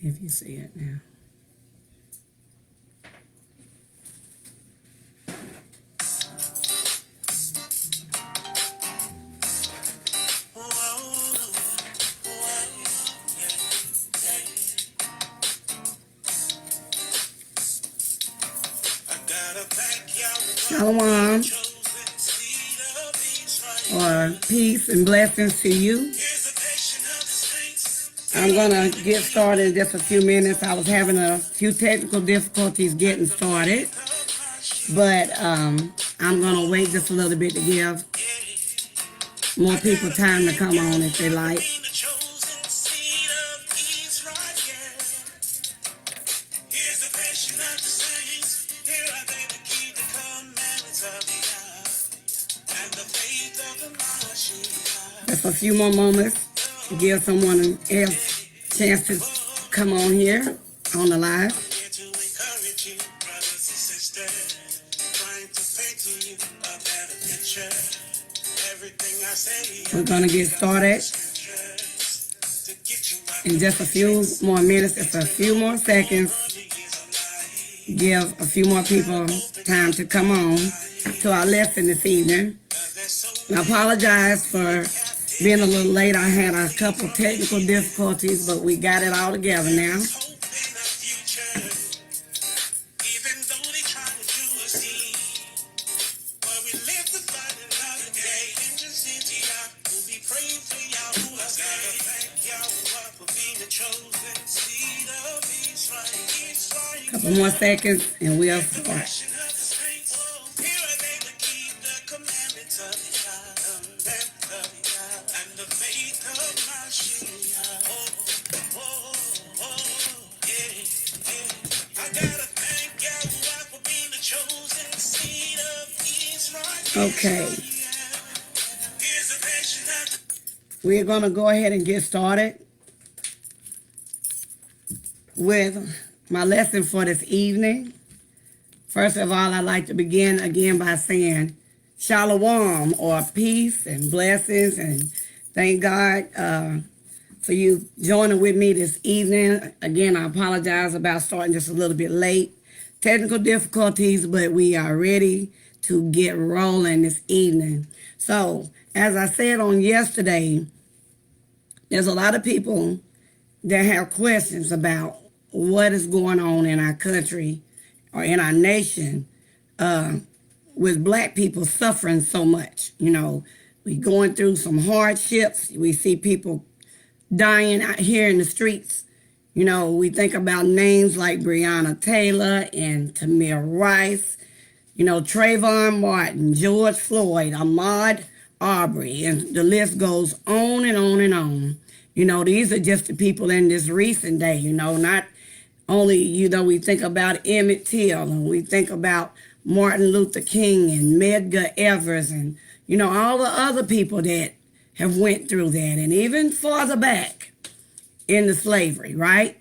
If you see it now. Shalom, or peace and blessings to you. I'm going to get started in just a few minutes. I was having a few technical difficulties getting started, but I'm going to wait just a little bit to give more people time to come on if they like. Just a few more moments to give someone else a chance to come on here on the live. We're going to get started in just a few more minutes, just a few more seconds. Give a few more people time to come on to our lesson this evening. I apologize for being a little late. I had a couple technical difficulties, but we got it all together now. Couple more seconds and we'll start. Okay. We're going to go ahead and get started with my lesson for this evening. First of all, I'd like to begin again by saying shalom, or peace and blessings, and thank God for you joining with me this evening. Again, I apologize about starting just a little bit late. Technical difficulties, but we are ready to get rolling this evening. So, as I said on yesterday, there's a lot of people that have questions about what is going on in our country or in our nation with black people suffering so much. You know, we going through some hardships. We see people dying out here in the streets. You know, we think about names like Breonna Taylor and Tamir Rice, you know, Trayvon Martin, George Floyd, Ahmaud Arbery, and the list goes on and on and on. You know, these are just the people in this recent day, you know, not only, you know, we think about Emmett Till, and we think about Martin Luther King and Medgar Evers, and, you know, all the other people that have went through that, and even farther back in the slavery, right?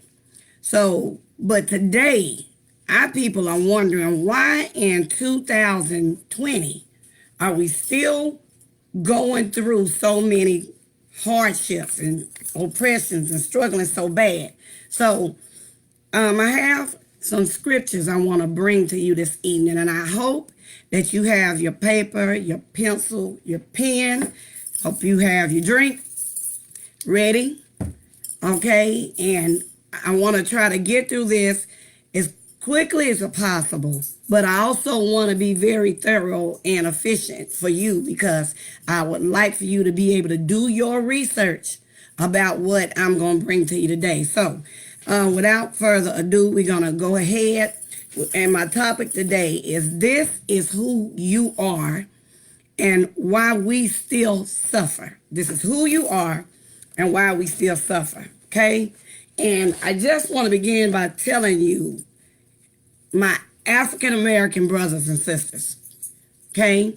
So, but today, our people are wondering why in 2020 are we still going through so many hardships and oppressions and struggling so bad. So, I have some scriptures I want to bring to you this evening, and I hope that you have your paper, your pencil, your pen. Hope you have your drink ready. Okay, and I want to try to get through this as quickly as possible, but I also want to be very thorough and efficient for you, because I would like for you to be able to do your research about what I'm going to bring to you today. So, without further ado, we're going to go ahead, and my topic today is this is who you are and why we still suffer. This is who you are and why we still suffer, okay? And I just want to begin by telling you, my African-American brothers and sisters, okay?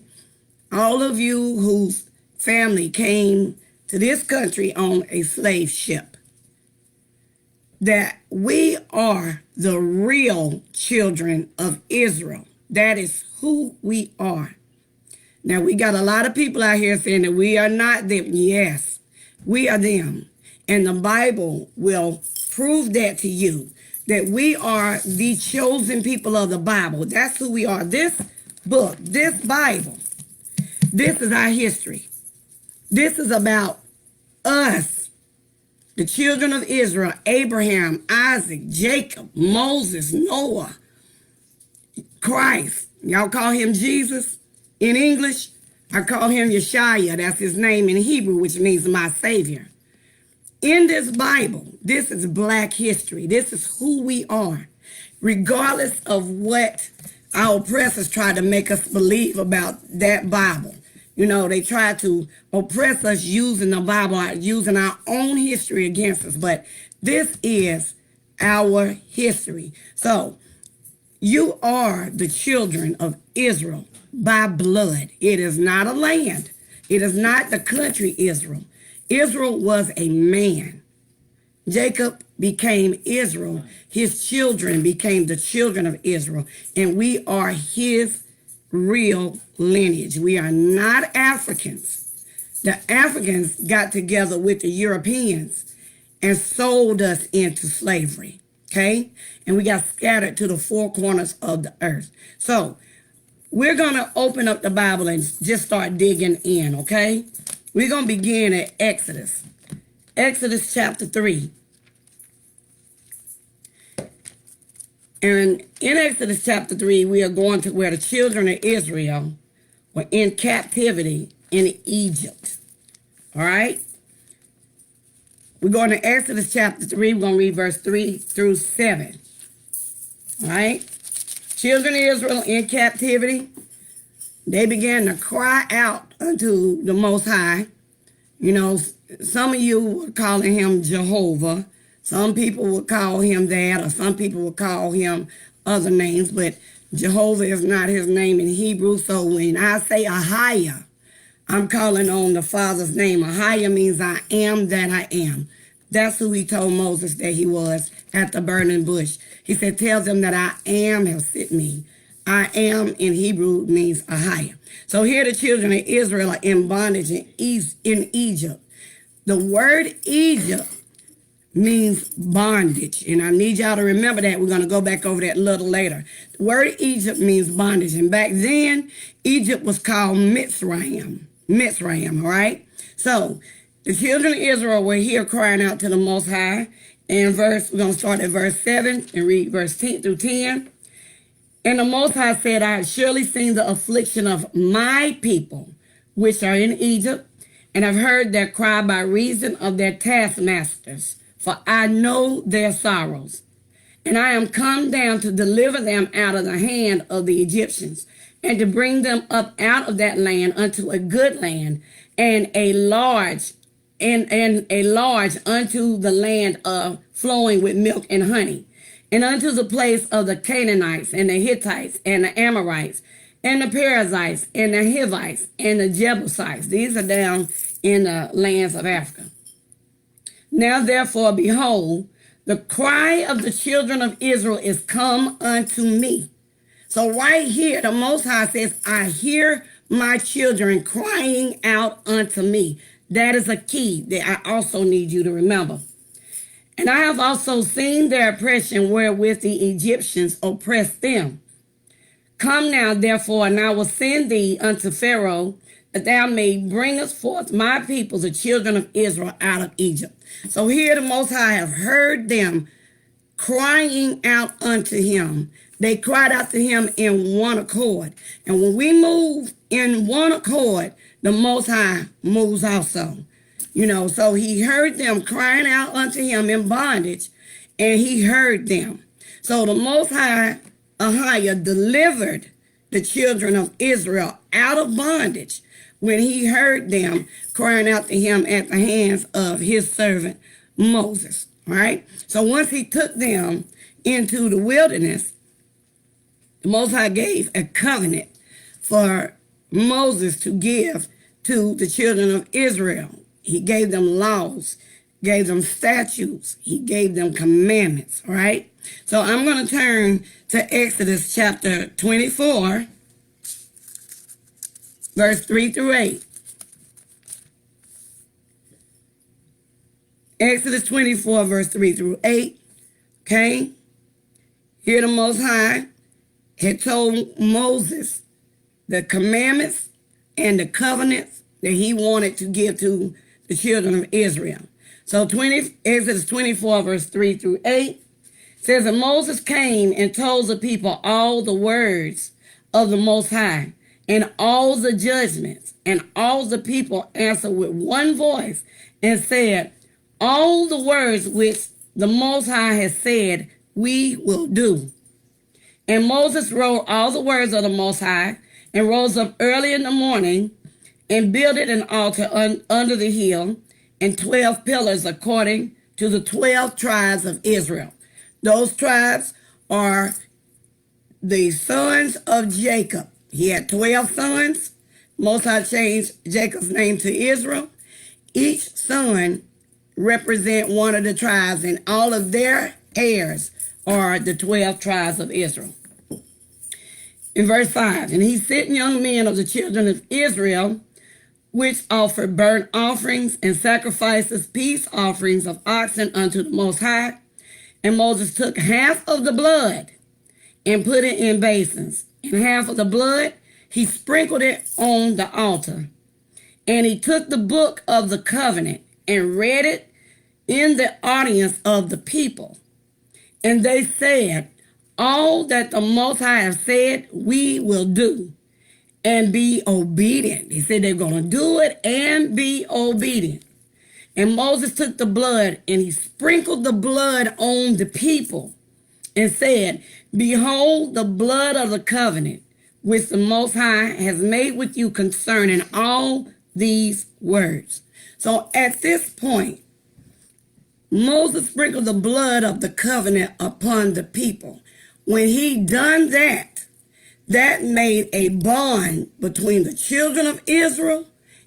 All of you whose family came to this country on a slave ship, that we are the real children of Israel. That is who we are. Now, we got a lot of people out here saying that we are not them. Yes, we are them. And the Bible will prove that to you, that we are the chosen people of the Bible. That's who we are. This book, this Bible, this is our history. This is about us, the children of Israel, Abraham, Isaac, Jacob, Moses, Noah, Christ. Y'all call him Jesus in English. I call him Yeshua. That's his name in Hebrew, which means my Savior. In this Bible, this is Black history. This is who we are, regardless of what our oppressors try to make us believe about that Bible. You know, they try to oppress us using the Bible, using our own history against us. But this is our history. So you are the children of Israel by blood. It is not a land. It is not the country Israel. Israel was a man. Jacob became Israel. His children became the children of Israel. And we are his real lineage. We are not Africans. The Africans got together with the Europeans and sold us into slavery. Okay? And we got scattered to the four corners of the earth. So we're going to open up the Bible and just start digging in. Okay? We're going to begin at Exodus. Exodus chapter 3. And in Exodus chapter 3, we are going to where the children of Israel were in captivity in Egypt. All right? We're going to Exodus chapter 3. We're going to read verse 3 through 7. All right? Children of Israel in captivity. They began to cry out unto the Most High. You know, some of you were calling him Jehovah. Some people would call him that, or some people would call him other names, but Jehovah is not his name in Hebrew. So when I say Ahiah, I'm calling on the Father's name. Ahiah means I am that I am. That's who he told Moses that he was at the burning bush. He said, tell them that I am have sent me. I am in Hebrew means Ahiah. So here the children of Israel are in bondage in Egypt. The word Egypt means bondage. And I need y'all to remember that. We're going to go back over that a little later. The word Egypt means bondage. And back then, Egypt was called Mitzrayim. Mitzrayim, all right? So the children of Israel were here crying out to the Most High. And we're going to start at verse 7 and read verse 10 through 10. And the Most High said, I have surely seen the affliction of my people, which are in Egypt, and have heard their cry by reason of their taskmasters. For I know their sorrows, and I am come down to deliver them out of the hand of the Egyptians, and to bring them up out of that land unto a good land, and a large unto the land of flowing with milk and honey, and unto the place of the Canaanites, and the Hittites, and the Amorites, and the Perizzites, and the Hivites, and the Jebusites. These are down in the lands of Africa. Now therefore, behold, the cry of the children of Israel is come unto me. So right here, the Most High says, I hear my children crying out unto me. That is a key that I also need you to remember. And I have also seen their oppression wherewith the Egyptians oppressed them. Come now, therefore, and I will send thee unto Pharaoh, that thou may bring us forth my people, the children of Israel, out of Egypt. So here the Most High have heard them crying out unto him. They cried out to him in one accord. And when we move in one accord, the Most High moves also. You know, so he heard them crying out unto him in bondage, and he heard them. So the Most High, Ahiah, delivered the children of Israel out of bondage when he heard them crying out to him at the hands of his servant Moses. All right? So once he took them into the wilderness, the Most High gave a covenant for Moses to give to the children of Israel. He gave them laws, gave them statutes, he gave them commandments, all right? So I'm going to turn to Exodus chapter 24, verse 3 through 8. Exodus 24, verse 3 through 8. Okay? Here the Most High had told Moses the commandments and the covenants that he wanted to give to the children of Israel. So Exodus 24, verse 3 through 8 says, and Moses came and told the people all the words of the Most High and all the judgments, and all the people answered with one voice and said, all the words which the Most High has said, we will do. And Moses wrote all the words of the Most High and rose up early in the morning and builded an altar under the hill and 12 pillars according to the 12 tribes of Israel. Those tribes are the sons of Jacob. He had 12 sons. Most High changed Jacob's name to Israel. Each son represent one of the tribes, and all of their heirs are the 12 tribes of Israel. In verse 5, and he sent young men of the children of Israel, which offered burnt offerings and sacrifices, peace offerings of oxen unto the Most High. And Moses took half of the blood and put it in basins, and half of the blood he sprinkled it on the altar. And he took the book of the covenant and read it in the audience of the people. And they said, all that the Most High has said, we will do and be obedient. He said they're going to do it and be obedient. And Moses took the blood and he sprinkled the blood on the people and said, behold the blood of the covenant which the Most High has made with you concerning all these words. So at this point, Moses sprinkled the blood of the covenant upon the people. When he done that, that made a bond between the children of Israel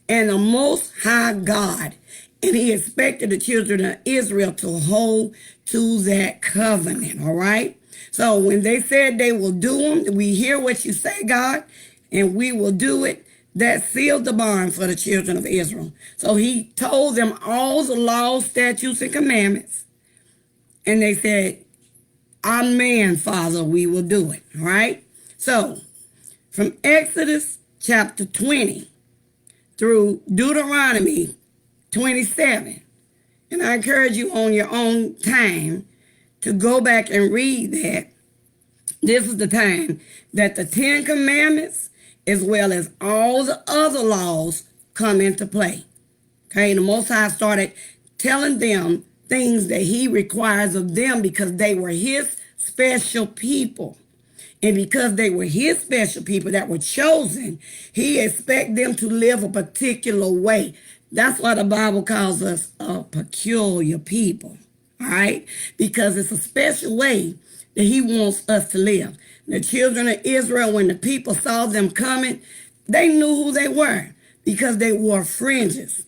and the Most High God. And he expected the children of Israel to hold to that covenant, all right? So when they said they will do them, we hear what you say, God, and we will do it. That sealed the bond for the children of Israel. So he told them all the laws, statutes, and commandments. And they said, amen, Father, we will do it, all right? So from Exodus chapter 20 through Deuteronomy 27, and I encourage you on your own time to go back and read that. This is the time that the 10 Commandments, as well as all the other laws, come into play. Okay, the Most High started telling them things that he requires of them because they were his special people. And because they were his special people that were chosen, he expects them to live a particular way. That's why the Bible calls us a peculiar people, all right? Because it's a special way that he wants us to live. The children of Israel, when the people saw them coming, they knew who they were because they wore fringes.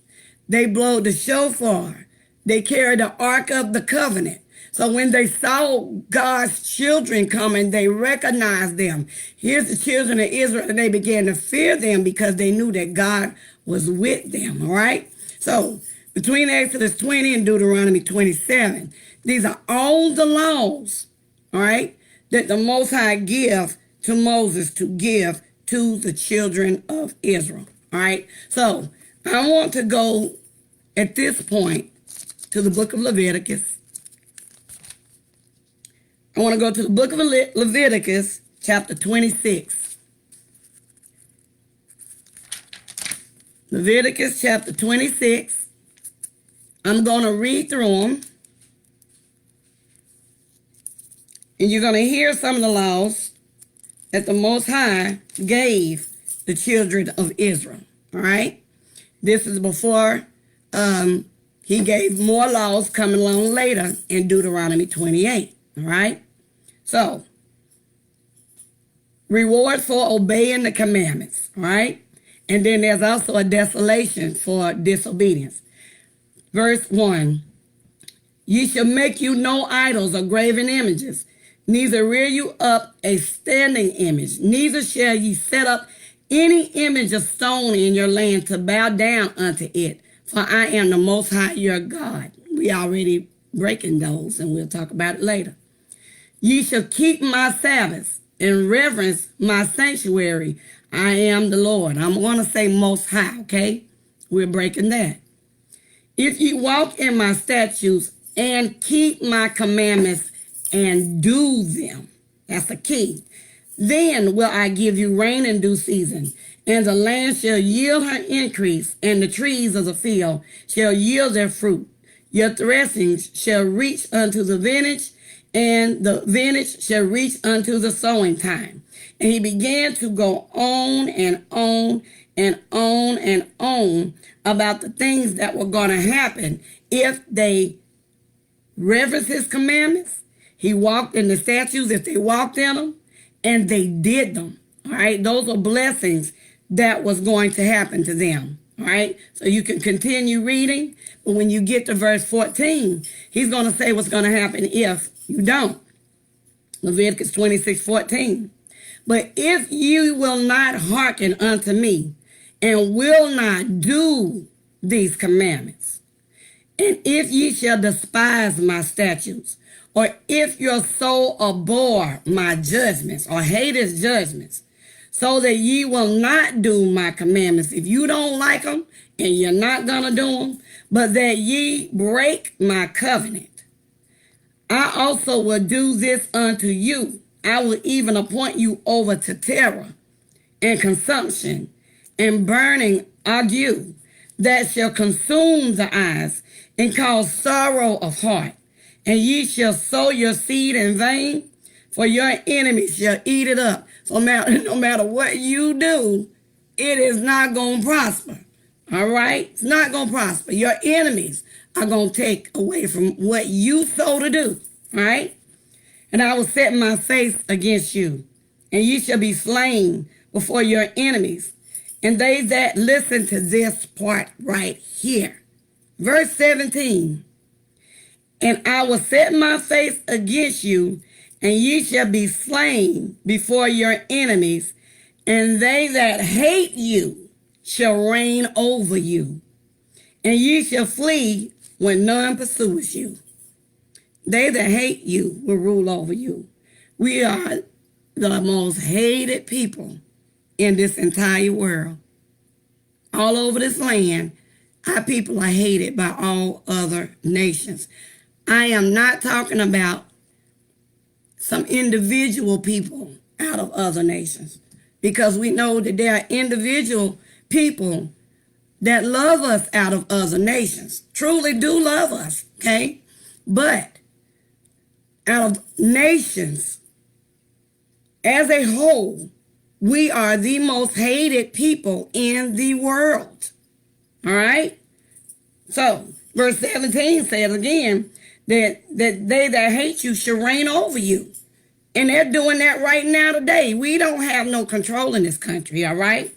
They blowed the shofar. They carried the Ark of the Covenant. So when they saw God's children coming, they recognized them. Here's the children of Israel, and they began to fear them because they knew that God was with them, all right? So between Exodus 20 and Deuteronomy 27, these are all the laws, all right, that the Most High give to Moses to give to the children of Israel, all right? So I want to go at this point to the book of Leviticus. I want to go to the book of Leviticus, chapter 26. Leviticus chapter 26. I'm going to read through them. And you're going to hear some of the laws that the Most High gave the children of Israel. All right? This is before he gave more laws coming along later in Deuteronomy 28. All right? So, reward for obeying the commandments. All right? And then there's also a desolation for disobedience. Verse 1. Ye shall make you no idols or graven images, neither rear you up a standing image, neither shall ye set up any image of stone in your land to bow down unto it, for I am the Most High your God. We We already breaking those, and we'll talk about it later. Ye shall keep my Sabbaths and reverence my sanctuary. I am the Lord. I'm going to say Most High, okay? We're breaking that. If ye walk in my statutes and keep my commandments and do them, that's the key, then will I give you rain in due season, and the land shall yield her increase, and the trees of the field shall yield their fruit. Your threshings shall reach unto the vintage, and the vintage shall reach unto the sowing time. And he began to go on and on and on and on about the things that were going to happen if they reverenced his commandments. He walked in the statutes if they walked in them, and they did them. All right, those are blessings that was going to happen to them. All right, so you can continue reading, but when you get to verse 14, he's going to say what's going to happen if you don't. Leviticus 26:14. But if you will not hearken unto me and will not do these commandments, and if ye shall despise my statutes, or if your soul abhor my judgments or hate his judgments, so that ye will not do my commandments, if you don't like them and you're not going to do them, but that ye break my covenant, I also will do this unto you. I will even appoint you over to terror and consumption and burning ague that shall consume the eyes and cause sorrow of heart. And ye shall sow your seed in vain, for your enemies shall eat it up. So no matter what you do, it is not going to prosper. All right? It's not going to prosper. Your enemies are going to take away from what you sow to do. All right? And I will set my face against you, and ye shall be slain before your enemies. And they that listen to this part right here. Verse 17. And I will set my face against you, and ye shall be slain before your enemies, and they that hate you shall reign over you, and ye shall flee when none pursues you. They that hate you will rule over you. We are the most hated people in this entire world. All over this land, our people are hated by all other nations. I am not talking about some individual people out of other nations, because we know that there are individual people that love us out of other nations, truly do love us, okay? But out of nations as a whole, we are the most hated people in the world. All right? So, verse 17 says again that they that hate you shall reign over you. And they're doing that right now today. We don't have no control in this country, all right?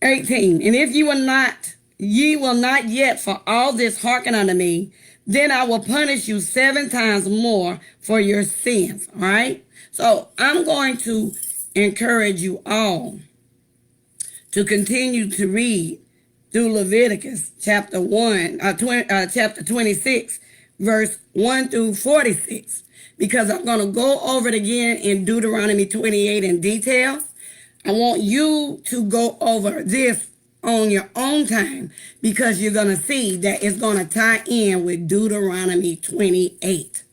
18. And if ye will not yet for all this hearken unto me, then I will punish you 7 times more for your sins. All right? So I'm going to encourage you all to continue to read through Leviticus chapter 26, verse 1 through 46, because I'm going to go over it again in Deuteronomy 28 in detail. I want you to go over this on your own time, because you're going to see that it's going to tie in with Deuteronomy 28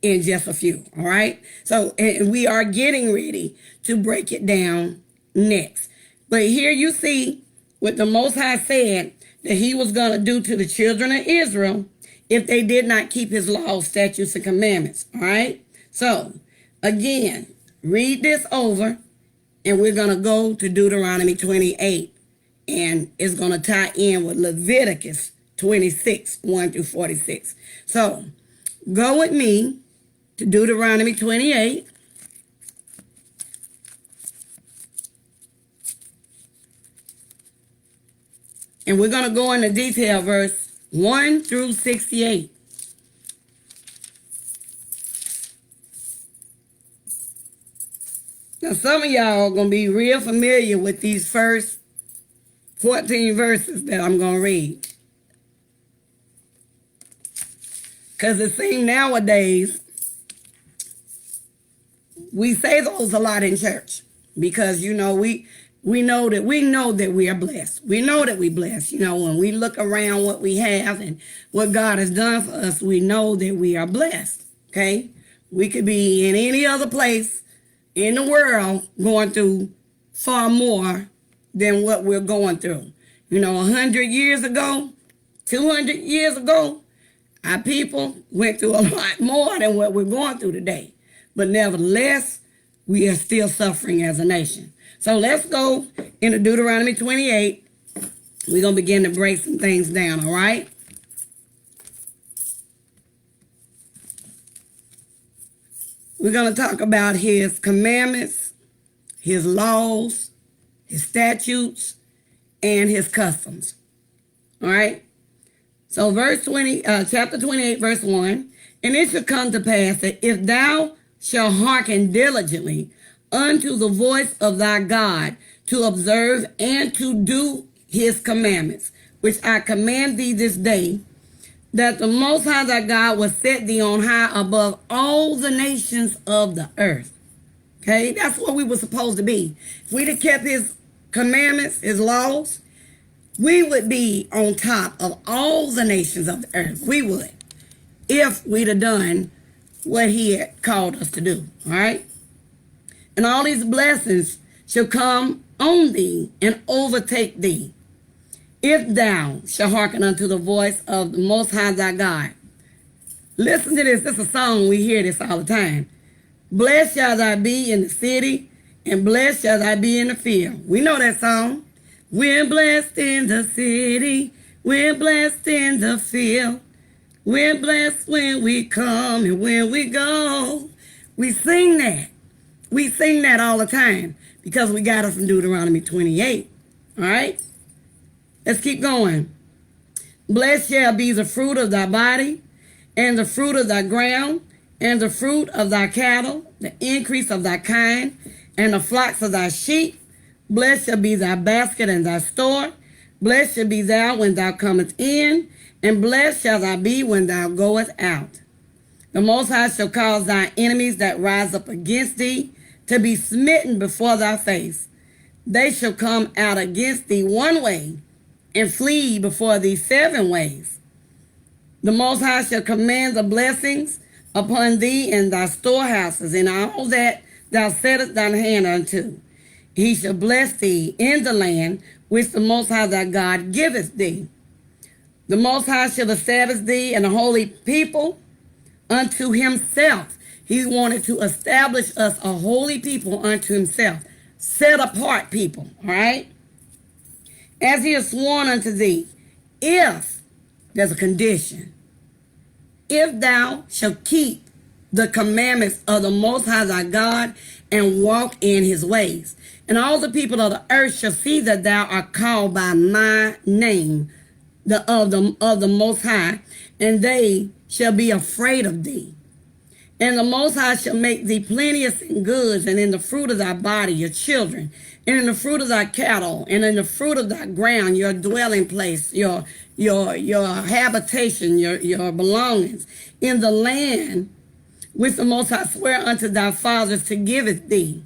in just a few, all right? So, and we are getting ready to break it down next. But here you see what the Most High said that he was going to do to the children of Israel if they did not keep his laws, statutes, and commandments, all right? So, again, read this over, and we're going to go to Deuteronomy 28. And it's going to tie in with Leviticus 26, 1 through 46. So, go with me to Deuteronomy 28. And we're going to go into detail, verse 1 through 68. Now, some of y'all are going to be real familiar with these first 14 verses that I'm going to read. Because it seems nowadays we say those a lot in church because, you know, we know that we are blessed. We know that we blessed. You know, when we look around what we have and what God has done for us, we know that we are blessed. Okay? We could be in any other place in the world going through far more than what we're going through. You know, 100 years ago, 200 years ago, our people went through a lot more than what we're going through today. But nevertheless, we are still suffering as a nation. So let's go into Deuteronomy 28. We're going to begin to break some things down, all right? We're going to talk about his commandments, his laws, his statutes, and his customs. All right? So chapter 28, verse 1. And it shall come to pass that if thou shalt hearken diligently unto the voice of thy God to observe and to do his commandments, which I command thee this day, that the Most High thy God will set thee on high above all the nations of the earth. Okay, that's what we were supposed to be. If we'd have kept his commandments, his laws, we would be on top of all the nations of the earth. We would, if we'd have done what he had called us to do. All right? And all these blessings shall come on thee and overtake thee, if thou shalt hearken unto the voice of the Most High thy God. Listen to this. This is a song. We hear this all the time. Blessed shall thou be in the city, and blessed shall thou be in the field. We know that song. We're blessed in the city. We're blessed in the field. We're blessed when we come and when we go. We sing that. We sing that all the time because we got it from Deuteronomy 28. All right? Let's keep going. Blessed shall be the fruit of thy body, and the fruit of thy ground, and the fruit of thy cattle, the increase of thy kind, and the flocks of thy sheep. Blessed shall be thy basket and thy store. Blessed shall be thou when thou comest in, and blessed shall thou be when thou goest out. The Most High shall cause thy enemies that rise up against thee to be smitten before thy face. They shall come out against thee one way, and flee before thee 7 ways. The Most High shall command the blessings upon thee in thy storehouses, and all that thou settest thine hand unto. He shall bless thee in the land which the Most High thy God giveth thee. The Most High shall establish thee in a holy people unto himself. He wanted to establish us a holy people unto himself. Set apart people, all right? As he has sworn unto thee, if, there's a condition, if thou shalt keep the commandments of the Most High thy God and walk in his ways. And all the people of the earth shall see that thou art called by my name, of the Most High, and they shall be afraid of thee. And the Most High shall make thee plenteous in goods, and in the fruit of thy body your children, and in the fruit of thy cattle, and in the fruit of thy ground your dwelling place, your habitation, your belongings, in the land which the Most High swear unto thy fathers to give it thee.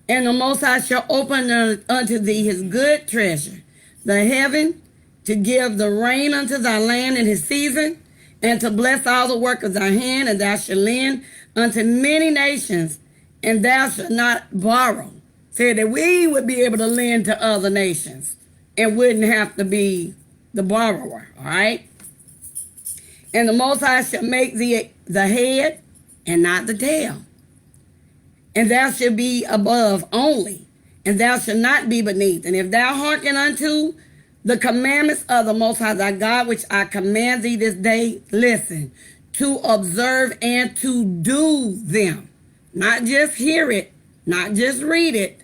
And the Most High shall open unto thee his good treasure, the heaven, to give the rain unto thy land in his season, and to bless all the work of thy hand, and thou shalt lend unto many nations, and thou shalt not borrow. Said that we would be able to lend to other nations and wouldn't have to be the borrower, all right? And the Most High shall make thee the head and not the tail. And thou shalt be above only, and thou shalt not be beneath. And if thou hearken unto the commandments of the Most High thy God, which I command thee this day, listen, to observe and to do them. Not just hear it, not just read it,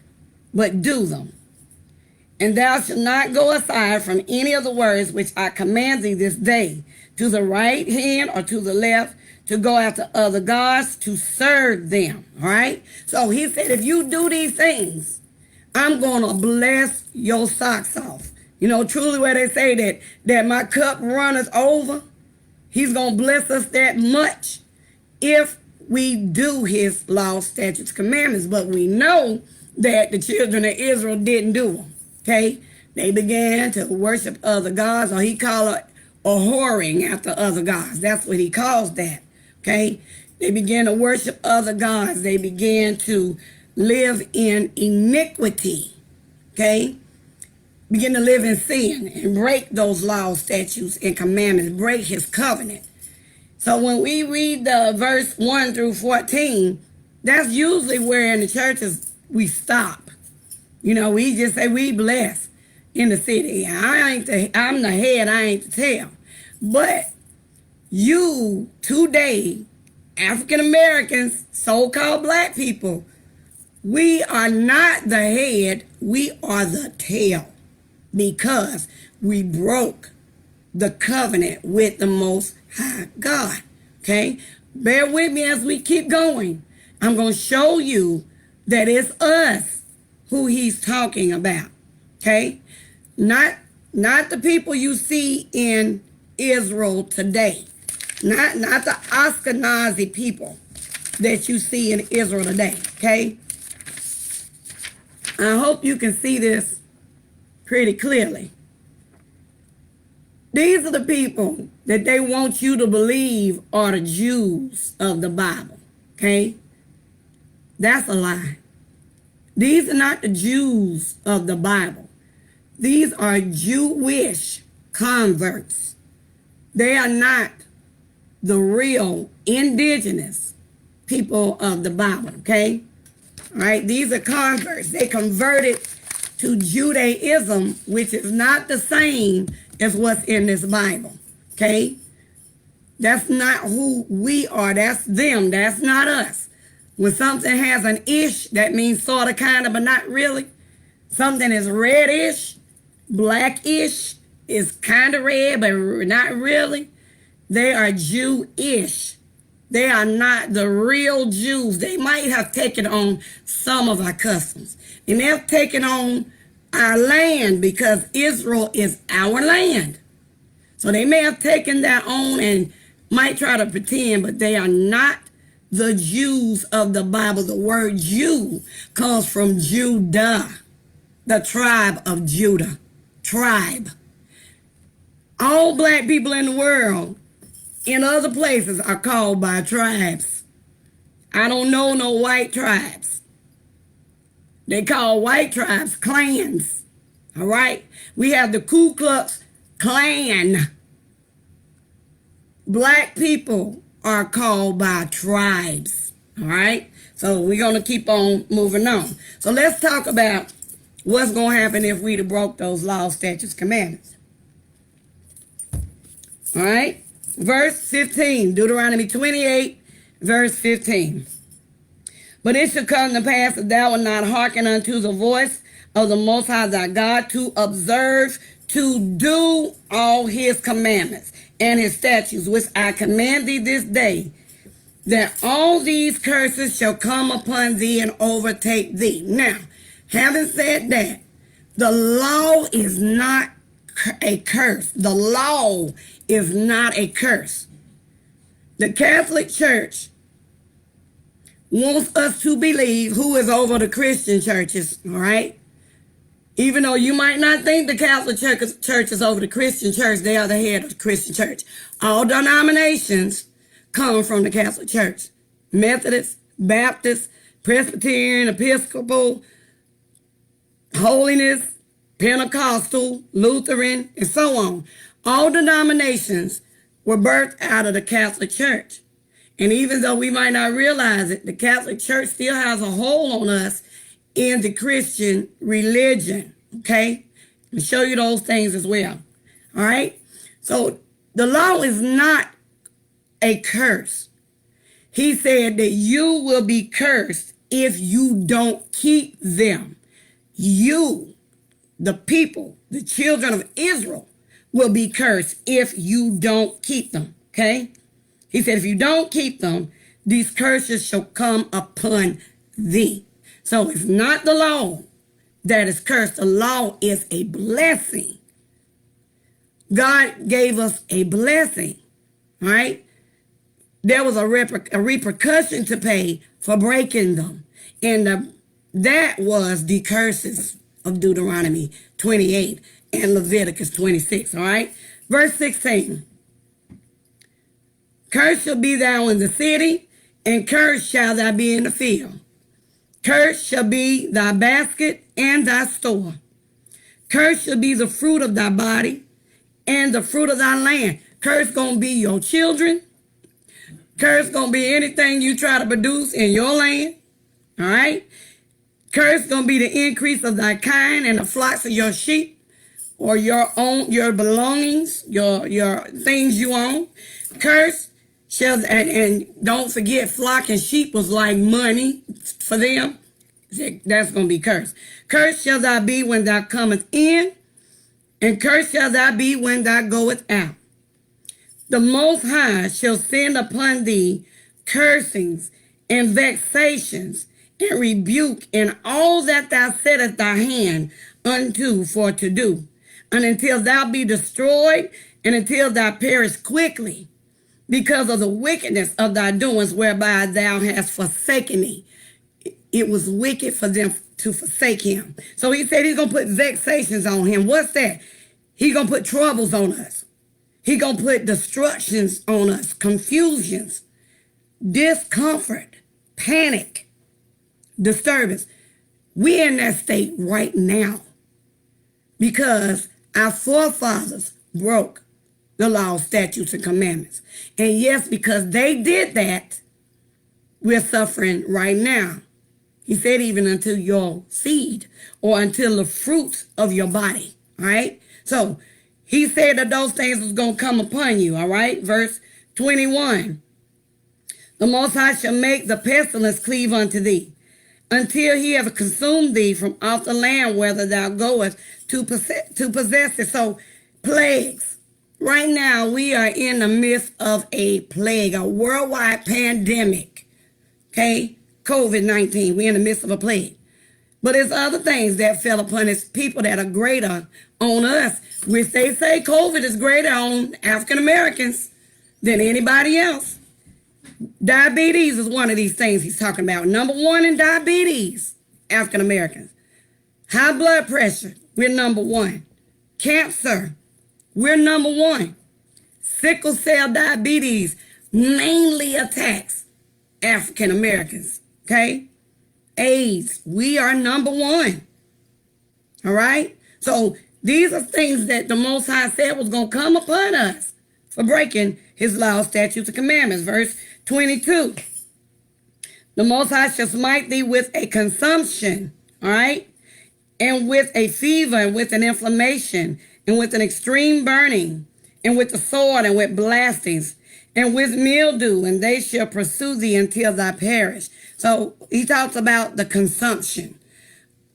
but do them. And thou shalt not go aside from any of the words which I command thee this day, to the right hand or to the left, to go after other gods, to serve them. All right? So he said, if you do these things, I'm going to bless your socks off. You know, truly where they say that my cup runneth over, He's going to bless us that much if we do his laws, statutes, commandments. But we know that the children of Israel didn't do them. Okay? They began to worship other gods, or he called it a whoring after other gods. That's what he calls that. Okay? They began to worship other gods. They began to live in iniquity. Okay? Begin to live in sin and break those laws, statutes, and commandments, break his covenant. So when we read the verse 1 through 14, that's usually where in the churches we stop. We just say we bless in the city. I'm the head, I ain't the tail. But you today, African Americans, so-called black people, we are not the head, we are the tail, because we broke the covenant with the Most High God. Okay? Bear with me as we keep going. I'm going to show you that it's us who he's talking about. Okay? Not the people you see in Israel today. Not the Ashkenazi people that you see in Israel today. Okay? I hope you can see this pretty clearly. These are the people that they want you to believe are the Jews of the Bible. Okay? That's a lie. These are not the Jews of the Bible. These are Jewish converts. They are not the real indigenous people of the Bible. Okay? All right? These are converts. They converted to Judaism, which is not the same as what's in this Bible. Okay? That's not who we are. That's them. That's not us. When something has an ish, that means sort of, kind of, but not really. Something is reddish, blackish, is kind of red, but not really. They are Jewish. They are not the real Jews. They might have taken on some of our customs. They may have taken on our land because Israel is our land. So they may have taken that on and might try to pretend, but they are not the Jews of the Bible. The word Jew comes from Judah, the tribe of Judah. Tribe. All black people in the world in other places are called by tribes. I don't know no white tribes. They call white tribes clans. All right? We have the Ku Klux Klan. Black people are called by tribes. All right? So we're going to keep on moving on. So let's talk about what's going to happen if we'd have broke those laws, statutes, commandments. All right? Verse 15, Deuteronomy 28, verse 15. But it shall come to pass that thou wilt not hearken unto the voice of the Most High thy God, to observe, to do all his commandments and his statutes, which I command thee this day, that all these curses shall come upon thee and overtake thee. Now, having said that, the law is not a curse. The law is not a curse. The Catholic Church wants us to believe who is over the Christian churches, all right? Even though you might not think the Catholic Church is over the Christian church, they are the head of the Christian church. All denominations come from the Catholic Church. Methodist, Baptist, Presbyterian, Episcopal, Holiness, Pentecostal, Lutheran, and so on. All denominations were birthed out of the Catholic Church. And even though we might not realize it, the Catholic Church still has a hold on us in the Christian religion. Okay? I'll show you those things as well. All right? So the law is not a curse. He said that you will be cursed if you don't keep them. You, the people, the children of Israel, will be cursed if you don't keep them. Okay? He said, if you don't keep them, these curses shall come upon thee. So it's not the law that is cursed. The law is a blessing. God gave us a blessing. All right? There was a repercussion to pay for breaking them. And that was the curses of Deuteronomy 28 and Leviticus 26. All right? Verse 16. Cursed shall be thou in the city, and cursed shall thou be in the field. Cursed shall be thy basket and thy store. Cursed shall be the fruit of thy body and the fruit of thy land. Cursed gonna be your children. Cursed gonna be anything you try to produce in your land. All right? Cursed gonna be the increase of thy kind and the flocks of your sheep, or your belongings, your things you own. Cursed shall, and don't forget, flock and sheep was like money for them. That's going to be cursed. Cursed shall thou be when thou comest in, and cursed shall thou be when thou goest out. The Most High shall send upon thee cursings and vexations and rebuke in all that thou settest thy hand unto for to do, and until thou be destroyed, and until thou perish quickly, because of the wickedness of thy doings whereby thou hast forsaken me. It was wicked for them to forsake him. So he said he's going to put vexations on him. What's that? He's going to put troubles on us. He's going to put destructions on us, confusions, discomfort, panic, disturbance. We're in that state right now because our forefathers broke the law, statutes, and commandments. And yes, because they did that, we're suffering right now. He said even until your seed or until the fruits of your body, all right? So he said that those things was going to come upon you, all right? Verse 21, the Most High shall make the pestilence cleave unto thee, until he have consumed thee from off the land whither thou goest to possess it. So plagues. Right now, we are in the midst of a plague, a worldwide pandemic, okay? COVID-19, we're in the midst of a plague. But there's other things that fell upon us, people that are greater on us, which they say COVID is greater on African Americans than anybody else. Diabetes is one of these things he's talking about. Number one in diabetes, African Americans. High blood pressure, we're number one. Cancer, we're number one. Sickle cell diabetes mainly attacks African Americans, okay? AIDS, we are number one, all right? So these are things that the Most High said was going to come upon us for breaking his laws, statutes, and commandments. Verse 22, the Most High shall smite thee with a consumption, all right? And with a fever, and with an inflammation, and with an extreme burning, and with the sword, and with blastings, and with mildew, and they shall pursue thee until thou perish. So he talks about the consumption.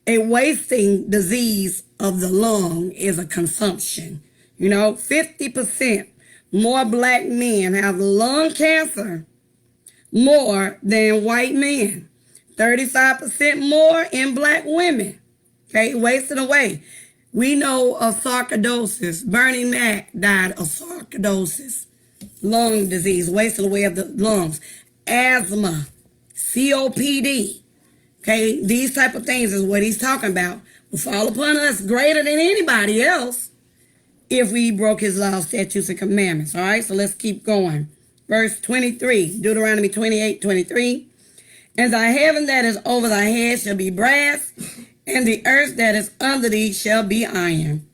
A wasting disease of the lung is a consumption. 50% more black men have lung cancer more than white men. 35% more in black women. Okay, wasting away. We know of sarcoidosis. Bernie Mac died of sarcoidosis, lung disease, wasting away of the lungs. Asthma, COPD. Okay, these type of things is what he's talking about. Will fall upon us greater than anybody else if we broke his laws, statutes, and commandments. All right, so let's keep going. Verse 23, Deuteronomy 28:23. And thy heaven that is over thy head shall be brass, and the earth that is under thee shall be iron.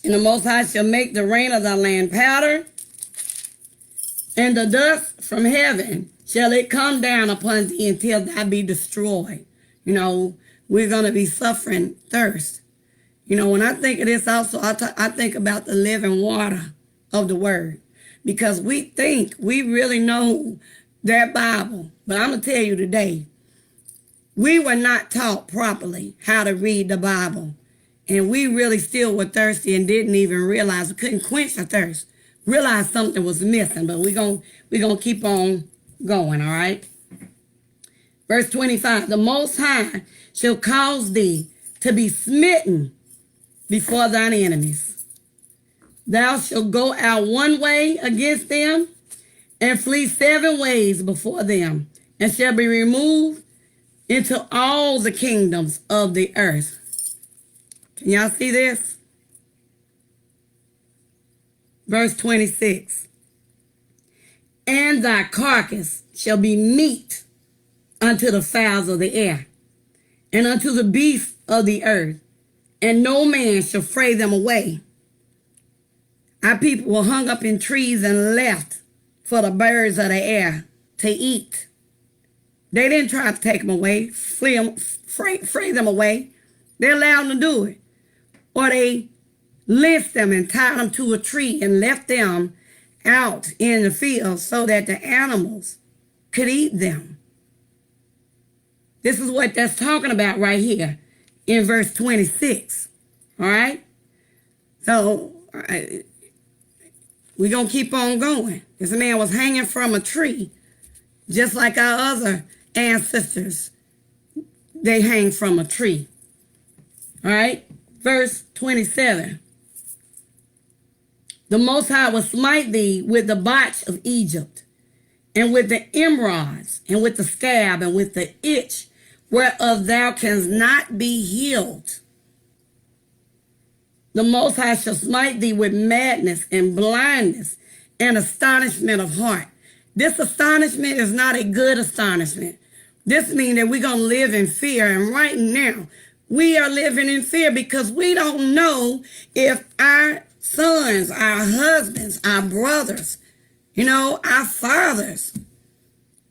And the Most High shall make the rain of thy land powder, and the dust from heaven shall it come down upon thee until thou be destroyed. We're going to be suffering thirst. When I think of this also, I think about the living water of the word. Because we think we really know that Bible. But I'm going to tell you today, we were not taught properly how to read the Bible. And we really still were thirsty and didn't even realize, we couldn't quench our thirst. Realized something was missing, but we're gonna keep on going, all right? Verse 25, the Most High shall cause thee to be smitten before thine enemies. Thou shalt go out one way against them, and flee 7 ways before them, and shall be removed into all the kingdoms of the earth. Can y'all see this? Verse 26. And thy carcass shall be meat unto the fowls of the air, and unto the beasts of the earth, and no man shall fray them away. Our people were hung up in trees and left for the birds of the air to eat. They didn't try to take them away, fray them away. They allowed them to do it. Or they lynched them and tied them to a tree and left them out in the field so that the animals could eat them. This is what that's talking about right here in verse 26. All right? So we're going to keep on going. This man was hanging from a tree, just like our other ancestors. They hang from a tree. All right? Verse 27. The Most High will smite thee with the botch of Egypt, and with the emerods, and with the scab, and with the itch, whereof thou canst not be healed. The Most High shall smite thee with madness and blindness and astonishment of heart. This astonishment is not a good astonishment. This means that we're going to live in fear. And right now, we are living in fear because we don't know if our sons, our husbands, our brothers, our fathers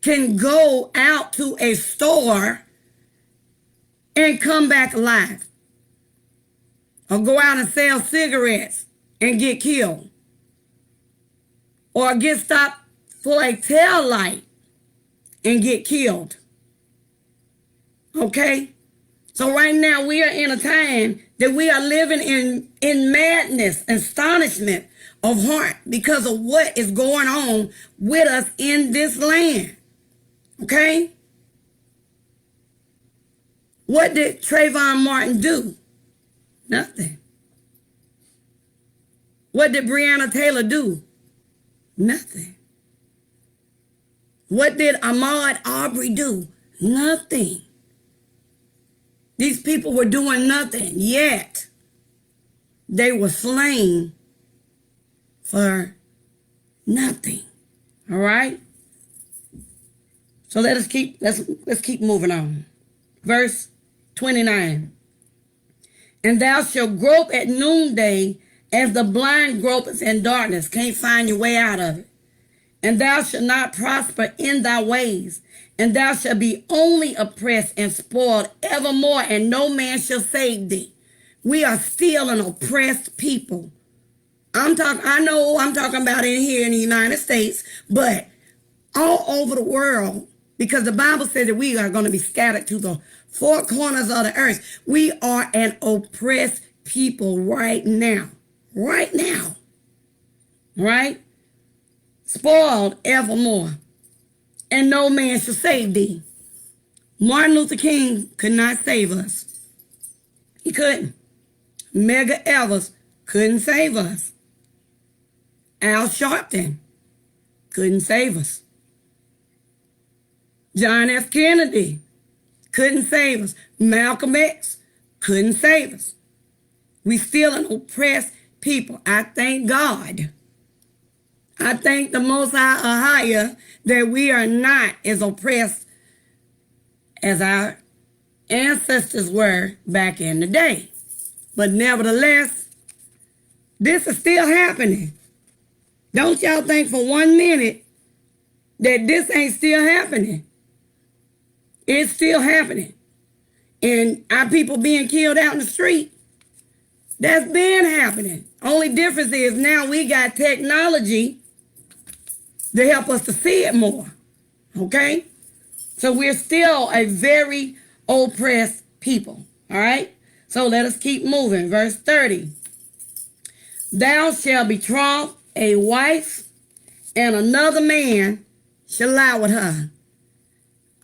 can go out to a store and come back alive. Or go out and sell cigarettes and get killed. Or get stopped for a tail light and get killed. Okay? So right now we are in a time that we are living in madness, astonishment of heart because of what is going on with us in this land. Okay? What did Trayvon Martin do? Nothing. What did Breonna Taylor do? Nothing. What did Ahmaud Arbery do? Nothing. These people were doing nothing, yet they were slain for nothing. All right? So let's keep moving on. Verse 29. And thou shalt grope at noonday as the blind gropeth in darkness. Can't find your way out of it. And thou shalt not prosper in thy ways. And thou shalt be only oppressed and spoiled evermore, and no man shall save thee. We are still an oppressed people. I know I'm talking about it here in the United States, but all over the world, because the Bible says that we are going to be scattered to the 4 corners of the earth. We are an oppressed people right now. Right now. Right? Spoiled evermore. And no man shall save thee. Martin Luther King could not save us. He couldn't. Medgar Evers couldn't save us. Al Sharpton couldn't save us. John F. Kennedy couldn't save us. Malcolm X couldn't save us. We still an oppressed people. I thank God. I thank the Most High that we are not as oppressed as our ancestors were back in the day. But nevertheless, this is still happening. Don't y'all think for 1 minute that this ain't still happening. It's still happening. And our people being killed out in the street, that's been happening. Only difference is now we got technology to help us to see it more. Okay? So we're still a very oppressed people. All right? So let us keep moving. Verse 30. Thou shalt betroth a wife, and another man shall lie with her.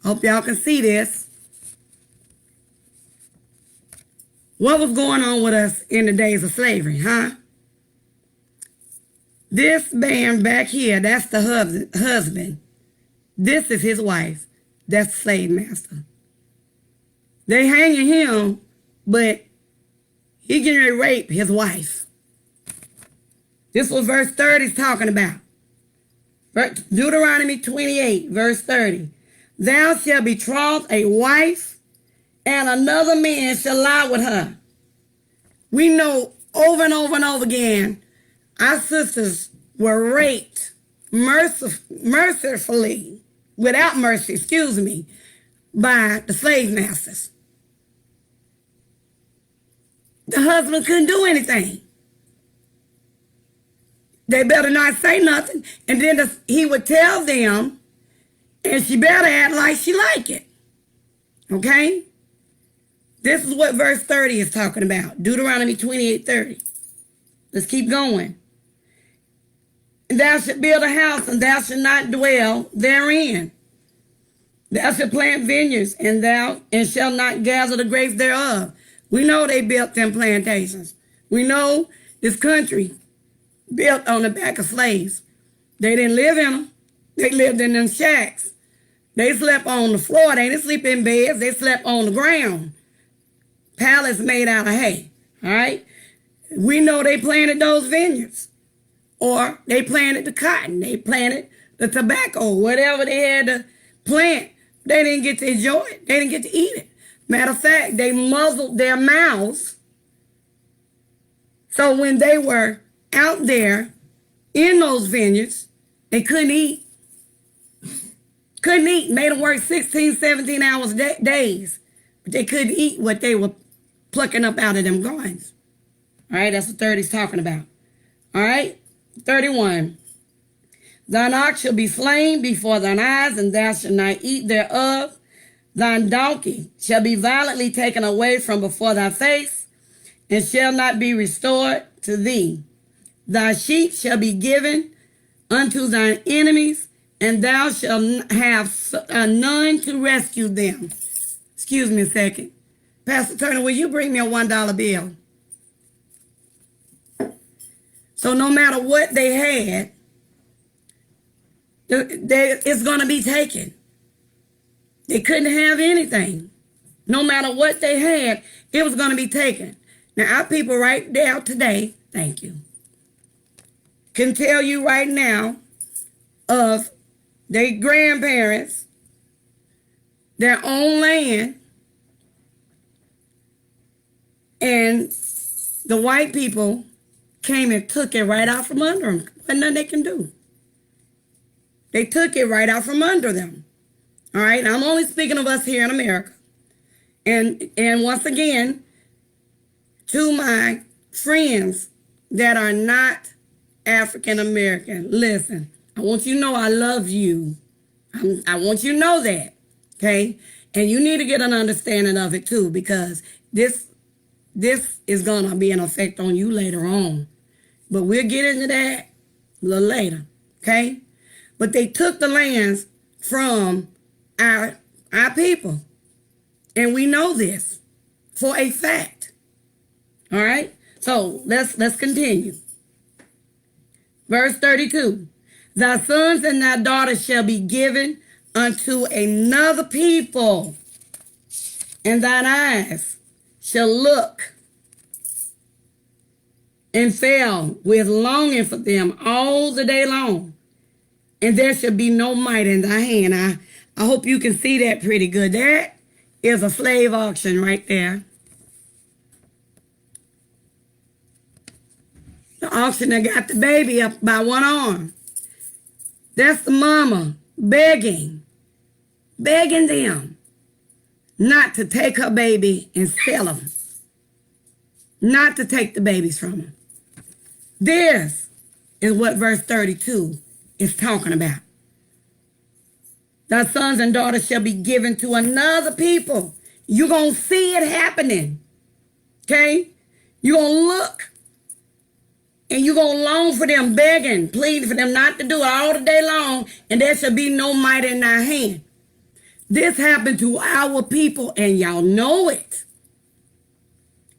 Hope y'all can see this. What was going on with us in the days of slavery, huh? This man back here, that's the husband. This is his wife. That's the slave master. They hanging him, but he getting ready to rape his wife. This is what verse 30 is talking about. Deuteronomy 28, verse 30. Thou shalt betroth a wife, and another man shall lie with her. We know over and over and over again, our sisters were raped mercifully, without mercy, by the slave masters. The husband couldn't do anything. They better not say nothing. And then he would tell them, and she better act like she like it. Okay? This is what verse 30 is talking about. Deuteronomy 28:30. Let's keep going. And thou shalt build a house, and thou shalt not dwell therein. Thou shalt plant vineyards, and shalt not gather the grapes thereof. We know they built them plantations. We know this country built on the back of slaves. They didn't live in them. They lived in them shacks. They slept on the floor. They didn't sleep in beds. They slept on the ground. Pallets made out of hay. All right? We know they planted those vineyards. Or they planted the cotton. They planted the tobacco. Whatever they had to plant. They didn't get to enjoy it. They didn't get to eat it. Matter of fact, they muzzled their mouths. So when they were out there in those vineyards, they couldn't eat. Couldn't eat. Made them work 16, 17 hours days. But they couldn't eat what they were plucking up out of them gardens. All right, that's what 30 is talking about. All right, 31. Thine ox shall be slain before thine eyes, and thou shalt not eat thereof. Thine donkey shall be violently taken away from before thy face, and shall not be restored to thee. Thy sheep shall be given unto thine enemies, and thou shalt have none to rescue them. Excuse me a second. Pastor Turner, will you bring me a $1 bill? So no matter what they had, it's going to be taken. They couldn't have anything. No matter what they had, it was going to be taken. Now, our people right there today, thank you, can tell you right now of their grandparents, their own land, and the white people came and took it right out from under them. Wasn't nothing they can do. They took it right out from under them. All right, I'm only speaking of us here in America. And once again, to my friends that are not African American, listen, I want you to know I love you. I want you to know that, okay? And you need to get an understanding of it too, because this is going to be an effect on you later on. But we'll get into that a little later, okay? But they took the lands from our people. And we know this for a fact. All right? So let's continue. Verse 32. Thy sons and thy daughters shall be given unto another people, and thine eyes shall look and fail with longing for them all the day long, and there shall be no might in thy hand. I hope you can see that pretty good. That is a slave auction right there. The auction that got the baby up by one arm. That's the mama begging them not to take her baby and sell them. Not to take the babies from them. This is what verse 32 is talking about. Thy sons and daughters shall be given to another people. You're going to see it happening. Okay? You're going to look. And you're going to long for them, begging, pleading for them not to do it all the day long. And there shall be no might in thy hand. This happened to our people, and y'all know it.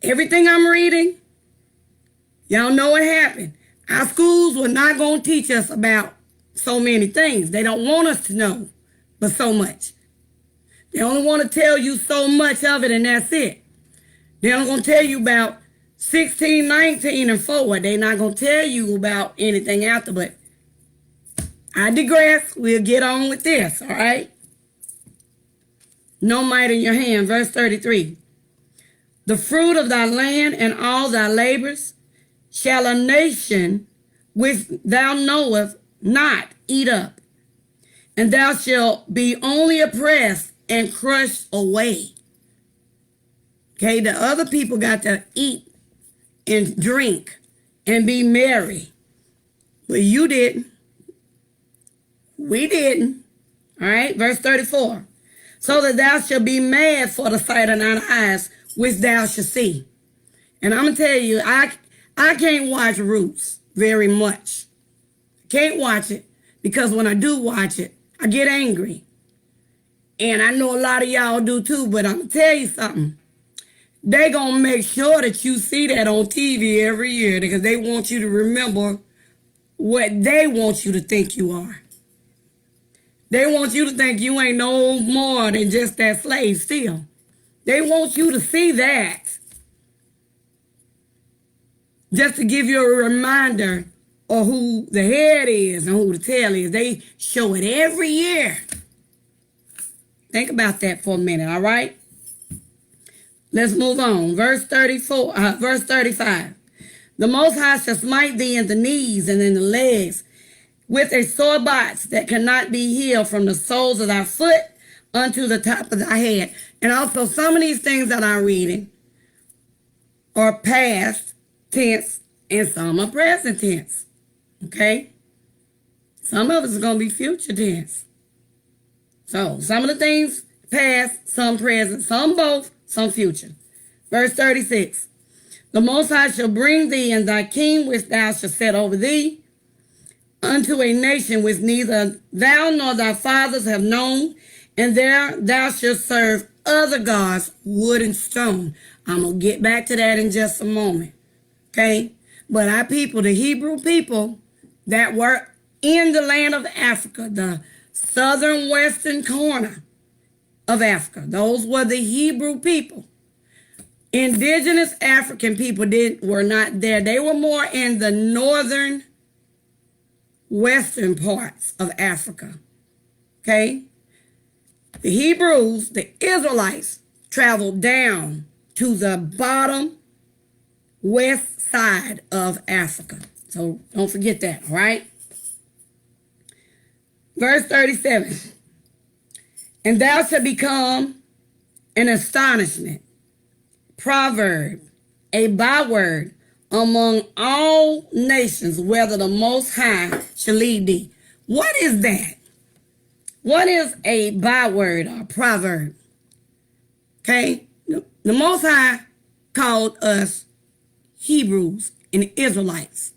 Everything I'm reading, y'all know it happened. Our schools were not going to teach us about so many things. They don't want us to know, but so much. They only want to tell you so much of it, and that's it. They're not going to tell you about 16, 19, and forward. They're not going to tell you about anything after, but I digress. We'll get on with this, all right? No might in your hand, verse 33. The fruit of thy land and all thy labors shall a nation which thou knowest not eat up, and thou shalt be only oppressed and crushed away. Okay, the other people got to eat and drink and be merry, but you didn't. We didn't. All right, verse 34. So that thou shalt be mad for the sight of thine eyes, which thou shalt see. And I'm going to tell you, I can't watch Roots very much. Can't watch it, because when I do watch it, I get angry. And I know a lot of y'all do too, but I'm going to tell you something. They going to make sure that you see that on TV every year, because they want you to remember what they want you to think you are. They want you to think you ain't no more than just that slave still. They want you to see that. Just to give you a reminder of who the head is and who the tail is. They show it every year. Think about that for a minute, all right? Let's move on. Verse 35. The Most High shall smite thee in the knees and in the legs with a sore box that cannot be healed from the soles of thy foot unto the top of thy head. And also, some of these things that I'm reading are past tense and some are present tense. Okay? Some of it's going to be future tense. So, some of the things past, some present, some both, some future. Verse 36. The Most High shall bring thee and thy king which thou shalt set over thee unto a nation which neither thou nor thy fathers have known, and there thou shalt serve other gods, wood and stone. I'm going to get back to that in just a moment. Okay? But our people, the Hebrew people that were in the land of Africa, the southern western corner of Africa, those were the Hebrew people. Indigenous African people were not there. They were more in the northern western parts of Africa. Okay? The Hebrews, the Israelites, traveled down to the bottom west side of Africa. So don't forget that, all right? Verse 37. And thou shalt become an astonishment, proverb, a byword among all nations, whether the Most High shall lead thee. What is that? What is a byword or proverb? Okay? The Most High called us Hebrews and Israelites.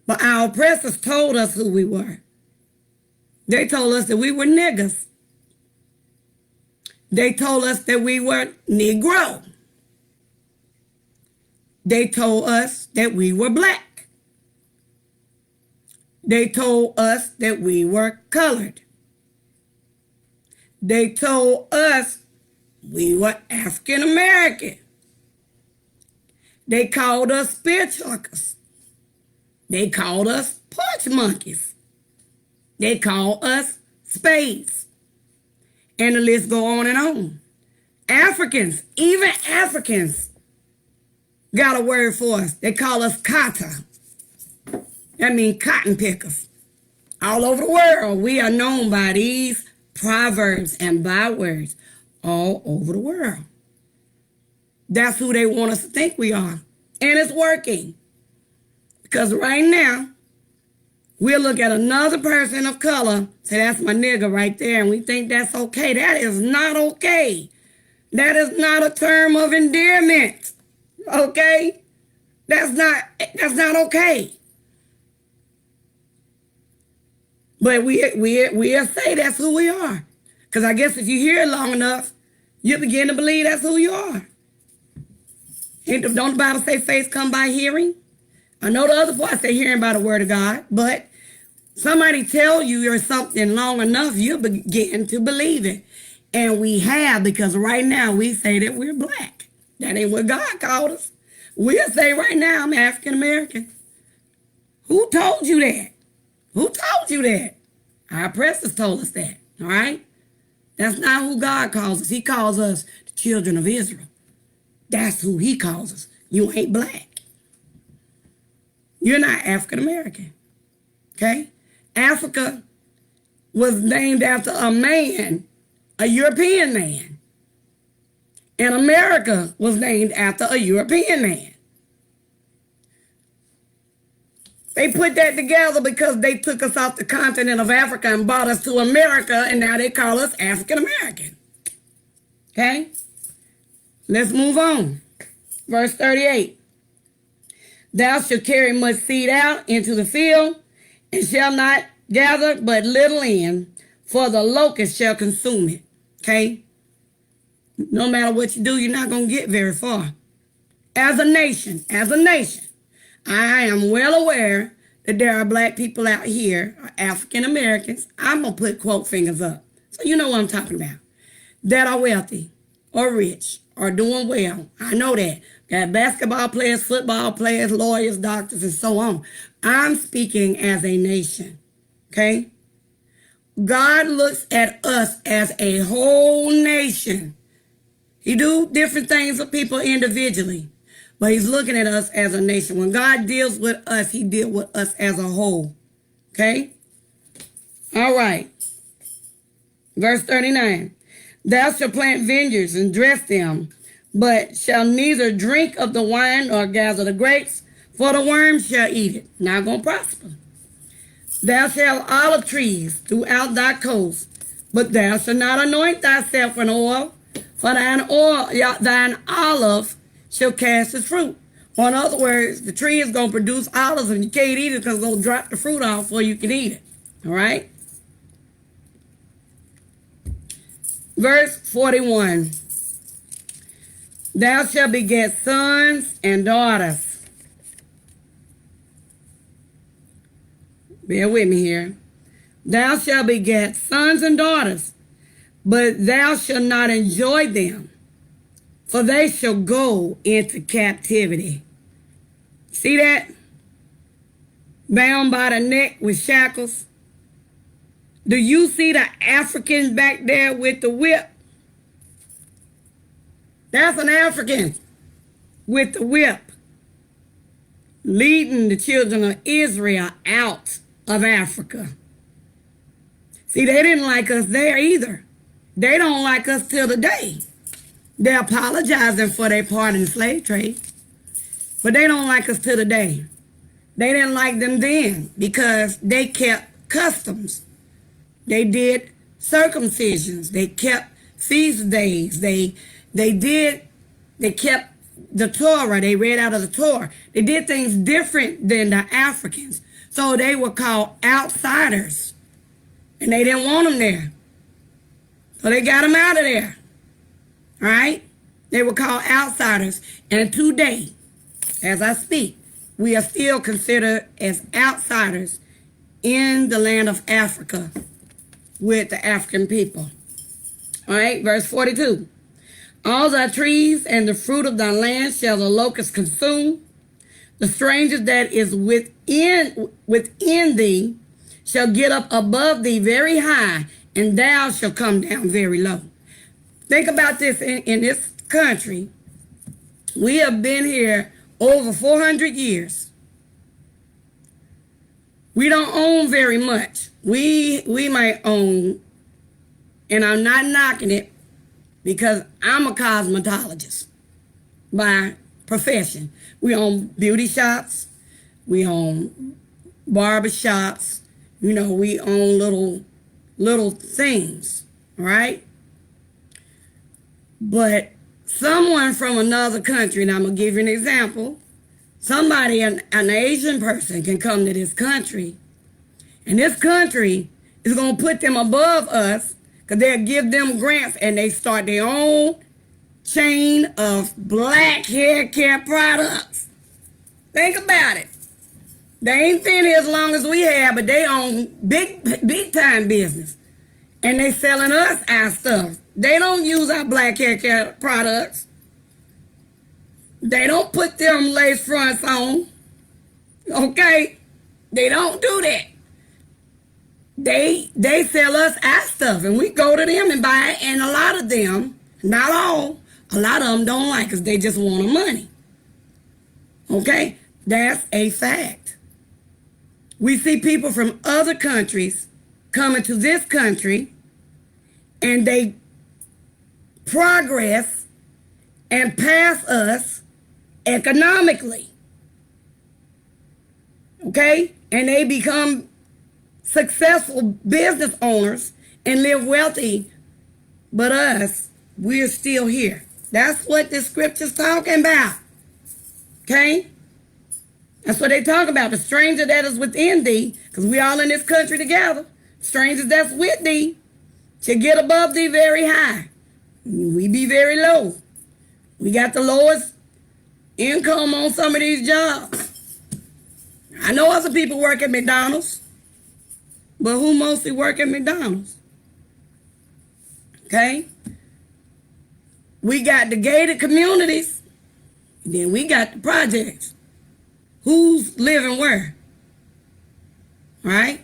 But our oppressors told us who we were. They told us that we were niggas. They told us that we were Negro. They told us that we were black. They told us that we were colored. They told us we were African American. They called us spear chuckers. They called us porch monkeys. They called us spades. And the list go on and on. Africans, even Africans, got a word for us. They call us kata. That means cotton pickers. All over the world, we are known by these proverbs and bywords all over the world. That's who they want us to think we are. And it's working. Because right now, we'll look at another person of color, say that's my nigga right there, and we think that's okay. That is not okay. That is not a term of endearment. Okay? That's not okay. But we'll say that's who we are. Because I guess if you hear it long enough, you begin to believe that's who you are. Don't the Bible say faith come by hearing? I know the other parts they're hearing by the word of God, but somebody tell you you're something long enough, you begin to believe it. And we have, because right now we say that we're black. That ain't what God called us. We'll say right now I'm African American. Who told you that? Who told you that? Our oppressors told us that, all right? That's not who God calls us. He calls us the children of Israel. That's who he calls us. You ain't black. You're not African American, okay? Africa was named after a man, a European man. And America was named after a European man. They put that together because they took us off the continent of Africa and brought us to America, and now they call us African American. Okay? Let's move on. Verse 38. Thou shalt carry much seed out into the field, and shall not gather but little in, for the locust shall consume it. Okay? No matter what you do, you're not going to get very far. As a nation, I am well aware that there are black people out here, African Americans, I'm going to put quote fingers up, so you know what I'm talking about, that are wealthy or rich or doing well. I know that. Got basketball players, football players, lawyers, doctors, and so on. I'm speaking as a nation, okay? God looks at us as a whole nation. He do different things for people individually, but he's looking at us as a nation. When God deals with us, he deals with us as a whole, okay? All right. Verse 39. Thou shalt plant vineyards and dress them, but shall neither drink of the wine nor gather the grapes, for the worms shall eat it. Not going to prosper. Thou shalt olive trees throughout thy coast, but thou shalt not anoint thyself with oil, for thine olive shall cast its fruit. Or in other words, the tree is going to produce olives and you can't eat it because it's going to drop the fruit off before you can eat it. All right? Verse 41. Thou shalt beget sons and daughters. Bear with me here. Thou shalt beget sons and daughters, but thou shalt not enjoy them, for they shall go into captivity. See that? Bound by the neck with shackles. Do you see the Africans back there with the whip? That's an African with the whip, leading the children of Israel out of Africa. See, they didn't like us there either. They don't like us till today. They're apologizing for their part in the slave trade, but they don't like us till today. They didn't like them then because they kept customs. They did circumcisions. They kept feast days. They kept the Torah. They read out of the Torah. They did things different than the Africans. So they were called outsiders. And they didn't want them there. So they got them out of there. All right? They were called outsiders. And today, as I speak, we are still considered as outsiders in the land of Africa with the African people. All right, verse 42. All thy trees and the fruit of thy land shall the locust consume. The stranger that is within thee shall get up above thee very high, and thou shalt come down very low. Think about this in this country. We have been here over 400 years. We don't own very much. We might own, and I'm not knocking it because I'm a cosmetologist by profession. We own beauty shops. We own barber shops. You know, we own little things, right? But someone from another country, and I'm going to give you an example. Somebody, an Asian person can come to this country, and this country is going to put them above us because they'll give them grants, and they start their own chain of black hair care products. Think about it. They ain't been here as long as we have, but they own big time business. And they selling us our stuff. They don't use our black hair care products. They don't put them lace fronts on. Okay? They don't do that. They sell us our stuff, and we go to them and buy it, and a lot of them, not all, a lot of them don't like us. They just want our money. Okay? That's a fact. We see people from other countries coming to this country, and they progress and pass us economically. Okay? And they become successful business owners and live wealthy. But us, we're still here. That's what the scripture's talking about. Okay? That's what they talk about. The stranger that is within thee, because we all in this country together. Strangers that's with thee shall get above thee very high. We be very low. We got the lowest income on some of these jobs. I know other people work at McDonald's, but who mostly work at McDonald's? Okay? We got the gated communities, and then we got the projects. Who's living where? All right?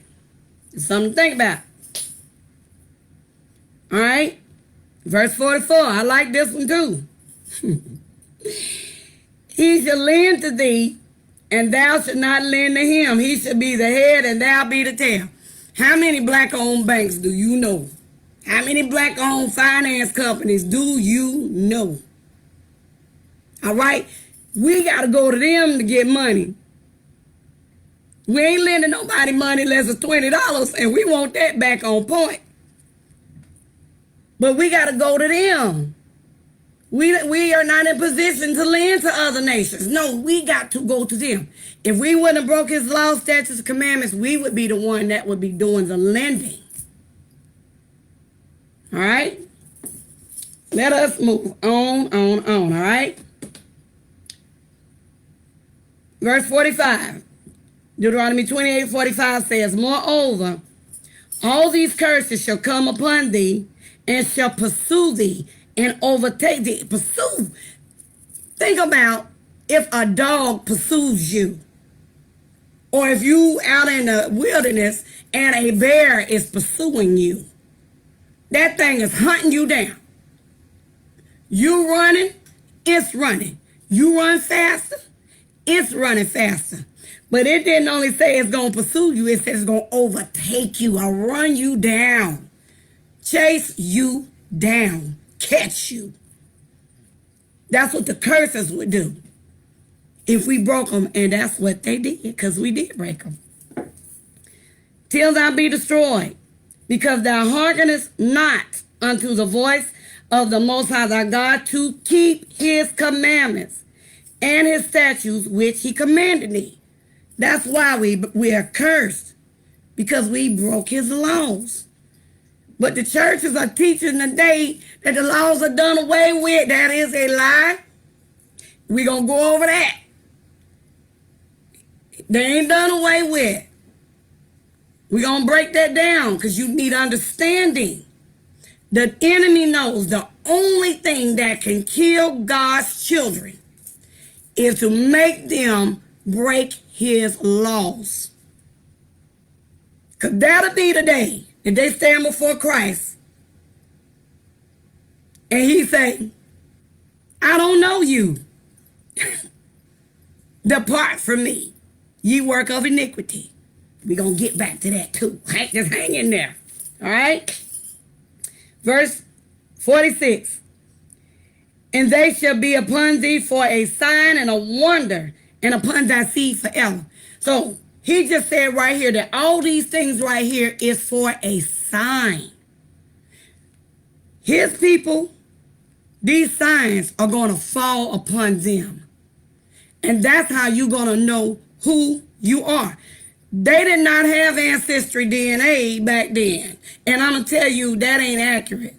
It's something to think about. All right? Verse 44, I like this one too. He shall lend to thee, and thou shalt not lend to him. He shall be the head, and thou be the tail. How many black-owned banks do you know? How many black-owned finance companies do you know? All right? We got to go to them to get money. We ain't lending nobody money less than $20, and we want that back on point. But we got to go to them. We are not in position to lend to other nations. No, we got to go to them. If we wouldn't have broke his law, statutes, and commandments, we would be the one that would be doing the lending. All right? Let us move on, all right? Verse 45. Deuteronomy 28:45 says, moreover, all these curses shall come upon thee, and shall pursue thee, and overtake thee. Pursue. Think about if a dog pursues you, or if you out in the wilderness and a bear is pursuing you. That thing is hunting you down. You running, it's running. You run faster, it's running faster. But it didn't only say it's going to pursue you, it says it's going to overtake you or run you down. Chase you down. Catch you. That's what the curses would do if we broke them, and that's what they did, because we did break them. Till thou be destroyed, because thou hearkenest not unto the voice of the Most High thy God, to keep his commandments and his statutes which he commanded thee. That's why we are cursed, because we broke his laws. But the churches are teaching today that the laws are done away with. That is a lie. We're going to go over that. They ain't done away with. We're going to break that down, because you need understanding. The enemy knows the only thing that can kill God's children is to make them break his laws. Because that'll be the day that they stand before Christ and he say, I don't know you. Depart from me, ye work of iniquity. We're going to get back to that too. Just hang in there. All right? Verse 46. And they shall be upon thee for a sign and a wonder, and upon thy seed forever. So he just said right here that all these things right here is for a sign. His people, these signs are going to fall upon them. And that's how you're going to know who you are. They did not have ancestry DNA back then. And I'm going to tell you, that ain't accurate.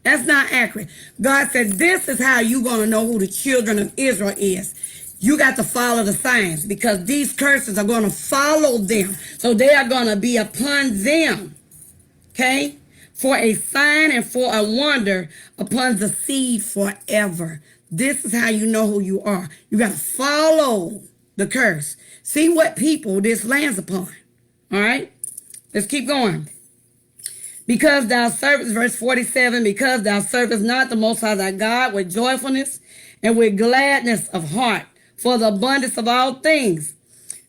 That's not accurate. God said this is how you're going to know who the children of Israel is. You got to follow the signs because these curses are going to follow them. So they are going to be upon them. Okay? For a sign and for a wonder upon the seed forever. This is how you know who you are. You got to follow the curse. See what people this lands upon. All right? Let's keep going. Because thou servest, verse 47, because thou servest not the Most High thy God with joyfulness and with gladness of heart for the abundance of all things.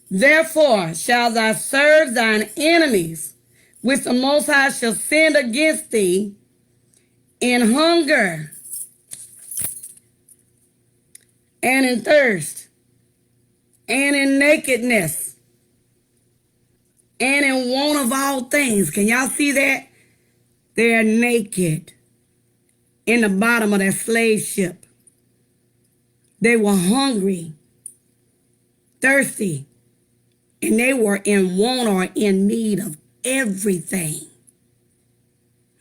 Therefore shalt thou serve thine enemies, which the Most High shall send against thee in hunger and in thirst and in nakedness and in want of all things. Can y'all see that? They're naked in the bottom of that slave ship. They were hungry, thirsty, and they were in want or in need of everything.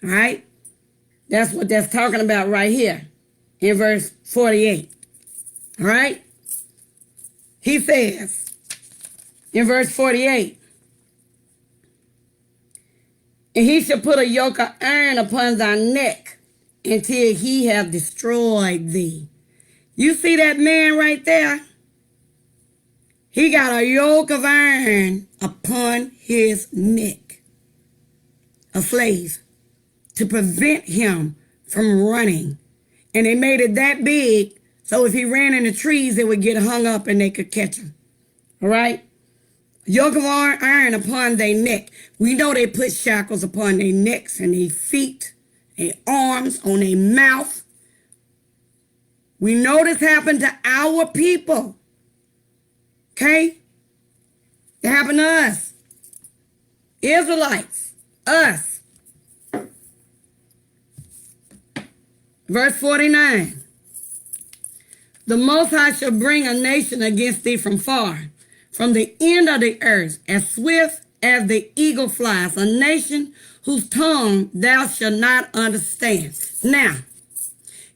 All right? That's what that's talking about right here in verse 48. All right? He says in verse 48, and he shall put a yoke of iron upon thy neck until he have destroyed thee. You see that man right there? He got a yoke of iron upon his neck. A slave. To prevent him from running. And they made it that big so if he ran in the trees, it would get hung up and they could catch him. All right? Yoke of iron upon their neck. We know they put shackles upon their necks and their feet, their arms, on their mouth. We know this happened to our people. Okay? It happened to us. Israelites. Us. Verse 49. The Most High shall bring a nation against thee from far, from the end of the earth, as swift as the eagle flies, a nation whose tongue thou shalt not understand. Now,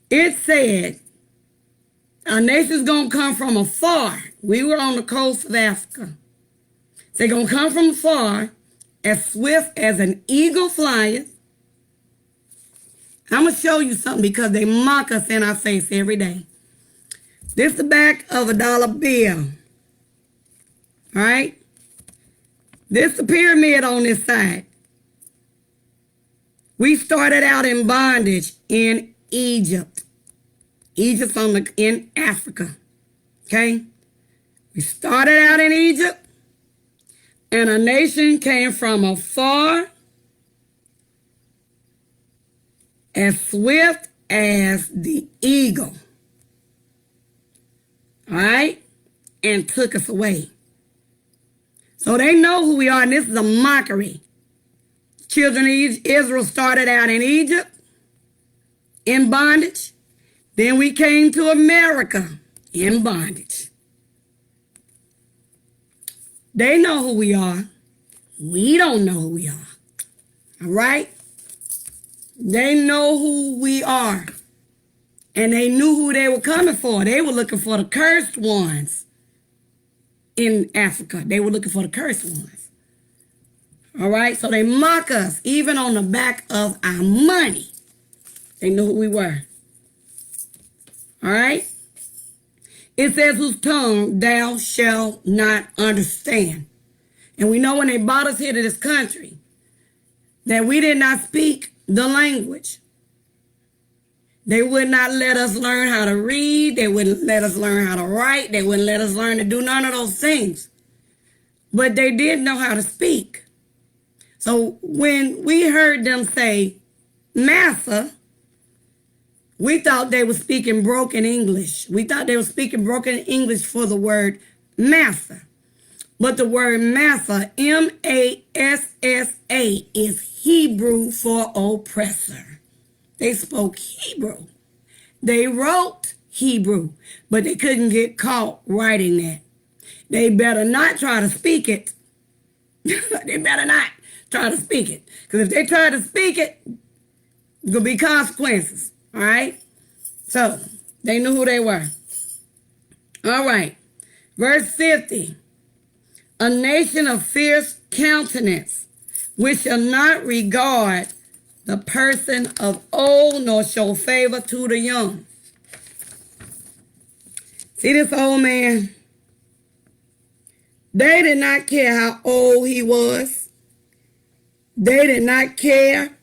it said a nation's going to come from afar. We were on the coast of Africa. They're going to come from afar, as swift as an eagle flieth. I'm going to show you something because they mock us in our face every day. This is the back of a dollar bill. All right? This is the pyramid on this side. We started out in bondage in Egypt. Egypt's in Africa. Okay? We started out in Egypt, and a nation came from afar, as swift as the eagle. All right? And took us away. So they know who we are, and this is a mockery. Children of Israel started out in Egypt, in bondage. Then we came to America, in bondage. They know who we are. We don't know who we are. All right? They know who we are. And they knew who they were coming for. They were looking for the cursed ones in Africa. They were looking for the cursed ones. All right? So they mock us, even on the back of our money. They knew who we were. All right? It says, whose tongue thou shalt not understand. And we know when they brought us here to this country, that we did not speak the language. They would not let us learn how to read. They wouldn't let us learn how to write. They wouldn't let us learn to do none of those things. But they did know how to speak. So when we heard them say, Massa, we thought they were speaking broken English. We thought they were speaking broken English for the word massa. But the word massa, M-A-S-S-A, is Hebrew for oppressor. They spoke Hebrew. They wrote Hebrew, but they couldn't get caught writing that. They better not try to speak it. They better not try to speak it. Because if they try to speak it, there's going to be consequences. All right? So, they knew who they were. All right. Verse 50. A nation of fierce countenance, which shall not regard the person of old, nor show favor to the young. See this old man? They did not care how old he was. They did not care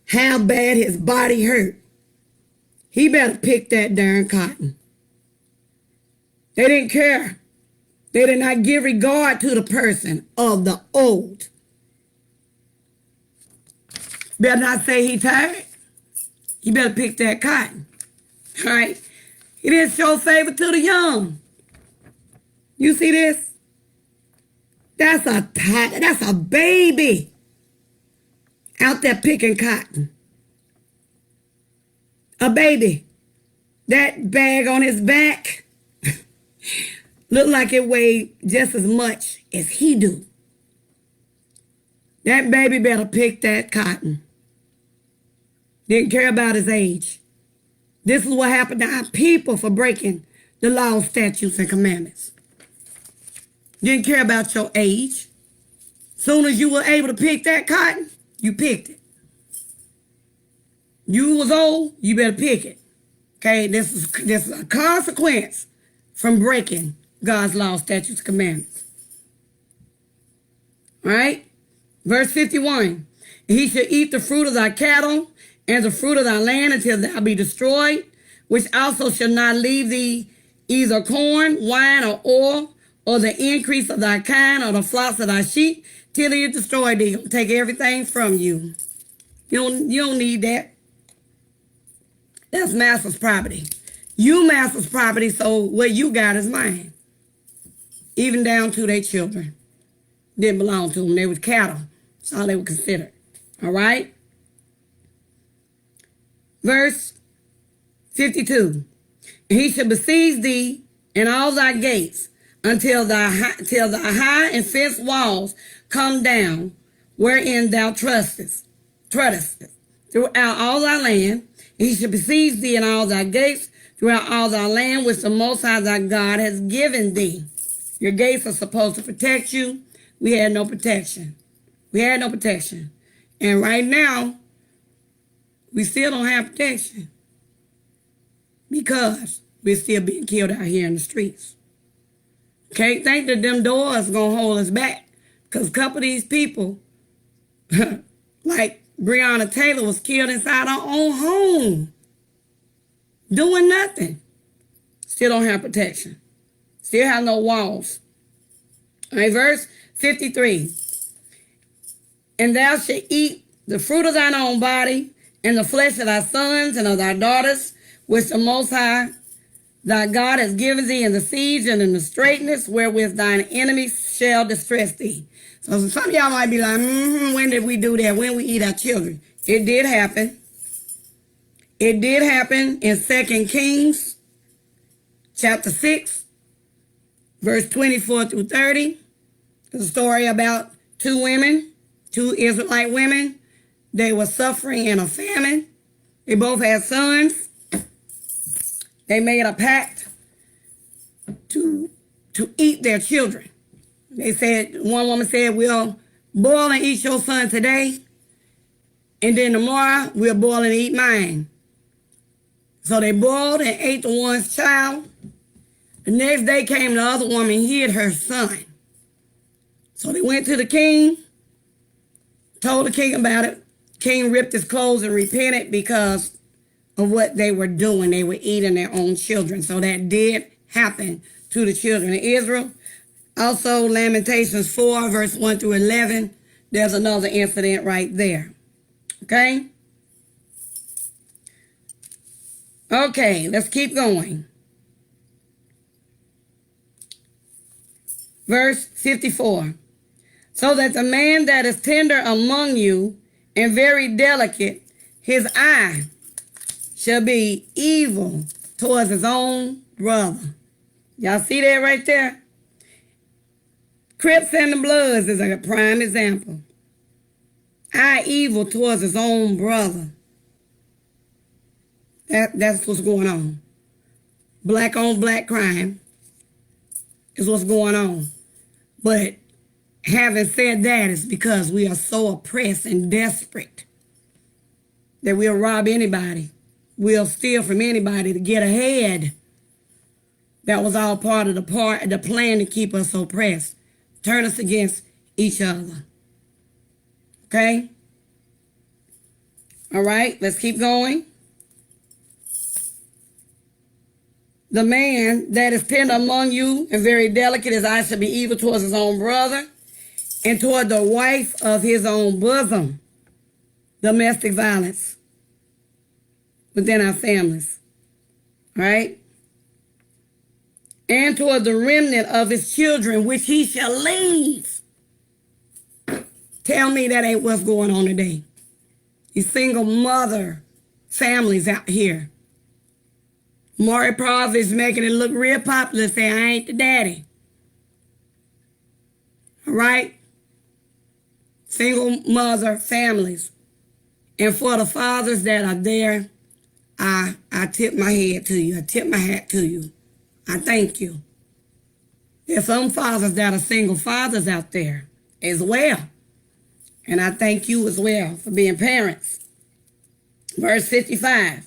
how bad his body hurt. He better pick that darn cotton. They didn't care. They did not give regard to the person of the old. Better not say he tired. He better pick that cotton. All right? He didn't show favor to the young. You see this? That's a baby out there picking cotton. A baby. That bag on his back looked like it weighed just as much as he do. That baby better pick that cotton. Didn't care about his age. This is what happened to our people for breaking the law, statutes, and commandments. Didn't care about your age. Soon as you were able to pick that cotton, you picked it. You was old, you better pick it. Okay, this is a consequence from breaking God's law, statutes, commandments. All right? Verse 51. He shall eat the fruit of thy cattle and the fruit of thy land until thou be destroyed, which also shall not leave thee either corn, wine, or oil, or the increase of thy kind, or the flocks of thy sheep, till he is destroyed thee. He'll take everything from you. You don't need that. That's master's property. You master's property, so what you got is mine. Even down to their children. Didn't belong to them. They was cattle. That's all they were considered. All right? Verse 52. He shall besiege thee in all thy gates until the high and fenced walls come down, wherein thou trustest throughout all thy land. He shall besiege thee in all thy gates throughout all thy land, which the Most High thy God has given thee. Your gates are supposed to protect you. We had no protection. And right now, we still don't have protection because we're still being killed out here in the streets. Can't think that them doors going to hold us back, because a couple of these people, like Breonna Taylor, was killed inside our own home, doing nothing. Still don't have protection. Still have no walls. All right, verse 53. And thou shalt eat the fruit of thine own body, and the flesh of thy sons and of thy daughters, which the Most High thy God has given thee in the siege and in the straitness wherewith thine enemies shall distress thee. So some of y'all might be like, when did we do that? When we eat our children? It did happen. It did happen in 2 Kings chapter 6, verse 24 through 30. It's a story about two Israelite women. They were suffering in a famine. They both had sons. They made a pact to eat their children. They said, one woman said, we'll boil and eat your son today, and then tomorrow we'll boil and eat mine. So they boiled and ate the one's child. The next day came the other woman and hid her son. So they went to the king, told the king about it. King ripped his clothes and repented because of what they were doing. They were eating their own children. So that did happen to the children of Israel. Also, Lamentations 4, verse 1 through 11, there's another incident right there. Okay? Okay, let's keep going. Verse 54. So that the man that is tender among you and very delicate, his eye shall be evil towards his own brother. Y'all see that right there? Crips and the Bloods is a prime example. Eye evil towards his own brother. That's what's going on. Black on black crime. is what's going on. But having said that, it's because we are so oppressed and desperate that we'll rob anybody. We'll steal from anybody to get ahead. That was all part of the plan to keep us oppressed. Turn us against each other. Okay? All right, let's keep going. The man that is tender among you and very delicate, his eyes shall be evil towards his own brother and toward the wife of his own bosom. Domestic violence within our families. All right? And toward the remnant of his children, which he shall leave. Tell me that ain't what's going on today. These single mother families out here. Maury Prov is making it look real popular, saying, I ain't the daddy. All right? Single mother families. And for the fathers that are there, I tip my head to you. I tip my hat to you. I thank you. There's some fathers that are single fathers out there as well. And I thank you as well for being parents. Verse 55.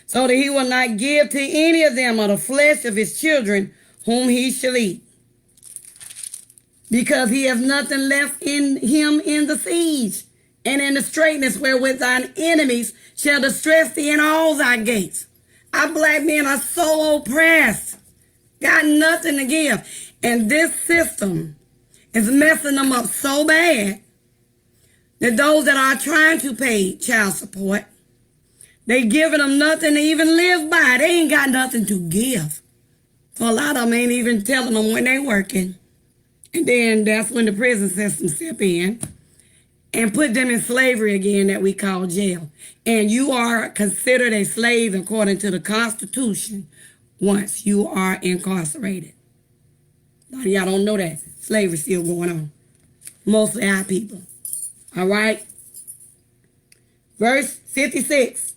So that he will not give to any of them of the flesh of his children whom he shall eat. Because he has nothing left in him in the siege, and in the straitness wherewith thine enemies shall distress thee in all thy gates. Our black men are so oppressed. Got nothing to give. And this system is messing them up so bad that those that are trying to pay child support, they giving them nothing to even live by. They ain't got nothing to give. So a lot of them ain't even telling them when they working. And then that's when the prison system step in and put them in slavery again that we call jail. And you are considered a slave according to the Constitution once you are incarcerated. A lot of y'all don't know that. Slavery's still going on. Mostly our people. All right? Verse 56.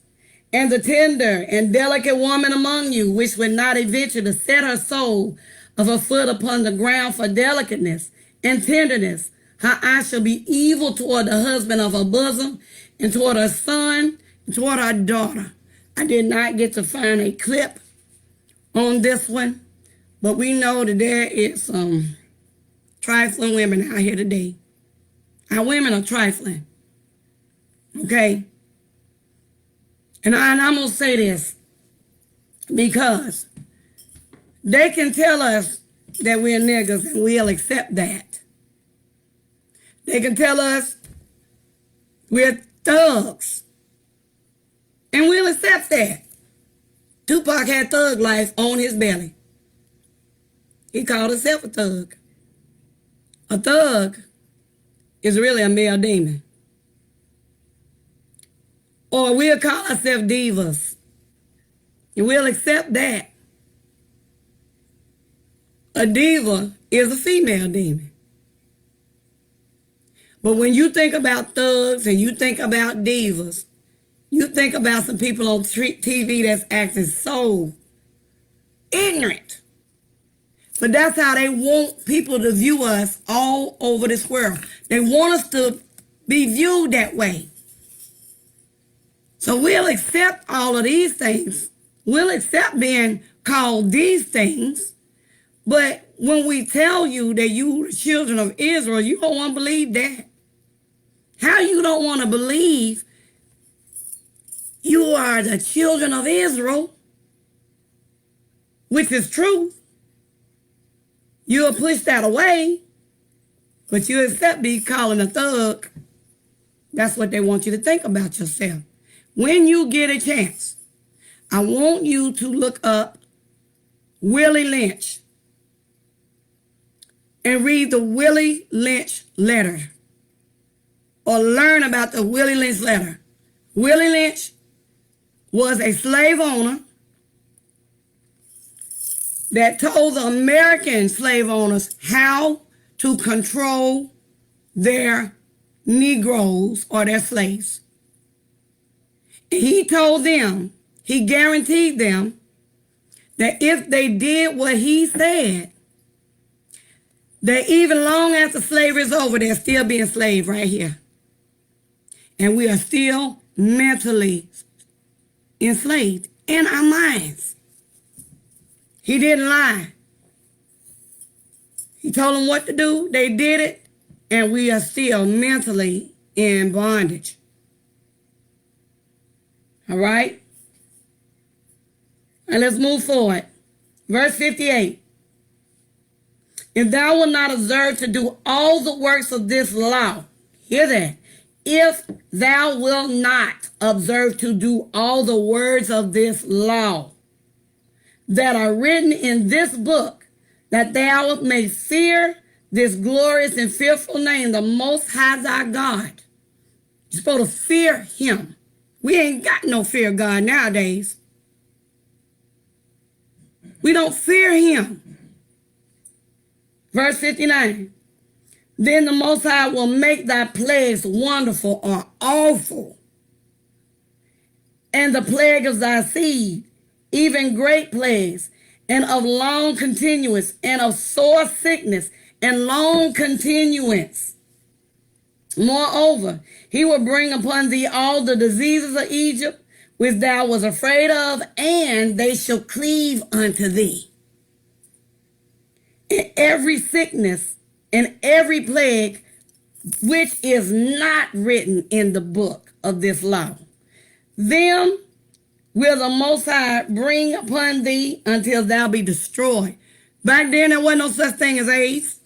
And the tender and delicate woman among you, which would not venture to set her sole of her foot upon the ground for delicateness and tenderness, her eye shall be evil toward the husband of her bosom, and toward her son, and toward her daughter. I did not get to find a clip on this one, but we know that there is some trifling women out here today. Our women are trifling. Okay? And I'm going to say this because they can tell us that we're niggas and we'll accept that. They can tell us we're thugs and we'll accept that. Tupac had thug life on his belly. He called himself a thug. A thug is really a male demon. Or we'll call ourselves divas. And we'll accept that. A diva is a female demon. But when you think about thugs and you think about divas, you think about some people on TV that's acting so ignorant. But that's how they want people to view us all over this world. They want us to be viewed that way. So we'll accept all of these things. We'll accept being called these things. But when we tell you that you are children of Israel, you don't want to believe that. How you don't want to believe you are the children of Israel, which is true. You'll push that away, but you accept being calling a thug. That's what they want you to think about yourself. When you get a chance, I want you to look up Willie Lynch and read the Willie Lynch letter or learn about the Willie Lynch letter. Willie Lynch was a slave owner that told the American slave owners how to control their Negroes or their slaves. And he told them, he guaranteed them that if they did what he said, They even long after slavery is over, they're still being enslaved right here. And we are still mentally enslaved in our minds. He didn't lie. He told them what to do. They did it. And we are still mentally in bondage. All right? And let's move forward. Verse 58. If thou wilt not observe to do all the works of this law, hear that. If thou wilt not observe to do all the words of this law that are written in this book, that thou may fear this glorious and fearful name, the Most High thy God. You're supposed to fear him. We ain't got no fear of God nowadays. We don't fear him. Verse 59. Then the Most High will make thy plagues wonderful or awful, and the plague of thy seed, even great plagues, and of long continuance, and of sore sickness, and long continuance. Moreover, he will bring upon thee all the diseases of Egypt, which thou was afraid of, and they shall cleave unto thee. And every sickness and every plague which is not written in the book of this law, them will the Most High bring upon thee until thou be destroyed. Back then, there wasn't no such thing as AIDS.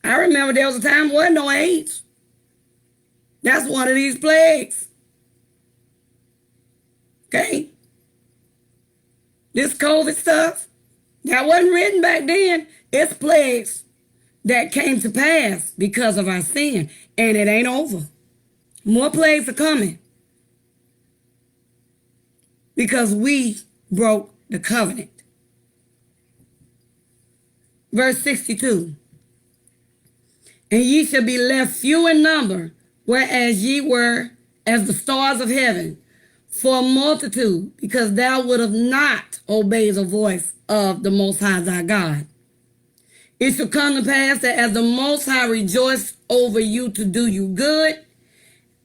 I remember there was a time there wasn't no AIDS. That's one of these plagues. Okay? This COVID stuff, that wasn't written back then. It's plagues that came to pass because of our sin. And it ain't over. More plagues are coming. Because we broke the covenant. Verse 62. And ye shall be left few in number, whereas ye were as the stars of heaven, for a multitude, because thou would have not obeyed the voice of the Most High thy God. It shall come to pass that as the Most High rejoiced over you to do you good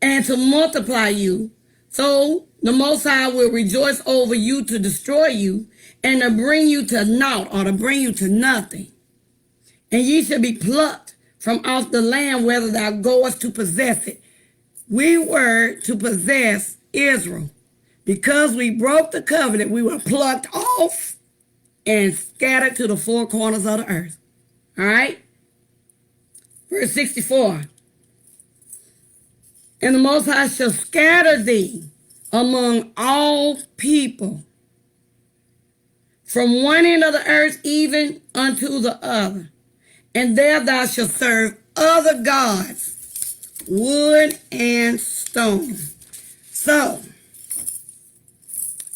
and to multiply you, so the Most High will rejoice over you to destroy you and to bring you to naught, or to bring you to nothing. And ye shall be plucked from off the land whether thou goest to possess it. We were to possess Israel. Because we broke the covenant, we were plucked off and scattered to the four corners of the earth. All right? Verse 64. And the Most High shall scatter thee among all people, from one end of the earth even unto the other. And there thou shalt serve other gods, wood and stone. So,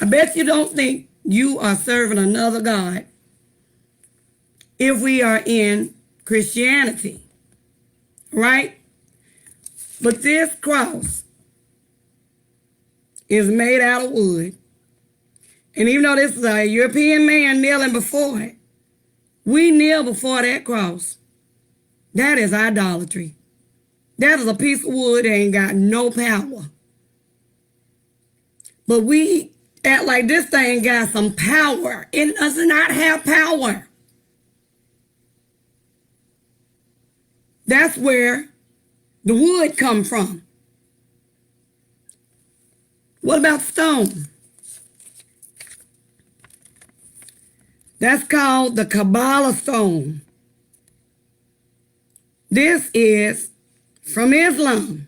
I bet you don't think you are serving another God if we are in Christianity, right? But this cross is made out of wood. And even though this is a European man kneeling before it, we kneel before that cross. That is idolatry. That is a piece of wood that ain't got no power. But we act like this thing got some power. It does not have power. That's where the wood come from. What about stone? That's called the Kabbalah stone. This is from Islam.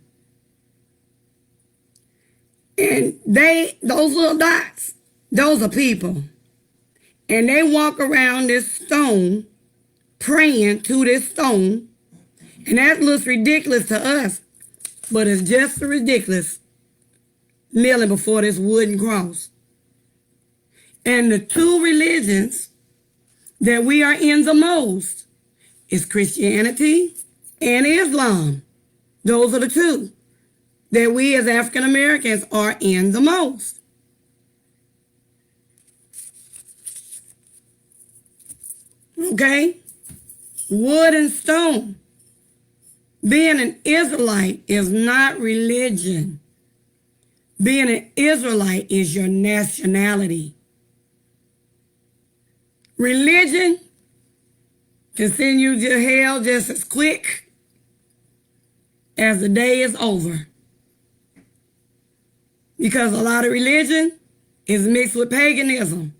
And those little dots, those are people. And they walk around this stone, praying to this stone. And that looks ridiculous to us, but it's just as ridiculous kneeling before this wooden cross. And the two religions that we are in the most is Christianity and Islam. Those are the two that we as African Americans are in the most. Okay? wood and stone. Being an Israelite is not religion. Being an Israelite is your nationality. Religion can send you to hell just as quick as the day is over. Because a lot of religion is mixed with paganism.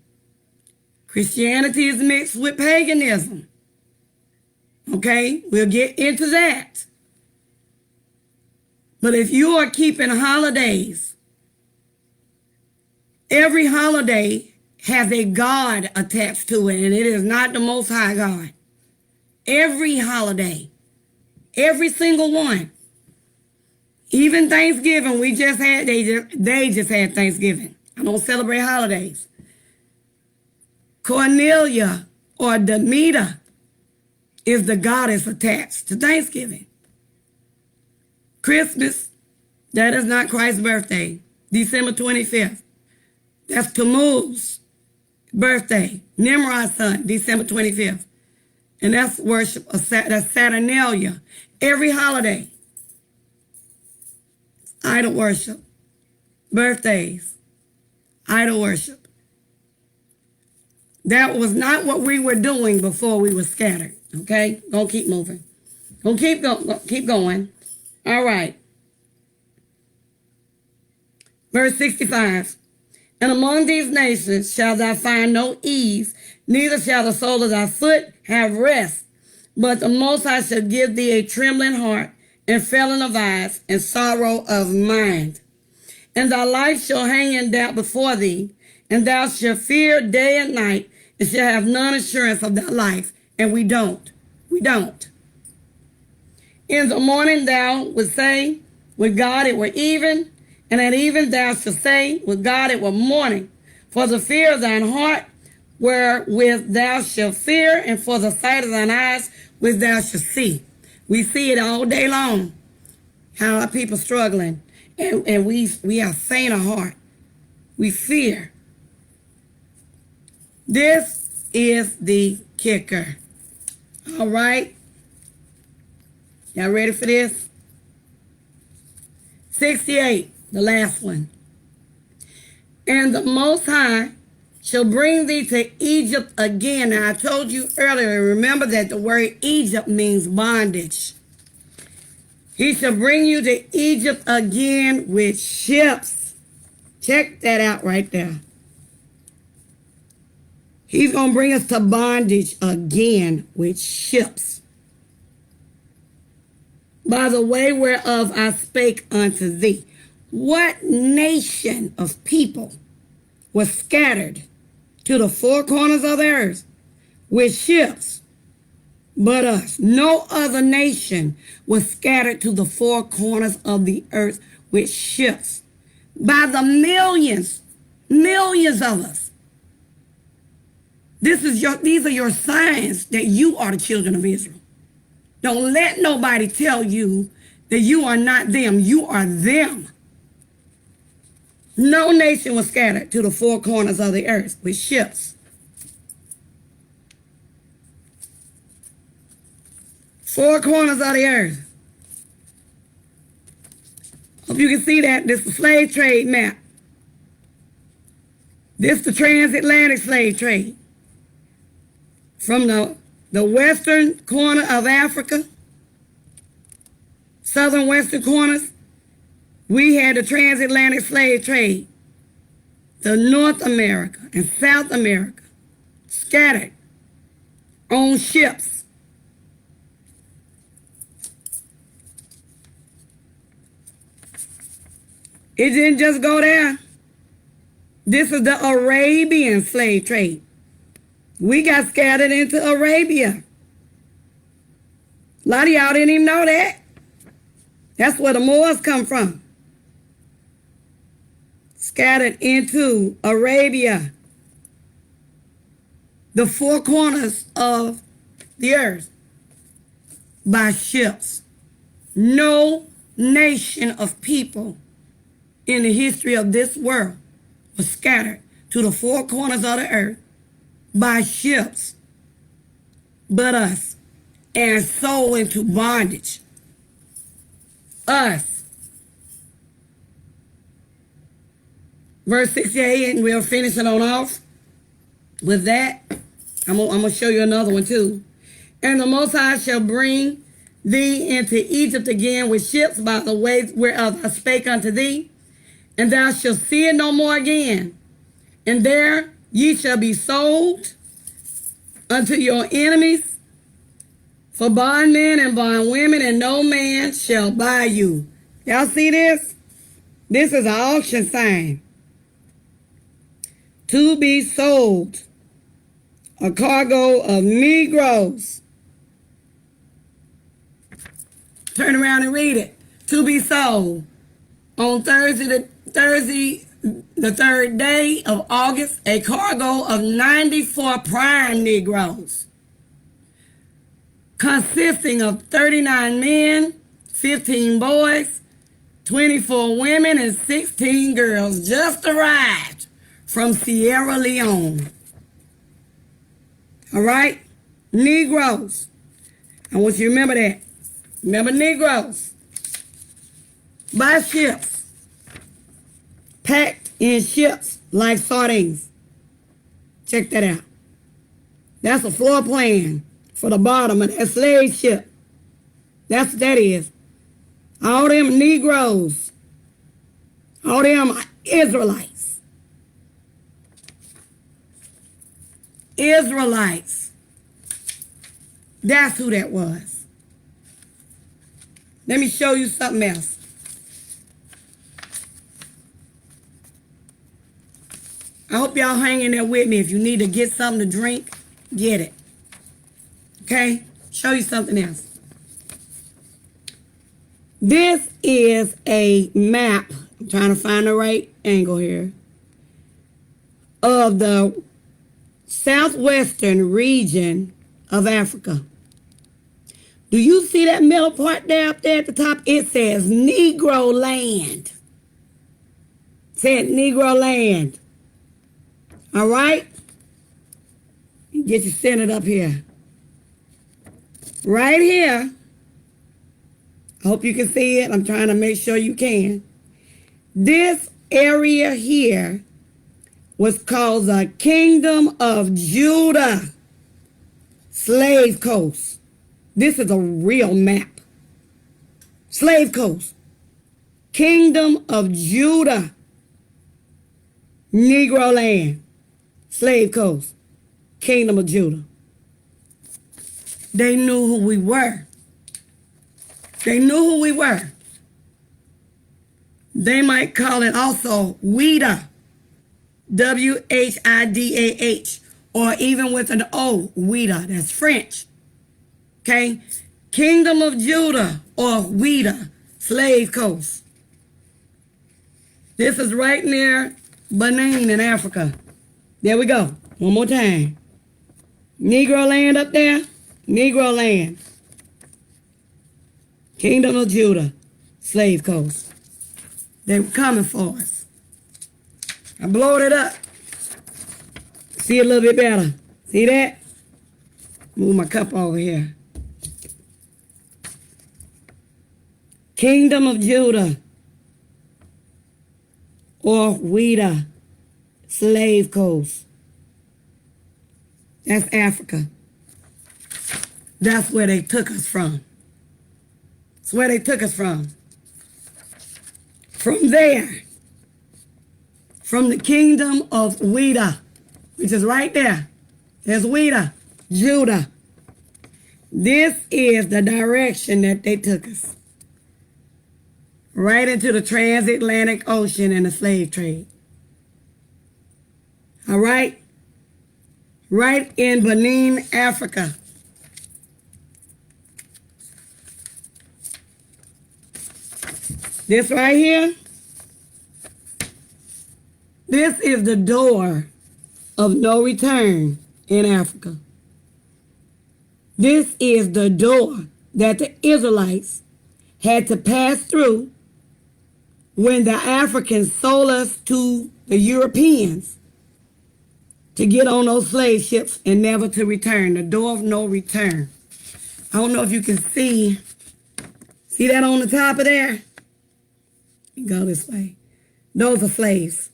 Christianity is mixed with paganism. Okay, we'll get into that. But if you are keeping holidays, every holiday has a God attached to it, and it is not the Most High God. Every holiday, every single one. Even Thanksgiving, they just had Thanksgiving. I don't celebrate holidays. Cornelia or Demeter is the goddess attached to Thanksgiving. Christmas, that is not Christ's birthday, December 25th. That's Tammuz's birthday, Nimrod's son, December 25th. And that's worship, that's Saturnalia. Every holiday, idol worship. Birthdays, idol worship. That was not what we were doing before we were scattered. Okay? Gonna keep moving. Keep going. All right. Verse 65. And among these nations shall thou find no ease, neither shall the sole of thy foot have rest. But the Most High shall give thee a trembling heart, and failing of eyes, and sorrow of mind. And thy life shall hang in doubt before thee, and thou shalt fear day and night, and shall have none assurance of thy life. And we don't. We don't. In the morning thou would say, with God it were even, and at even thou shalt say, with God it were morning. For the fear of thine heart, wherewith thou shalt fear, and for the sight of thine eyes, which thou shalt see. We see it all day long, how our people struggling, and we are faint of heart. We fear. This is the kicker. All right? Y'all ready for this? 68, the last one. And the Most High shall bring thee to Egypt again. Now, I told you earlier, remember that the word Egypt means bondage. He shall bring you to Egypt again with ships. Check that out right there. He's going to bring us to bondage again with ships. By the way whereof I spake unto thee. What nation of people was scattered to the four corners of the earth with ships but us? No other nation was scattered to the four corners of the earth with ships. By the millions of us. These are your signs that you are the children of Israel. Don't let nobody tell you that you are not them. You are them. No nation was scattered to the four corners of the earth with ships. Four corners of the earth. Hope you can see that. This is the slave trade map. This is the transatlantic slave trade. From the western corner of Africa, southern western corners, we had the transatlantic slave trade to North America and South America, scattered on ships. It didn't just go there. This is the Arabian slave trade. We got scattered into Arabia. A lot of y'all didn't even know that. That's where the Moors come from. Scattered into Arabia. The four corners of the earth by ships. No nation of people in the history of this world was scattered to the four corners of the earth by ships but us. and sold into bondage. Us. Verse 68, and we'll finish it on off with that. I'm going to show you another one too. And the Most High shall bring thee into Egypt again with ships by the way whereof I spake unto thee, and thou shalt see it no more again. And there ye shall be sold unto your enemies for bondmen and bondwomen, and no man shall buy you. Y'all see this? This is an auction sign. To be sold. A cargo of Negroes. Turn around and read it. To be sold. On Thursday, the third day of August, a cargo of 94 prime Negroes, consisting of 39 men, 15 boys, 24 women, and 16 girls, just arrived from Sierra Leone. All right? Negroes. I want you to remember that. Remember Negroes. By ships. Packed in ships like sardines. Check that out. That's a floor plan for the bottom of that slave ship. That's what that is. All them Negroes. All them Israelites. Israelites. That's who that was. Let me show you something else. I hope y'all hanging there with me. If you need to get something to drink, get it. Okay? Show you something else. This is a map. I'm trying to find the right angle here. Of the southwestern region of Africa. Do you see that middle part there up there at the top? It says Negro land. It says Negro land. All right? Get you centered up here. Right here. I hope you can see it. I'm trying to make sure you can. This area here was called the Kingdom of Judah Slave Coast. This is a real map. Slave Coast. Kingdom of Judah. Negro land. Slave Coast. Kingdom of Judah. They knew who we were. They knew who we were. They might call it also Ouidah. W-H-I-D-A-H. Or even with an O, Ouidah. That's French. Okay? Kingdom of Judah or Ouidah. Slave Coast. This is right near Benin in Africa. There we go. One more time. Negro land up there. Negro land. Kingdom of Judah. Slave Coast. They were coming for us. I blowed it up. See a little bit better. See that? Move my cup over here. Kingdom of Judah. Or Ouidah. Slave Coast. That's Africa. That's where they took us from. That's where they took us from. From there, from the Kingdom of Ouidah, which is right there. There's Ouidah, Judah. This is the direction that they took us. Right into the transatlantic ocean and the slave trade. All right? Right in Benin, Africa. This right here, this is the door of no return in Africa. This is the door that the Israelites had to pass through when the Africans sold us to the Europeans to get on those slave ships and never to return. The door of no return. I don't know if you can see. See that on the top of there? Go this way. Those are slaves.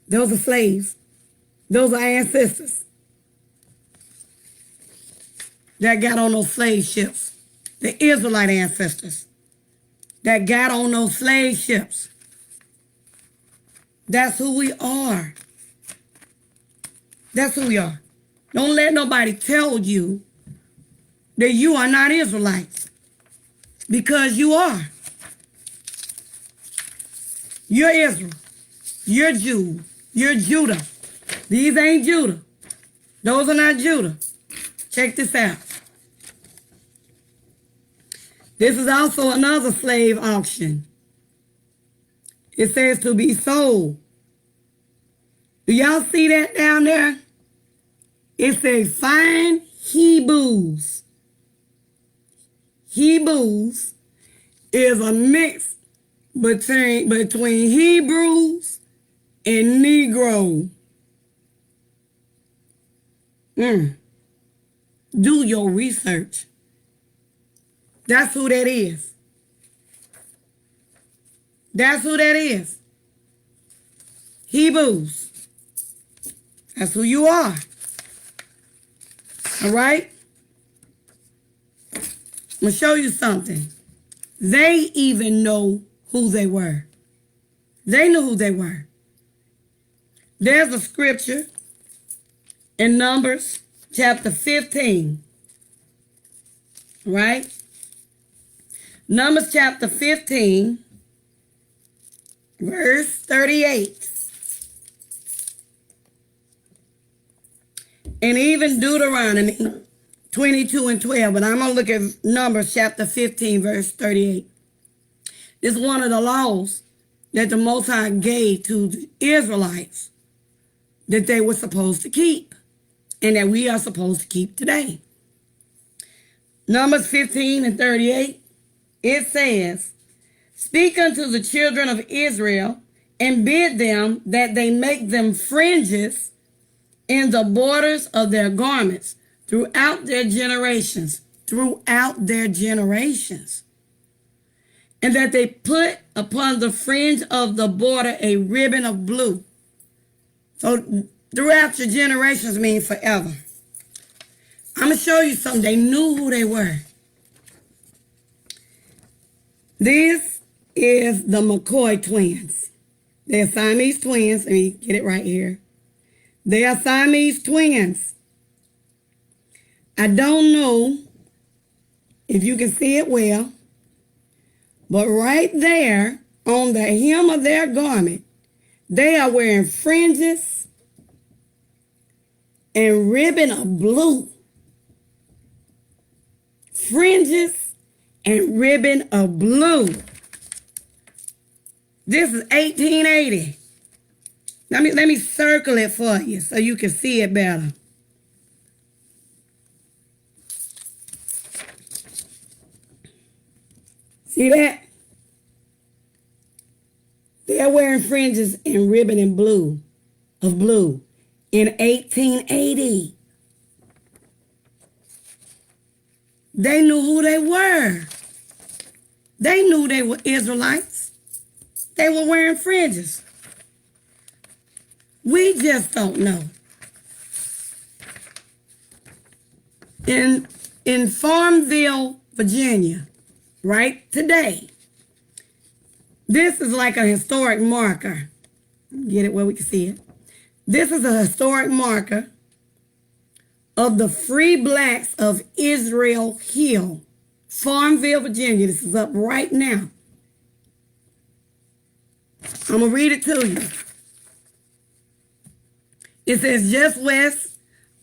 Those are slaves. Those are ancestors that got on those slave ships. The Israelite ancestors that got on those slave ships. That's who we are. That's who we are. Don't let nobody tell you that you are not Israelites, because you are. You're Israel. You're Jew. You're Judah. These ain't Judah. Those are not Judah. Check this out. This is also another slave auction. It says to be sold. Do y'all see that down there? It says find Hebrews. Hebrews is a mix between Hebrews and Negro. Do your research. That's who that is. That's who that is. Hebrews. That's who you are. All right? I'm going to show you something. They even know who they were. They knew who they were. There's a scripture in Numbers chapter 15. Right? Numbers chapter 15, verse 38. And even Deuteronomy 22 and 12. But I'm going to look at Numbers chapter 15, verse 38. This is one of the laws that the Most High gave to the Israelites that they were supposed to keep, and that we are supposed to keep today. Numbers 15 and 38, it says, speak unto the children of Israel, and bid them that they make them fringes in the borders of their garments throughout their generations, and that they put upon the fringe of the border a ribbon of blue. So throughout your generations means forever. I'm going to show you something. They knew who they were. This is the McCoy twins. They're Siamese twins. Let me get it right here. They are Siamese twins. I don't know if you can see it well, but right there on the hem of their garment, they are wearing fringes and ribbon of blue. Fringes and ribbon of blue. This is 1880. Let me circle it for you so you can see it better. See that? They're wearing fringes and ribbon and blue in 1880. They knew who they were. They knew they were Israelites. They were wearing fringes. We just don't know. In Farmville, Virginia, right today, this is like a historic marker. Get it where we can see it. This is a historic marker of the Free Blacks of Israel Hill, Farmville, Virginia. This is up right now. I'm going to read it to you. It says, just west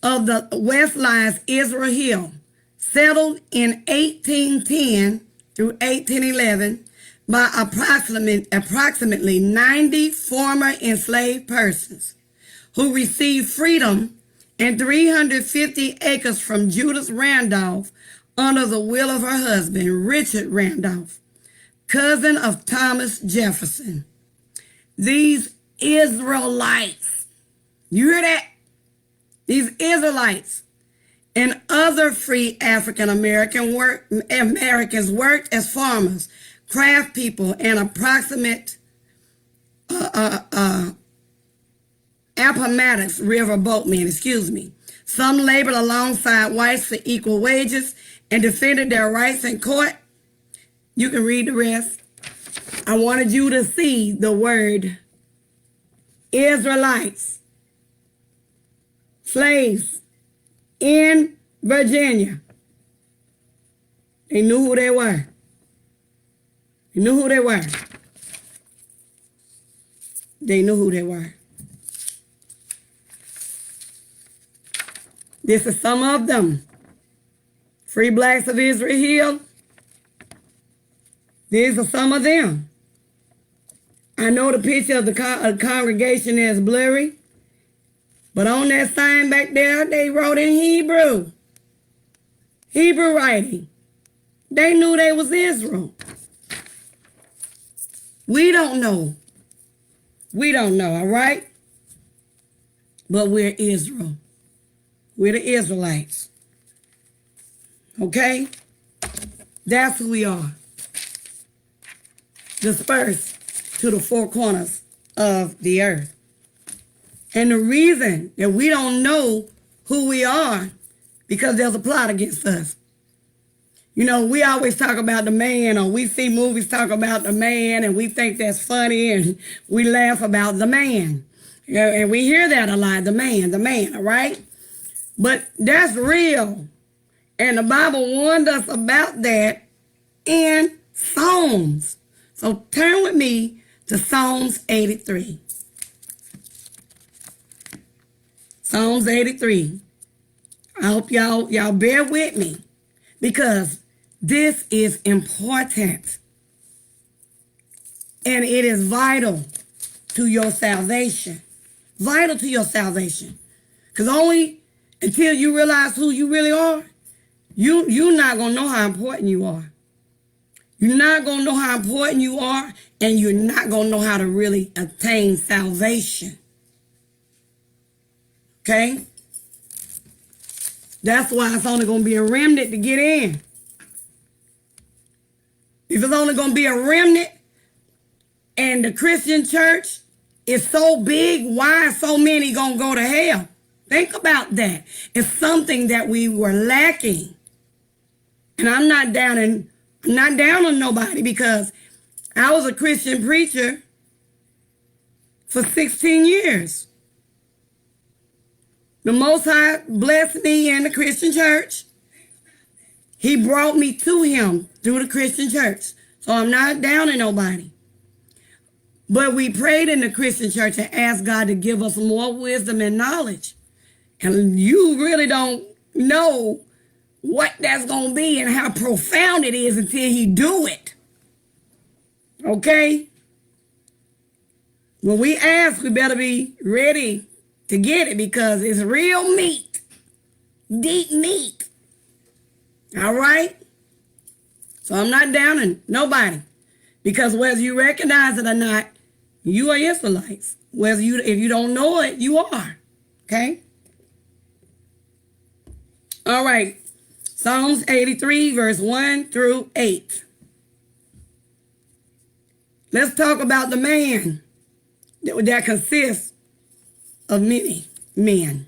of the west lies Israel Hill, settled in 1810 through 1811 by approximately 90 former enslaved persons who received freedom and 350 acres from Judith Randolph under the will of her husband, Richard Randolph, cousin of Thomas Jefferson. These Israelites, you hear that? These Israelites and other free African Americans worked as farmers, craft people, and Appomattox River boatmen, Some labored alongside whites for equal wages and defended their rights in court. You can read the rest. I wanted you to see the word Israelites, slaves in Virginia. They knew who they were. They knew who they were. They knew who they were. This is some of them. Free blacks of Israel Hill. These are some of them. I know the picture of the congregation is blurry, but on that sign back there, they wrote in Hebrew. Hebrew writing. They knew they was Israel. We don't know. We don't know, all right? But we're Israel. We're the Israelites. Okay? That's who we are. Dispersed to the four corners of the earth. And the reason that we don't know who we are, because there's a plot against us. You know, we always talk about the man, or we see movies talk about the man, and we think that's funny, and we laugh about the man. And we hear that a lot, the man, all right? But that's real. And the Bible warned us about that in Psalms. So turn with me to Psalms 83. Psalms 83. I hope y'all bear with me, because this is important. And it is vital to your salvation. Vital to your salvation. Because only until you realize who you really are, you're not going to know how important you are. You're not going to know how important you are, and you're not going to know how to really attain salvation. Okay? That's why it's only going to be a remnant to get in. If it's only going to be a remnant, and the Christian church is so big, why are so many going to go to hell? Think about that. It's something that we were lacking. And I'm not down on nobody, because I was a Christian preacher for 16 years. The Most High blessed me in the Christian church. He brought me to him through the Christian church. So I'm not down on nobody. But we prayed in the Christian church and asked God to give us more wisdom and knowledge. And you really don't know what that's going to be and how profound it is until he do it. Okay? When we ask, we better be ready to get it, because it's real meat. Deep meat. All right? So I'm not downing nobody, because whether you recognize it or not, you are Israelites. If you don't know it, you are. Okay? All right. Psalms 83, verse 1 through 8. Let's talk about the man that consists of many men.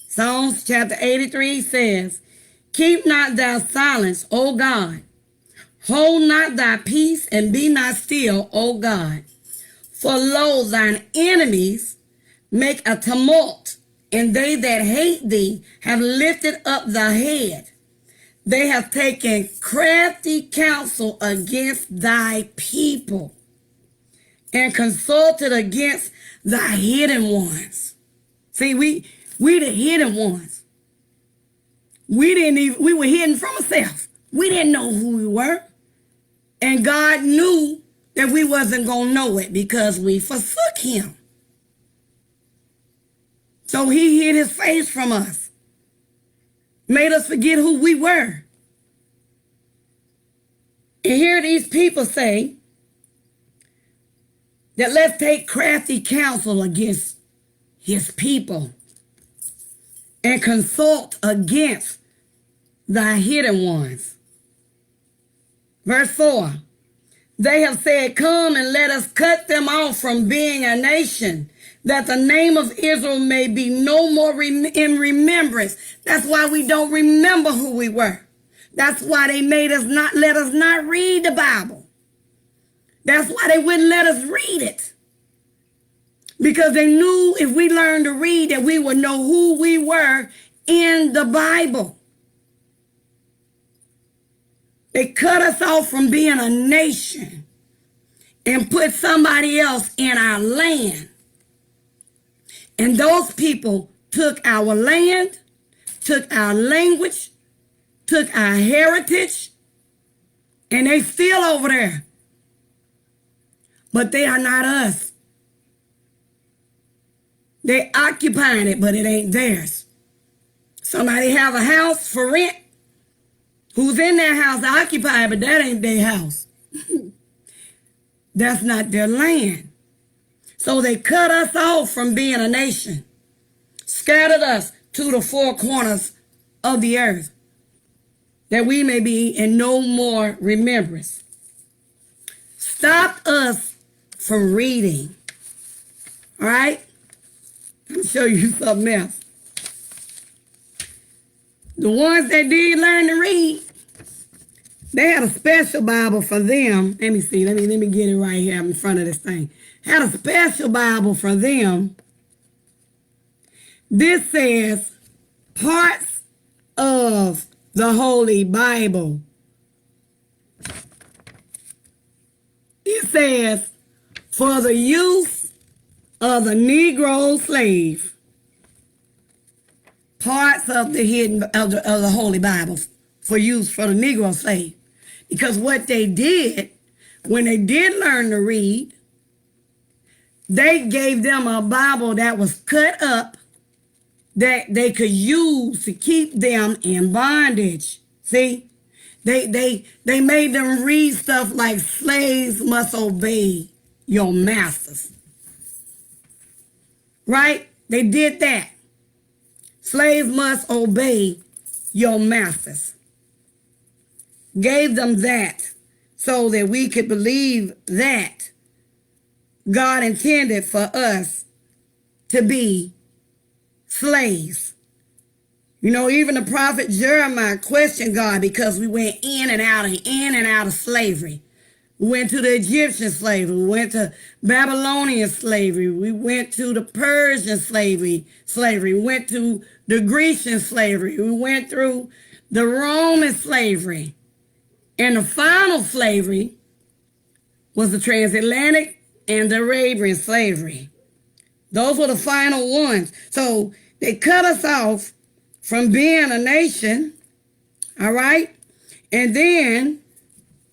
Psalms chapter 83 says, "Keep not thou silence, O God. Hold not thy peace, and be not still, O God. For lo, thine enemies make a tumult, and they that hate thee have lifted up thy head. They have taken crafty counsel against thy people, and consulted against thy hidden ones." See, we the hidden ones. We were hidden from ourselves. We didn't know who we were. And God knew that we wasn't going to know it, because we forsook him. So he hid his face from us. Made us forget who we were. And here these people say that let's take crafty counsel against his people. and consult against thy hidden ones. Verse 4. They have said, come and let us cut them off from being a nation, that the name of Israel may be no more in remembrance. That's why we don't remember who we were. That's why they made us let us not read the Bible. That's why they wouldn't let us read it. Because they knew if we learned to read that we would know who we were in the Bible. They cut us off from being a nation and put somebody else in our land. And those people took our land, took our language, took our heritage, and they still over there. But they are not us. They occupying it, but it ain't theirs. Somebody have a house for rent. Who's in their house occupied, but that ain't their house. That's not their land. So they cut us off from being a nation, scattered us to the four corners of the earth, that we may be in no more remembrance. Stopped us from reading. All right? Let me show you something else. The ones that did learn to read, they had a special Bible for them. Let me see. Let me get it right here in front of this thing. Had a special Bible for them. This says parts of the Holy Bible. It says, for the use of the Negro slave. Parts of the hidden of the Holy Bible for use for the Negro slave. Because what they did, when they did learn to read, they gave them a Bible that was cut up that they could use to keep them in bondage. See? They made them read stuff like slaves must obey your masters. Right? They did that. Slaves must obey your masters. Gave them that so that we could believe that God intended for us to be slaves. You know, even the prophet Jeremiah questioned God because we went in and out of slavery. We went to the Egyptian slavery. We went to Babylonian slavery. We went to the Persian slavery. We went to the Grecian slavery. We went through the Roman slavery. And the final slavery was the transatlantic and the Arabian slavery. Those were the final ones. So they cut us off from being a nation, all right? And then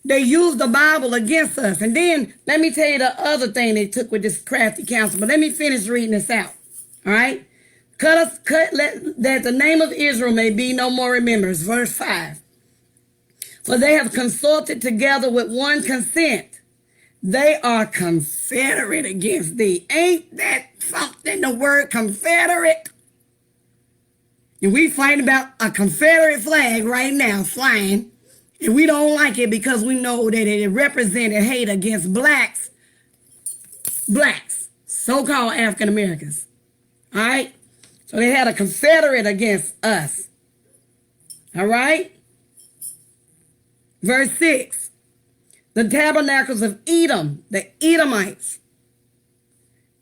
they used the Bible against us. And then let me tell you the other thing they took with this crafty counsel. But let me finish reading this out, all right? That the name of Israel may be no more remembrance. Verse 5. For they have consulted together with one consent. They are confederate against thee. Ain't that something, the word confederate? And we fight about a Confederate flag right now flying. And we don't like it because we know that it represented hate against blacks, so-called African Americans. All right? So they had a Confederate against us. All right? Verse 6, the tabernacles of Edom, the Edomites,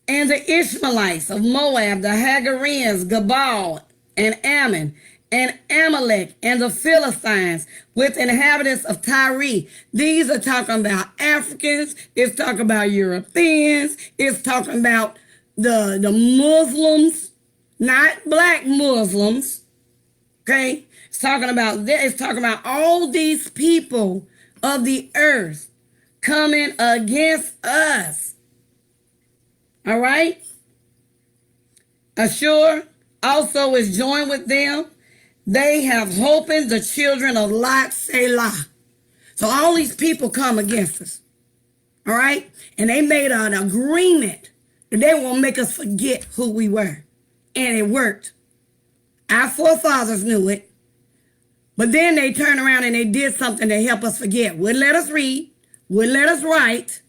and the Ishmaelites of Moab, the Hagarenes, Gebal, and Ammon, and Amalek, and the Philistines, with inhabitants of Tyre. These are talking about Africans. It's talking about Europeans. It's talking about the Muslims, not black Muslims, okay? It's talking about all these people of the earth coming against us. All right? Ashur also is joined with them. They have holpen the children of Lot, Selah. So all these people come against us. All right? And they made an agreement that they won't make us forget who we were. And it worked. Our forefathers knew it. But then they turned around and they did something to help us forget. Wouldn't let us read. Wouldn't let us write.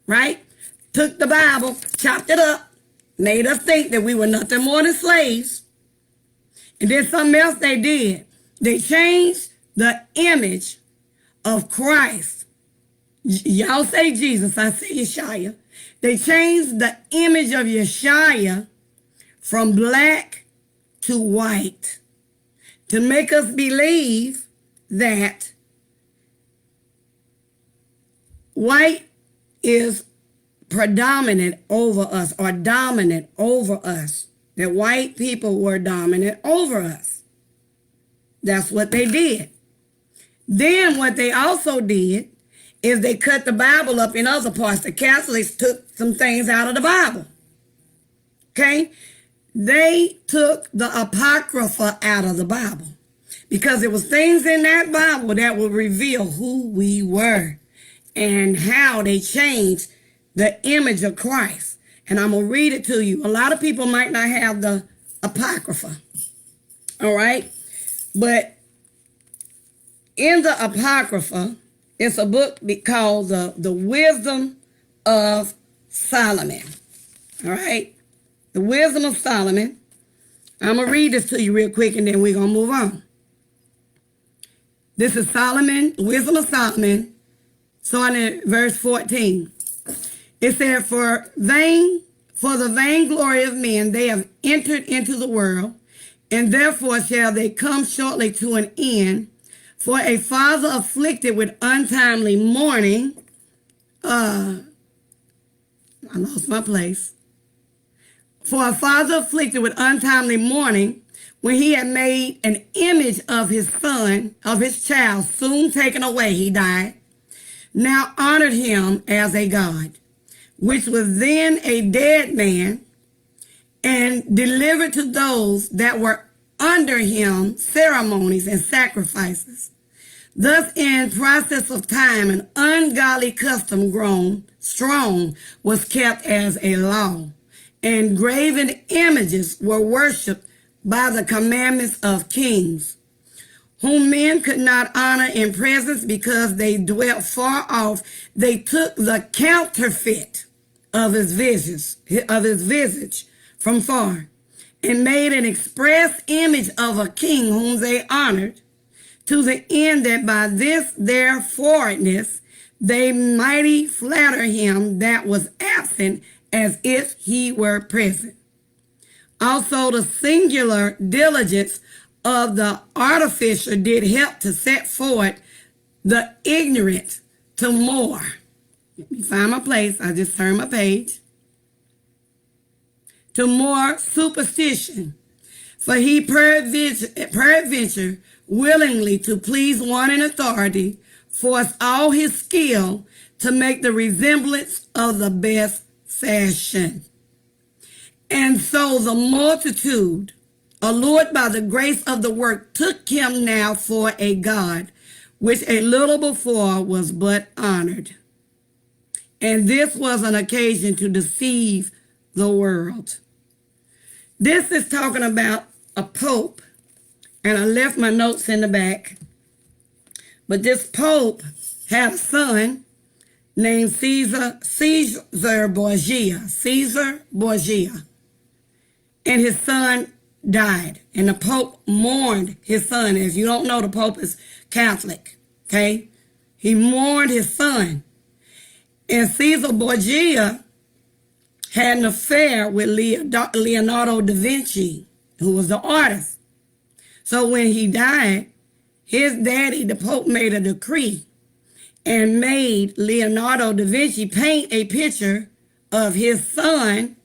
Right? Took the Bible, chopped it up, made us think that we were nothing more than slaves. And then something else they did. They changed the image of Christ. Y'all say Jesus, I say Yeshua. They changed the image of Yeshua from black to white to make us believe that white is predominant over us or dominant over us. That white people were dominant over us. That's what they did. Then what they also did is they cut the Bible up in other parts. The Catholics took some things out of the Bible. Okay? They took the Apocrypha out of the Bible because there was things in that Bible that would reveal who we were and how they changed the image of Christ. And I'm going to read it to you. A lot of people might not have the Apocrypha. All right? But in the Apocrypha, it's a book called the Wisdom of Solomon. All right? The Wisdom of Solomon. I'm going to read this to you real quick and then we're going to move on. This is Solomon, Wisdom of Solomon, starting at verse 14. It said, for the vainglory of men, they have entered into the world, and therefore shall they come shortly to an end. For a father afflicted with untimely mourning, I lost my place. For a father afflicted with untimely mourning, when he had made an image of his son, of his child, soon taken away, he died, now honored him as a god, which was then a dead man, and delivered to those that were under him ceremonies and sacrifices. Thus, in process of time, an ungodly custom grown strong was kept as a law, and graven images were worshipped by the commandments of kings, whom men could not honor in presence because they dwelt far off. They took the counterfeit of his visage from far, and made an express image of a king whom they honored, to the end that by this their forwardness they mighty flatter him that was absent as if he were present. Also the singular diligence of the artificer did help to set forward the ignorant to more. Let me find my place. I just turned my page. To more superstition. For he peradventure willingly to please one in authority, forced all his skill to make the resemblance of the best fashion. And so the multitude, allured by the grace of the work, took him now for a god, which a little before was but honored. And this was an occasion to deceive the world. This is talking about a pope, and I left my notes in the back. But this pope had a son named Caesar Borgia. Caesar Borgia. And his son died. And the pope mourned his son. As you don't know, the pope is Catholic. Okay? He mourned his son. And Caesar Borgia had an affair with Leonardo da Vinci, who was the artist. So when he died, his daddy, the Pope, made a decree and made Leonardo da Vinci paint a picture of his son,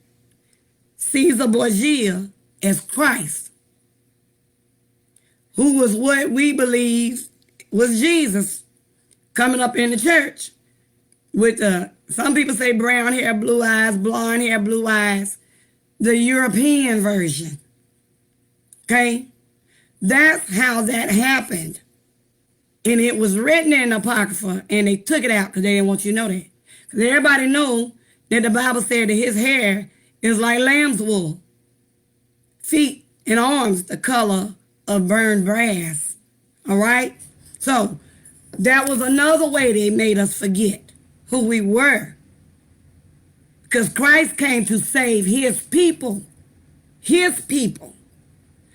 Caesar Borgia, as Christ, who was what we believe was Jesus coming up in the church with some people say brown hair, blue eyes, blonde hair, blue eyes, the European version. Okay? That's how that happened. And it was written in Apocrypha, and they took it out because they didn't want you to know that. Because everybody know that the Bible said that his hair is like lamb's wool. Feet and arms the color of burned brass. All right? So that was another way they made us forget who we were. Because Christ came to save his people. His people.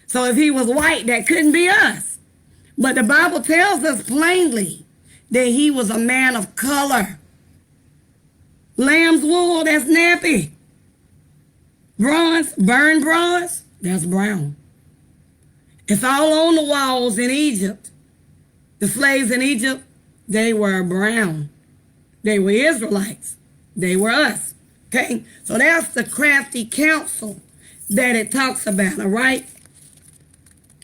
So if he was white, that couldn't be us. But the Bible tells us plainly that he was a man of color. Lamb's wool, that's nappy. Bronze, burned bronze, that's brown. It's all on the walls in Egypt. The slaves in Egypt, they were brown. They were Israelites. They were us. Okay? So that's the crafty counsel that it talks about, all right?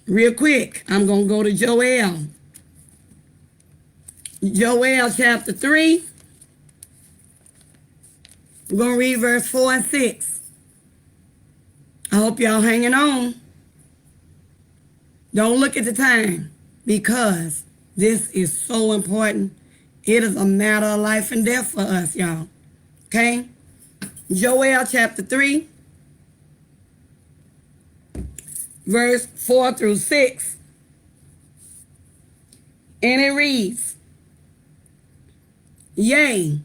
Real quick, I'm going to go to Joel. Joel chapter 3. We're going to read verse 4 and 6. I hope y'all hanging on. Don't look at the time because this is so important. It is a matter of life and death for us, y'all. Okay? Joel chapter 3, verse 4 through 6. And it reads, Yea,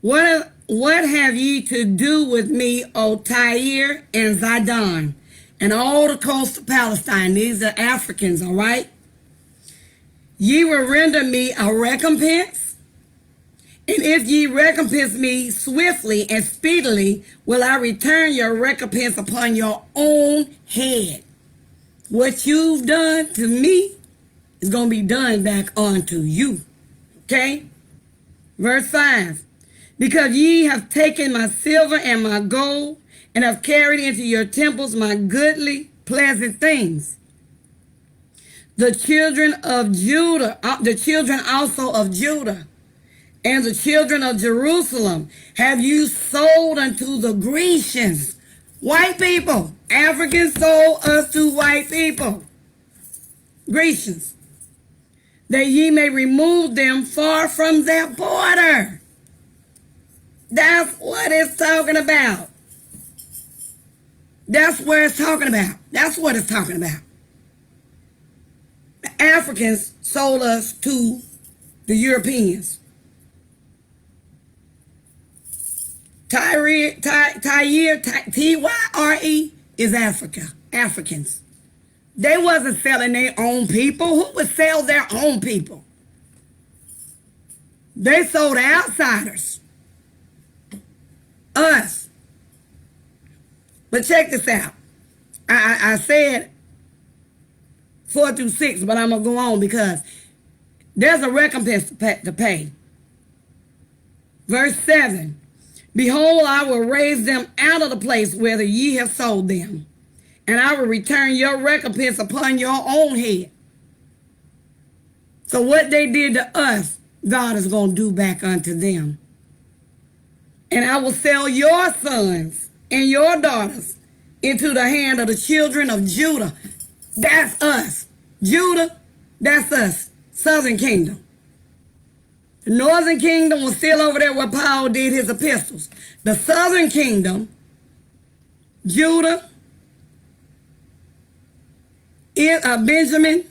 what have ye to do with me, O Tyre and Zidon, and all the coast of Palestine? These are Africans, all right? Ye will render me a recompense, and if ye recompense me swiftly and speedily, will I return your recompense upon your own head. What you've done to me is going to be done back onto you. Okay? Verse 5. Because ye have taken my silver and my gold, and have carried into your temples my goodly, pleasant things. The children of Judah, the children also of Judah, and the children of Jerusalem have you sold unto the Grecians. White people. Africans sold us to white people. Grecians. That ye may remove them far from their border. That's what it's talking about. That's where it's talking about. That's what it's talking about. The Africans sold us to the Europeans. Tyre, T-Y-R-E is Africa. Africans. They wasn't selling their own people. Who would sell their own people? They sold outsiders. Us. But check this out. I said 4 through 6, but I'm going to go on because there's a recompense to pay. Verse 7. Behold, I will raise them out of the place where ye have sold them, and I will return your recompense upon your own head. So what they did to us, God is going to do back unto them. And I will sell your sons and your daughters into the hand of the children of Judah. That's us. Judah, that's us. Southern kingdom. The northern kingdom was still over there where Paul did his epistles. The southern kingdom, Judah, Benjamin,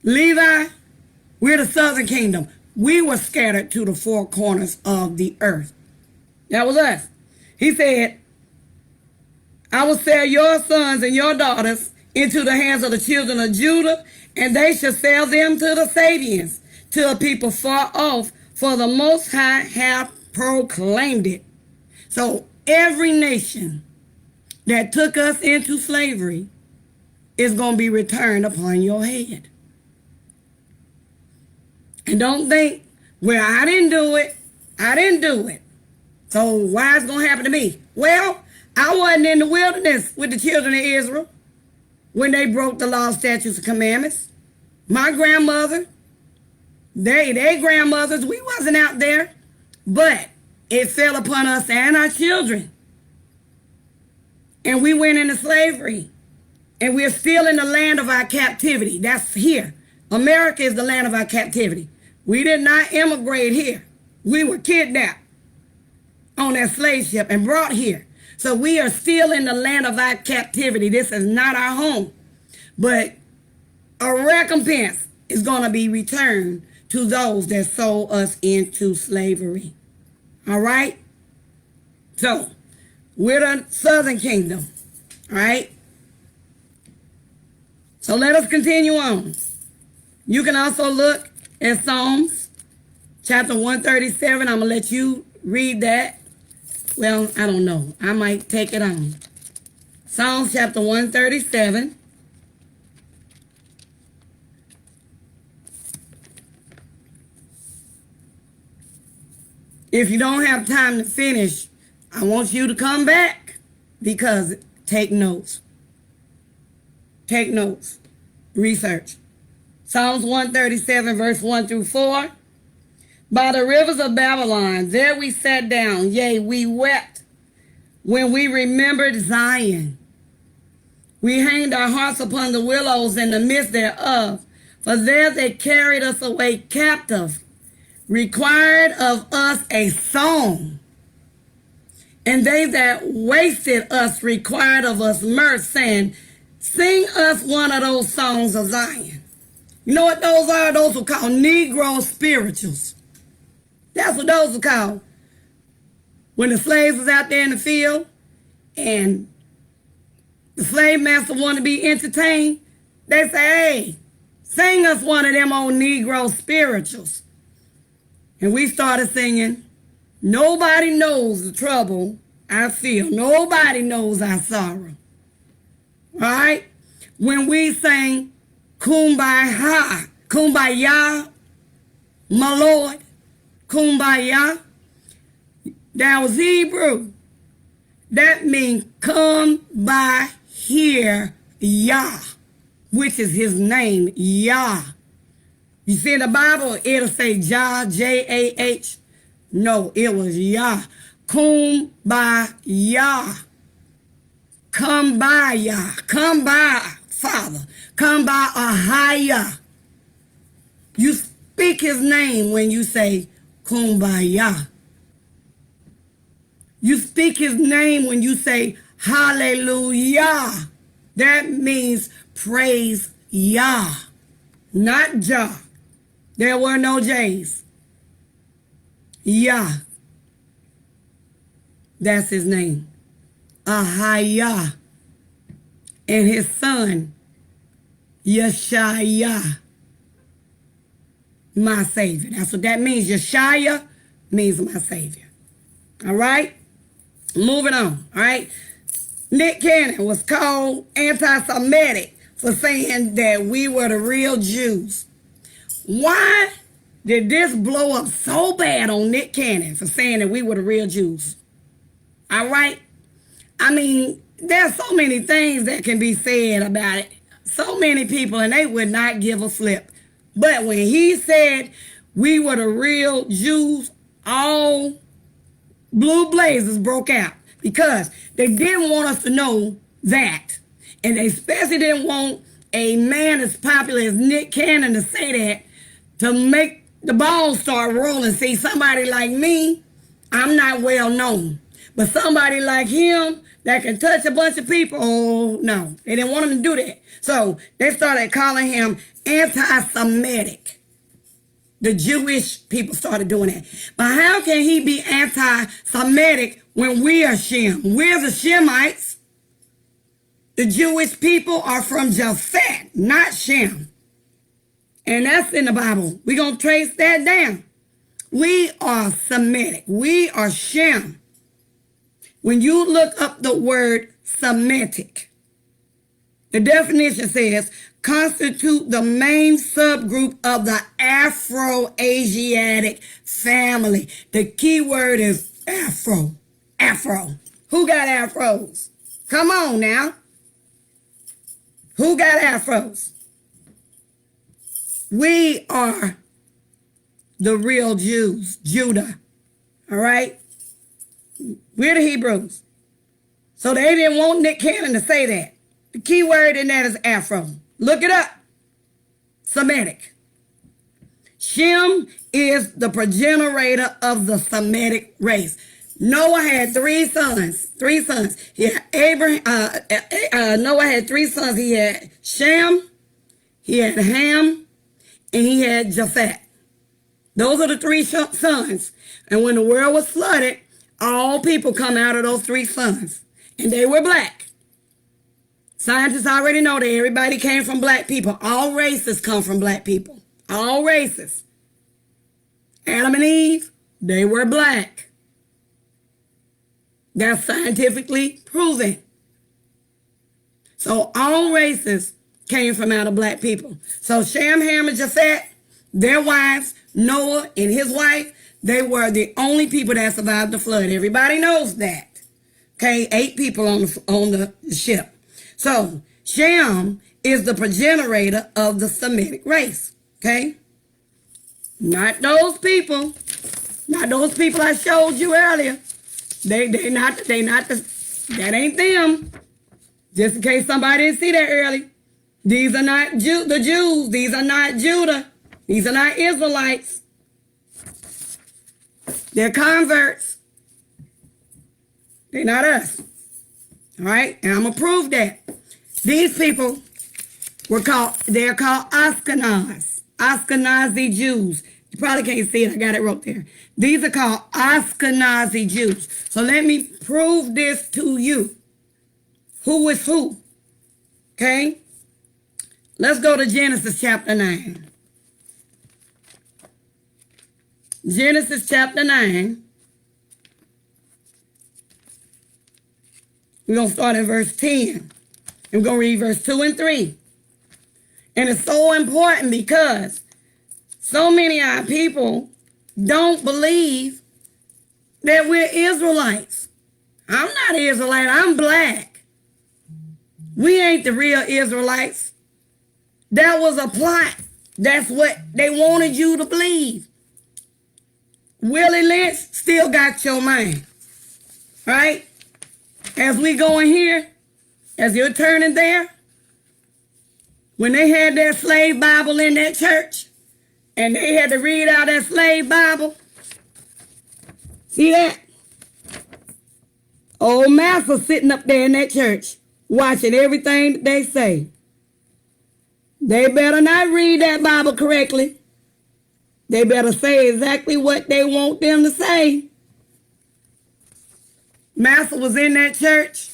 Levi, we're the southern kingdom. We were scattered to the four corners of the earth. That was us. He said, I will sell your sons and your daughters into the hands of the children of Judah, and they shall sell them to the Sabians, to a people far off, for the Most High hath proclaimed it. So every nation that took us into slavery is going to be returned upon your head. And don't think, well, I didn't do it. I didn't do it. So why is it going to happen to me? Well, I wasn't in the wilderness with the children of Israel when they broke the law, statutes, and commandments. My grandmother, they grandmothers, we wasn't out there. But it fell upon us and our children. And we went into slavery. And we're still in the land of our captivity. That's here. America is the land of our captivity. We did not immigrate here. We were kidnapped on that slave ship and brought here. So we are still in the land of our captivity. This is not our home. But a recompense is going to be returned to those that sold us into slavery. All right? So, we're the southern kingdom. All right? So let us continue on. You can also look at Psalms chapter 137. I'm going to let you read that. Well, I don't know. I might take it on. Psalms chapter 137. If you don't have time to finish, I want you to come back because take notes. Take notes. Research. Psalms 137, verse 1 through 4. By the rivers of Babylon, there we sat down, yea, we wept when we remembered Zion. We hanged our hearts upon the willows in the midst thereof, for there they carried us away captive, required of us a song. And they that wasted us required of us mirth, saying, sing us one of those songs of Zion. You know what those are? Those are called Negro spirituals. That's what those are called. When the slaves was out there in the field and the slave master wanted to be entertained, they say, hey, sing us one of them old Negro spirituals. And we started singing, nobody knows the trouble I feel. Nobody knows our sorrow. All right? When we sang Kumbaya, Kumbaya, my Lord, Kumbaya, that was Hebrew. That means come by here, Yah, which is his name, Yah. You see in the Bible, it'll say Jah, J-A-H. No, it was Yah. Kumbaya. Come by Yah. Come by, Father. Come by Ahaya. You speak his name when you say Kumbaya. You speak his name when you say hallelujah. That means praise Yah, not Jah. There were no J's. Yah. That's his name. Ahaya. And his son, Yeshaya. My Savior. That's what that means. Yeshaya means my Savior. All right? Moving on. All right? Nick Cannon was called anti-Semitic for saying that we were the real Jews. Why did this blow up so bad on Nick Cannon for saying that we were the real Jews? All right? I mean, there's so many things that can be said about it. So many people, and they would not give a flip. But when he said we were the real Jews, all blue blazes broke out because they didn't want us to know that. And they especially didn't want a man as popular as Nick Cannon to say that to make the ball start rolling. See, somebody like me, I'm not well known. But somebody like him that can touch a bunch of people, oh, no. They didn't want him to do that. So they started calling him anti-Semitic. The Jewish people started doing that. But how can he be anti-Semitic when we are Shem? We're the Shemites. The Jewish people are from Japhet, not Shem. And that's in the Bible. We're going to trace that down. We are Semitic. We are Shem. When you look up the word Semitic, the definition says, constitute the main subgroup of the Afro-Asiatic family. The key word is Afro. Afro. Who got Afros? Come on now. Who got Afros? We are the real Jews, Judah. All right? We're the Hebrews. So they didn't want Nick Cannon to say that. The key word in that is Afro. Look it up. Semitic. Shem is the progenitor of the Semitic race. Noah had three sons. Three sons. He had Noah had three sons. He had Shem, he had Ham, and he had Japheth. Those are the three sons. And when the world was flooded, all people come out of those three sons. And they were black. Scientists already know that everybody came from black people. All races come from black people. All races. Adam and Eve, they were black. That's scientifically proven. So all races came from out of black people. So Shem, Ham, and Japheth, their wives, Noah and his wife, they were the only people that survived the flood. Everybody knows that. Okay, 8 people on the ship. So Shem is the progenitor of the Semitic race. Okay, not those people. Not those people I showed you earlier. That ain't them. Just in case somebody didn't see that early. These are not the Jews. These are not Judah. These are not Israelites. They're converts. They're not us. All right? And I'm going to prove that. These people they're called Ashkenaz. Ashkenazi Jews. You probably can't see it. I got it wrote there. These are called Ashkenazi Jews. So let me prove this to you. Who is who? Okay? Let's go to Genesis chapter 9. Genesis chapter 9. We're going to start at verse 10. And we're going to read verse 2 and 3. And it's so important because so many of our people don't believe that we're Israelites. I'm not Israelite. I'm black. We ain't the real Israelites. That was a plot. That's what they wanted you to believe. Willie Lynch still got your mind. Right? As we go in here, as you're turning there, when they had their slave Bible in that church, and they had to read out that slave Bible, see that? Old Master sitting up there in that church, watching everything that they say. They better not read that Bible correctly. They better say exactly what they want them to say. Master was in that church,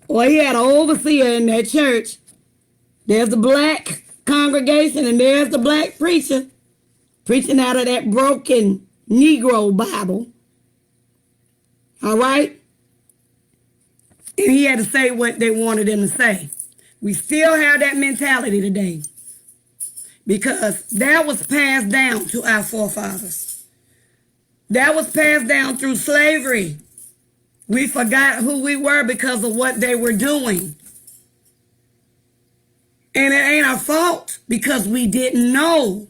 or he had an overseer in that church. There's the black congregation, and there's the black preacher preaching out of that broken Negro Bible. All right? And he had to say what they wanted him to say. We still have that mentality today because that was passed down to our forefathers. That was passed down through slavery. We forgot who we were because of what they were doing. And it ain't our fault because we didn't know.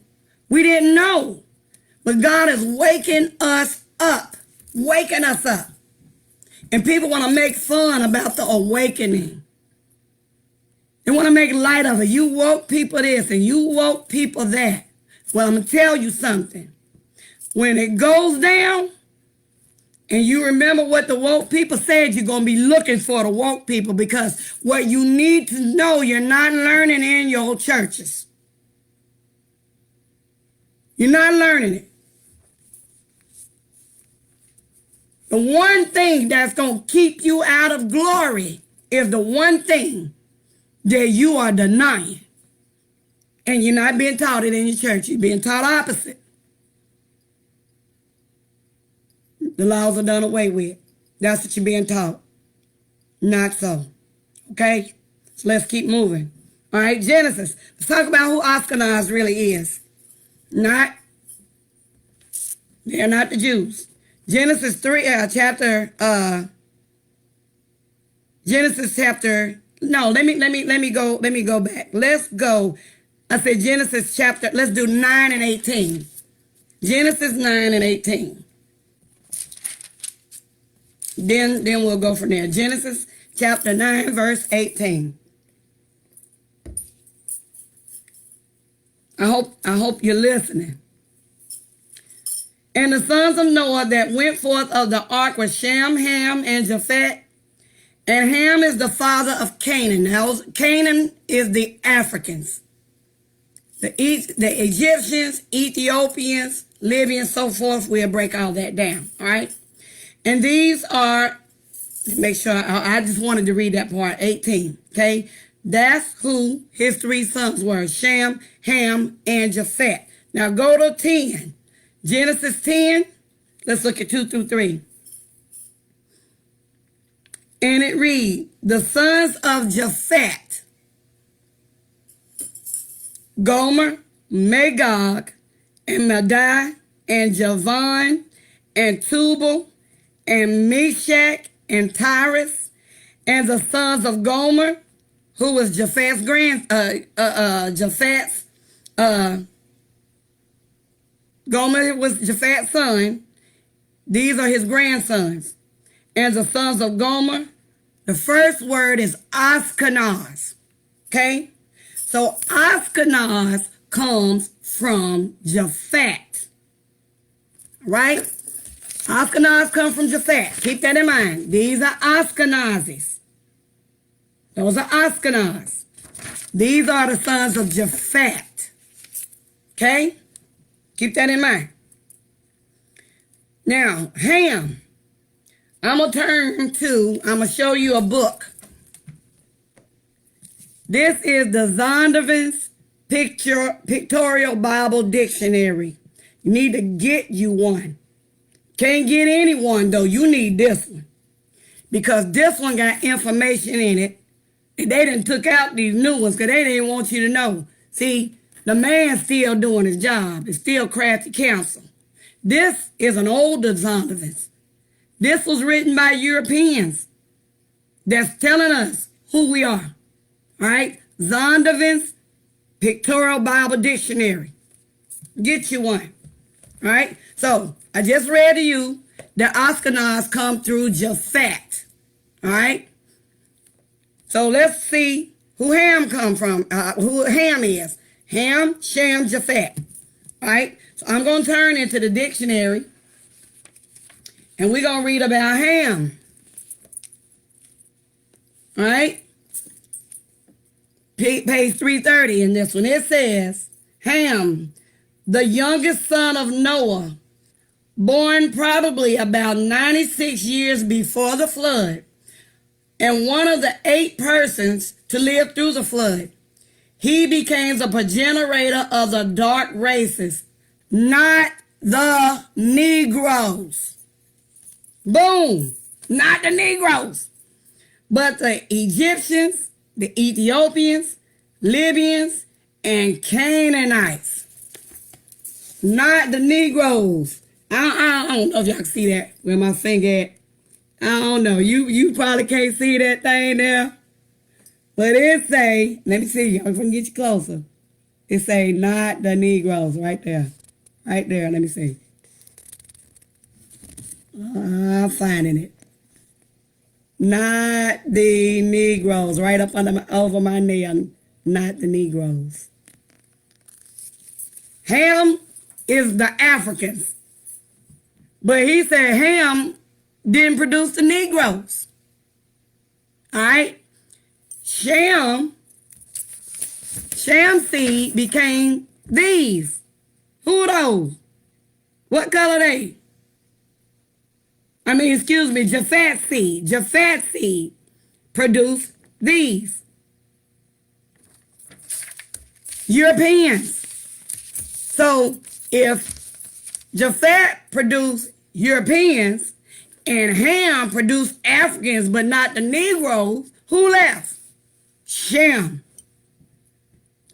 We didn't know. But God is waking us up. Waking us up. And people want to make fun about the awakening. They want to make light of it. You woke people this and you woke people that. Well, I'm going to tell you something. When it goes down and you remember what the woke people said, you're going to be looking for the woke people because what you need to know, you're not learning in your churches. You're not learning it. The one thing that's going to keep you out of glory is the one thing that you are denying. And you're not being taught it in your church. You're being taught opposite. The laws are done away with. That's what you're being taught. Not so. Okay? So let's keep moving. All right, Genesis. Let's talk about who Ashkenaz really is. They're not the Jews. Genesis chapter, no, let me go back. Let's go. I said Genesis chapter, let's do 9 and 18. Genesis 9 and 18. Then we'll go from there. Genesis chapter 9, verse 18. I hope you're listening. And the sons of Noah that went forth of the ark were Shem, Ham, and Japheth. And Ham is the father of Canaan. Now, Canaan is the Africans, the Egyptians, Ethiopians, Libyans, so forth. We'll break all that down, all right? And these are, make sure, I just wanted to read that part, 18, okay? That's who his three sons were, Shem, Ham, and Japheth. Now go to 10. Genesis 10, let's look at 2 through 3. And it reads, the sons of Japheth, Gomer, Magog, and Madai, and Javan, and Tubal, and Meshach, and Tyrus, and the sons of Gomer, who was Japheth's Gomer was Japheth's son. These are his grandsons. And the sons of Gomer, the first word is Ashkenaz. Okay? So Ashkenaz comes from Japheth. Right? Ashkenaz come from Japheth. Keep that in mind. These are Ashkenazis. Those are Ashkenaz. These are the sons of Japheth. Okay? Keep that in mind. Now, Ham. I'm going to show you a book. This is the Zondervan's Pictorial Bible Dictionary. You need to get you one. Can't get anyone, though. You need this one. Because this one got information in it. And they done took out these new ones because they didn't want you to know. See, the man's still doing his job. It's still crafty counsel. This is an older Zondervan's. This was written by Europeans that's telling us who we are. All right? Zondervan's Pictorial Bible Dictionary. Get you one. All right? So, I just read to you that Ashkenaz come through Japheth. All right? So, let's see who Ham come from, who Ham is. Ham, Shem, Japheth. All right? So, I'm going to turn into the dictionary. And we're going to read about Ham. All right? Page 330 in this one. It says, Ham, the youngest son of Noah, born probably about 96 years before the flood, and one of the 8 persons to live through the flood. He became the progenitor of the dark races, not the Negroes. Boom. Not the Negroes, but the Egyptians, the Ethiopians, Libyans, and Canaanites. Not the Negroes. I don't know if y'all can see that where my finger at. I don't know. You probably can't see that thing there. But it say, let me see, y'all, if I can get you closer. It say not the Negroes right there. Right there, let me see. I'm finding it. Not the Negroes. Right up over my nail. Not the Negroes. Ham is the Africans. But he said Ham didn't produce the Negroes. All right? Sham's seed became these. Who are those? What color they? Japheth's seed. Japheth's seed produced these. Europeans. So if Japheth produced Europeans and Ham produced Africans but not the Negroes, who left? Shem.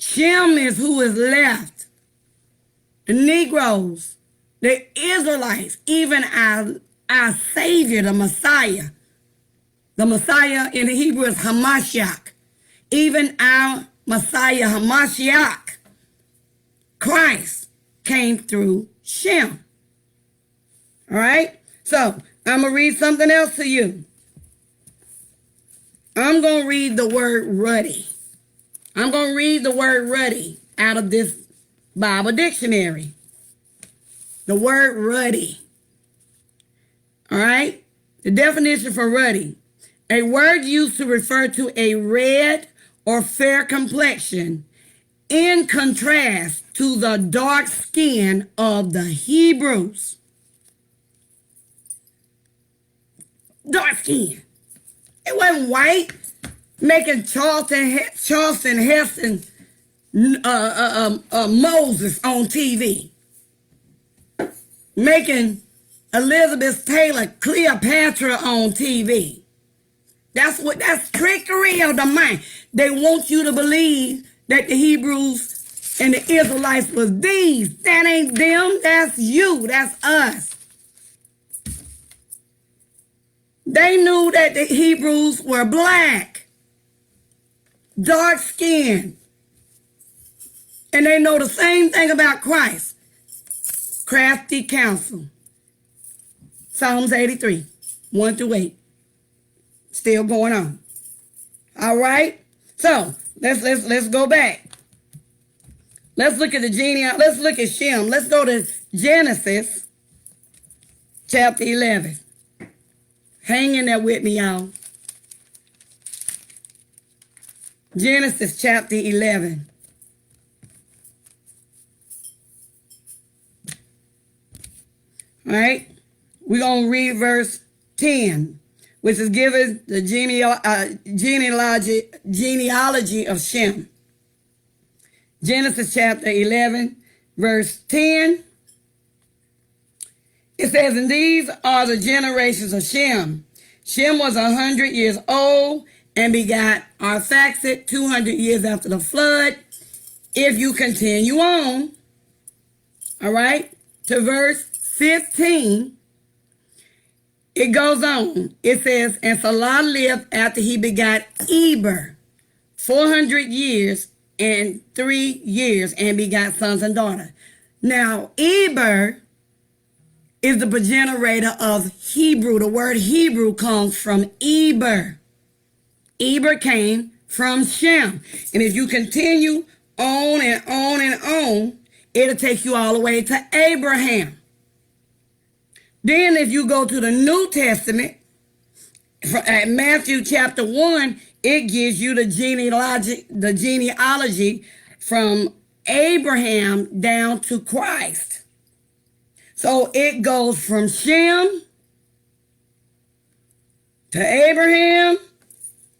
Shem is who is left. The Negroes, the Israelites, even our Savior, the Messiah. The Messiah in the Hebrew is Hamashiach. Even our Messiah, Hamashiach, Christ, came through Shem. All right? So, I'm going to read something else to you. I'm going to read the word ruddy. I'm going to read the word ruddy out of this Bible dictionary. The word ruddy. All right? The definition for ruddy. A word used to refer to a red or fair complexion in contrast to the dark skin of the Hebrews. Dark skin. It wasn't white, making Charlton Heston Moses on TV, making Elizabeth Taylor Cleopatra on TV. That's trickery of the mind. They want you to believe that the Hebrews and the Israelites was these. That ain't them, that's you, that's us. They knew that the Hebrews were black, dark skinned. And they know the same thing about Christ. Crafty counsel. Psalms 83, 1 through 8. Still going on. All right? So let's go back. Let's look at the genealogy. Let's look at Shem. Let's go to Genesis chapter 11. Hang in there with me, y'all. Genesis chapter 11. All right? We're going to read verse 10, which is given the genealogy of Shem. Genesis chapter 11, verse 10. It says, and these are the generations of Shem. Shem was 100 years old and begot Arphaxad 200 years after the flood. If you continue on, all right, to verse 15, it goes on. It says, and Salah lived after he begot Eber 400 years and 3 years and begot sons and daughters. Now, Eber is the progenitor of Hebrew. The word Hebrew comes from Eber. Eber came from Shem. And if you continue on and on and on, it'll take you all the way to Abraham. Then if you go to the New Testament, at Matthew chapter 1, it gives you the genealogy from Abraham down to Christ. So it goes from Shem to Abraham,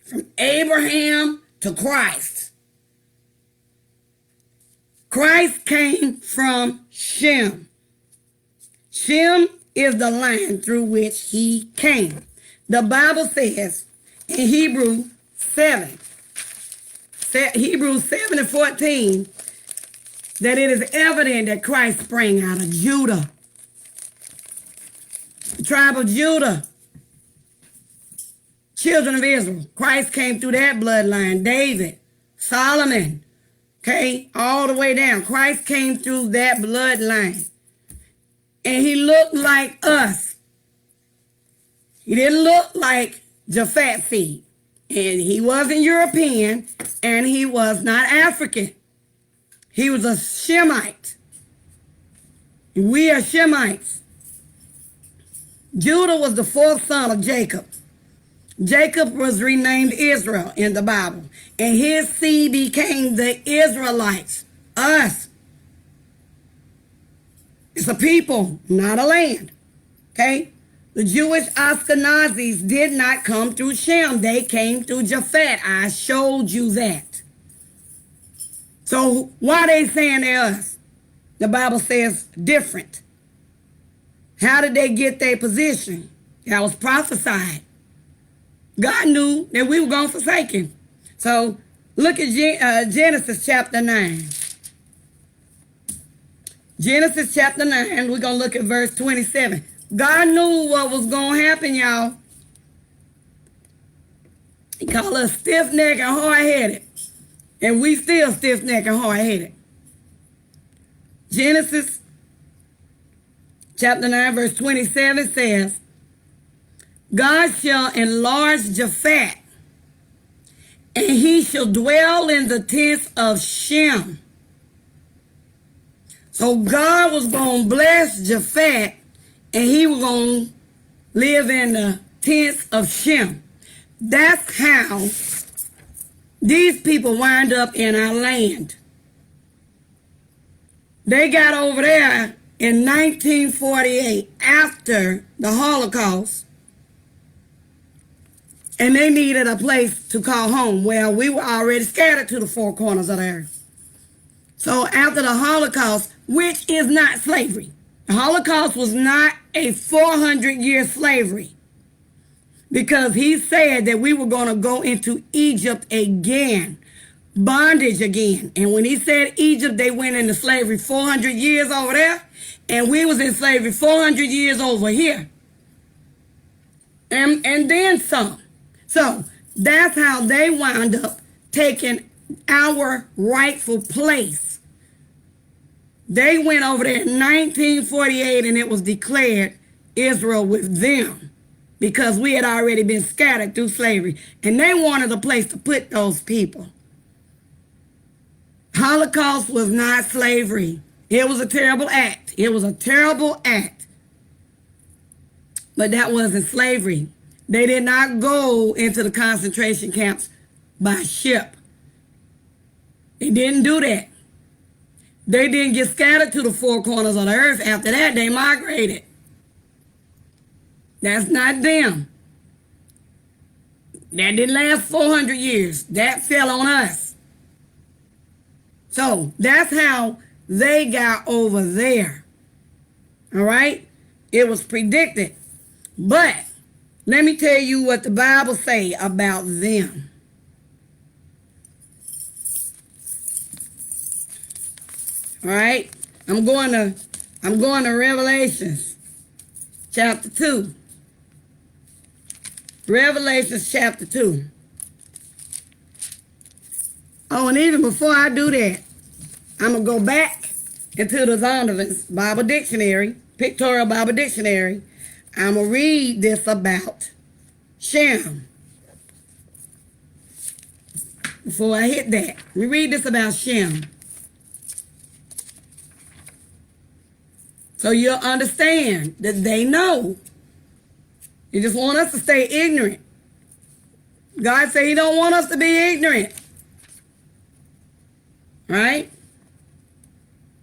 from Abraham to Christ. Christ came from Shem. Shem is the line through which he came. The Bible says in Hebrews 7 and 14, that it is evident that Christ sprang out of Judah. The tribe of Judah, children of Israel. Christ came through that bloodline. David, Solomon, okay, all the way down. Christ came through that bloodline. And he looked like us. He didn't look like Japhet seed. And he wasn't European, and he was not African. He was a Shemite. We are Shemites. Judah was the fourth son of Jacob. Jacob was renamed Israel in the Bible. And his seed became the Israelites, us. It's a people, not a land. Okay? The Jewish Ashkenazis did not come through Shem. They came through Japhet. I showed you that. So why are they saying they're us? The Bible says different. How did they get their position? That was prophesied. God knew that we were going to forsake him. So look at Genesis chapter 9. Genesis chapter 9, we're going to look at verse 27. God knew what was going to happen, y'all. He called us stiff-necked and hard-headed. And we still stiff-necked and hard-headed. Genesis chapter 9, verse 27 says, God shall enlarge Japhet, and he shall dwell in the tents of Shem. So God was going to bless Japhet, and he was going to live in the tents of Shem. That's how these people wind up in our land. They got over there in 1948 after the Holocaust, and they needed a place to call home. Well, we were already scattered to the four corners of the earth. So after the Holocaust, which is not slavery, the Holocaust was not a 400-year slavery, because he said that we were going to go into Egypt again, bondage again. And when he said Egypt, they went into slavery 400 years over there, and we was in slavery 400 years over here. And then some. So that's how they wound up taking our rightful place. They went over there in 1948, and it was declared Israel with them, because we had already been scattered through slavery, and they wanted a place to put those people. Holocaust was not slavery. It was a terrible act. It was a terrible act. But that wasn't slavery. They did not go into the concentration camps by ship. They didn't do that. They didn't get scattered to the four corners of the earth. After that, they migrated. That's not them. That didn't last 400 years. That fell on us. So that's how they got over there. All right? It was predicted. But let me tell you what the Bible say about them. All right? I'm going to Revelations chapter 2. Revelations chapter 2. Oh, and even before I do that, I'm going to go back into the Zondervan's Bible Dictionary, Pictorial Bible Dictionary. I'm going to read this about Shem. Before I hit that, let me read this about Shem, so you'll understand that they know. He just want us to stay ignorant. God said he don't want us to be ignorant. Right?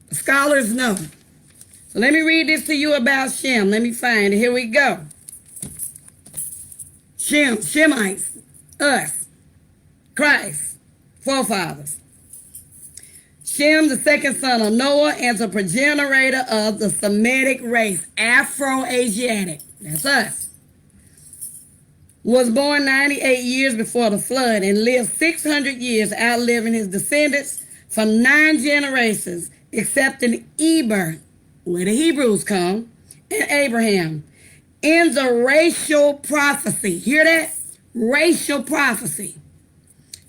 The scholars know. So let me read this to you about Shem. Let me find it. Here we go. Shem, Shemites, us, Christ, forefathers. Shem, the second son of Noah, and the progenitor of the Semitic race, Afro-Asiatic. That's us. Was born 98 years before the flood and lived 600 years, outliving his descendants for 9 generations, except in Eber, where the Hebrews come, and Abraham. In the racial prophecy, hear that? Racial prophecy,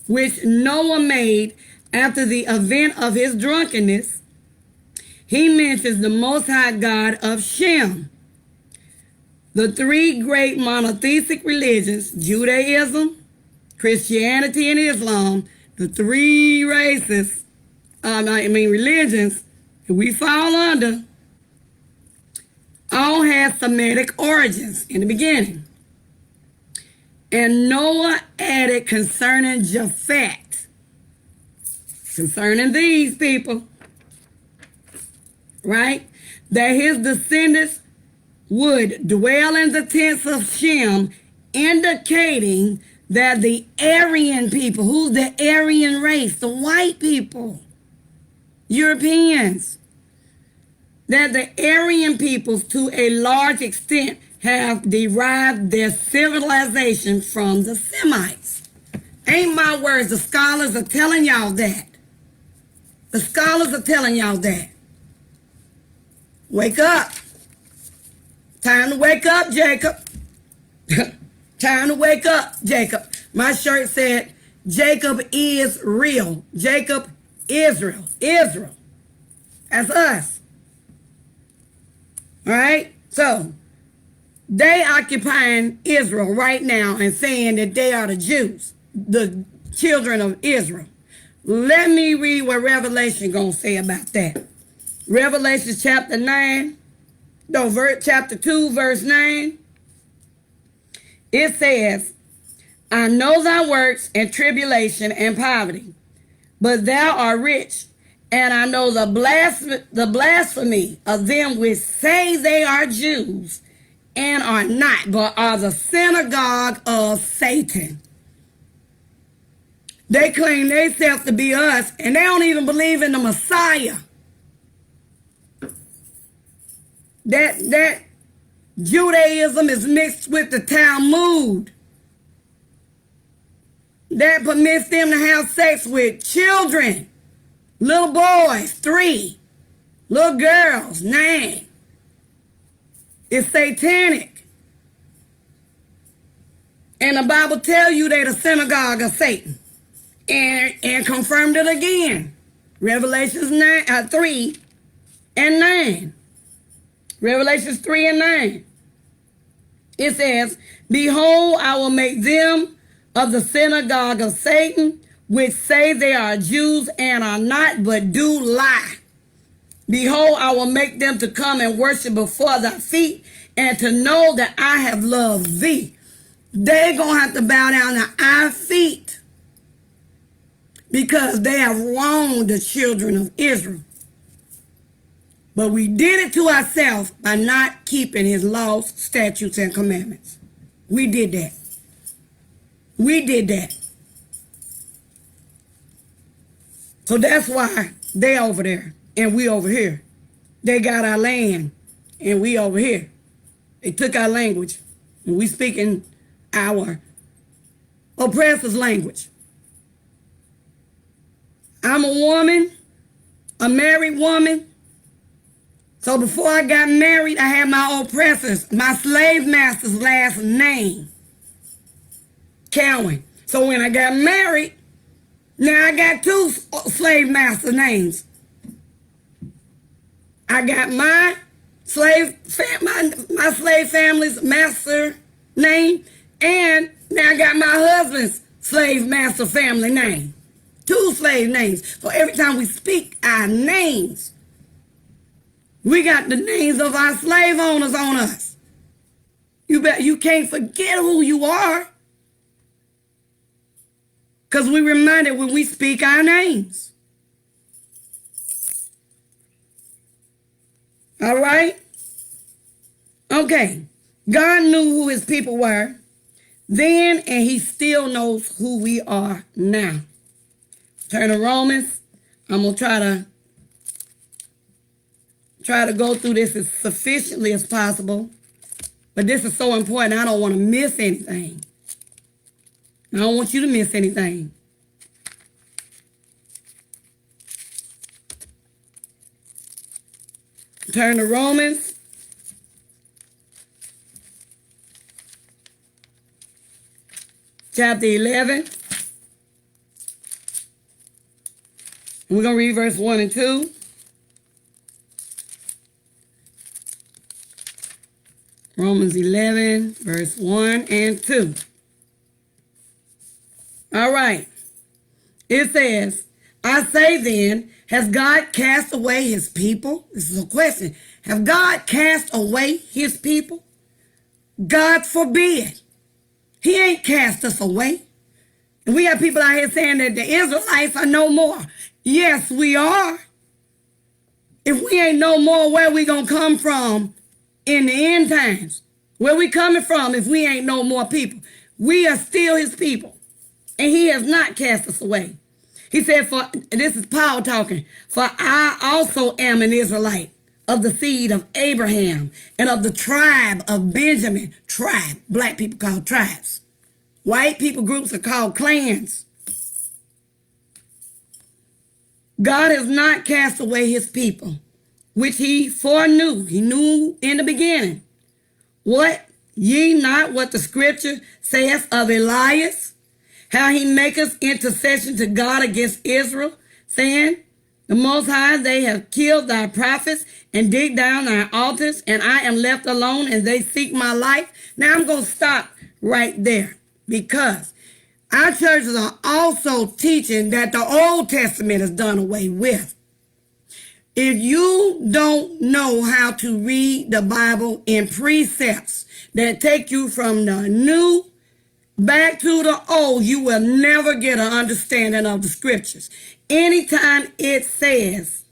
which Noah made after the event of his drunkenness, he mentions the Most High God of Shem. The 3 great monotheistic religions, Judaism, Christianity, and Islam, the 3 races, religions that we fall under, all had Semitic origins in the beginning. And Noah added concerning Japhet, concerning these people, right, that his descendants would dwell in the tents of Shem, indicating that the Aryan people, who's the Aryan race? The white people, Europeans, that the Aryan peoples to a large extent have derived their civilization from the Semites. Ain't my words, the scholars are telling y'all that. The scholars are telling y'all that. Wake up. Time to wake up, Jacob. Time to wake up, Jacob. My shirt said, Jacob is real. Jacob, Israel. Israel. That's us. All right? So, they occupying Israel right now and saying that they are the Jews, the children of Israel. Let me read what Revelation going to say about that. Revelation chapter 9, no, chapter 2, verse 9. It says, I know thy works and tribulation and poverty, but thou art rich. And I know the blasphemy of them which say they are Jews and are not, but are the synagogue of Satan. They claim themselves to be us, and they don't even believe in the Messiah. That Judaism is mixed with the Talmud. That permits them to have sex with children. Little boys, 3. Little girls, 9. It's satanic. And the Bible tells you they're the synagogue of Satan. And confirmed it again. Revelations 3 and 9. Revelations 3 and 9. It says, behold, I will make them of the synagogue of Satan, which say they are Jews and are not, but do lie. Behold, I will make them to come and worship before thy feet, and to know that I have loved thee. They're going to have to bow down at our feet because they have wronged the children of Israel. But we did it to ourselves by not keeping his laws, statutes, and commandments. We did that. We did that. So that's why they over there and we over here. They got our land and we over here. They took our language and we speaking our oppressor's language. I'm a woman, a married woman. So before I got married, I had my oppressors, my slave master's last name, Cowan. So when I got married, now I got 2 slave master names. I got my slave family's master name, and now I got my husband's slave master family name. 2 slave names. So every time we speak our names, we got the names of our slave owners on us. You can't forget who you are. Because we reminded when we speak our names. All right? Okay. God knew who his people were then, and he still knows who we are now. Turn to Romans. I'm going to try to go through this as sufficiently as possible. But this is so important. I don't want to miss anything. I don't want you to miss anything. Turn to Romans. Chapter 11. We're going to read verse 1 and 2. Romans 11, verse 1 and 2. All right. It says, I say then, has God cast away his people? This is a question. Have God cast away his people? God forbid. He ain't cast us away. And we have people out here saying that the Israelites are no more. Yes, we are. If we ain't no more, where we gonna come from in the end times? Where we coming from if we ain't no more people? We are still his people. And he has not cast us away. He said, this is Paul talking, for I also am an Israelite of the seed of Abraham and of the tribe of Benjamin. Tribe. Black people called tribes. White people groups are called clans. God has not cast away his people, which he foreknew. He knew in the beginning. What? Ye not what the scripture saith of Elias? How he maketh intercession to God against Israel, saying, the Most High, they have killed thy prophets and digged down thy altars, and I am left alone, and they seek my life. Now I'm going to stop right there, because our churches are also teaching that the Old Testament is done away with. If you don't know how to read the Bible in precepts that take you from the new back to the old, you will never get an understanding of the scriptures. Anytime it says,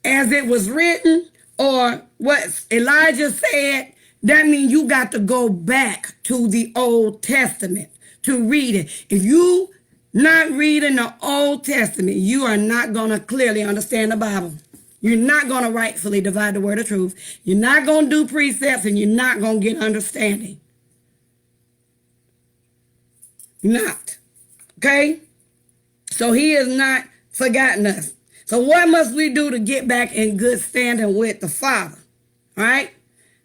as it was written, or what Elijah said, that means you got to go back to the Old Testament to read it. If you not reading the Old Testament, you are not going to clearly understand the Bible. You're not going to rightfully divide the word of truth. You're not going to do precepts, and you're not going to get understanding. Not. Okay? So he has not forgotten us. So what must we do to get back in good standing with the Father? All right?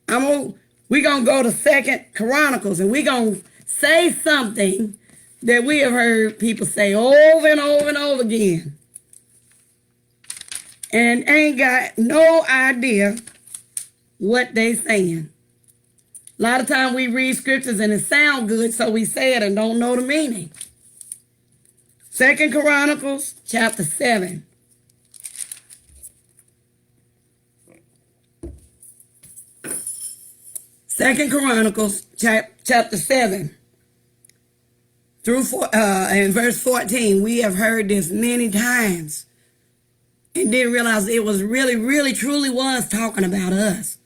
We're going to go to 2 Chronicles, and we're going to say something that we have heard people say over and over and over again, and ain't got no idea what they saying. A lot of times we read scriptures and it sounds good, so we say it and don't know the meaning. 2 Chronicles chapter 7. Second Chronicles chapter 7 through and verse 14. We have heard this many times and didn't realize it was really, truly was talking about us,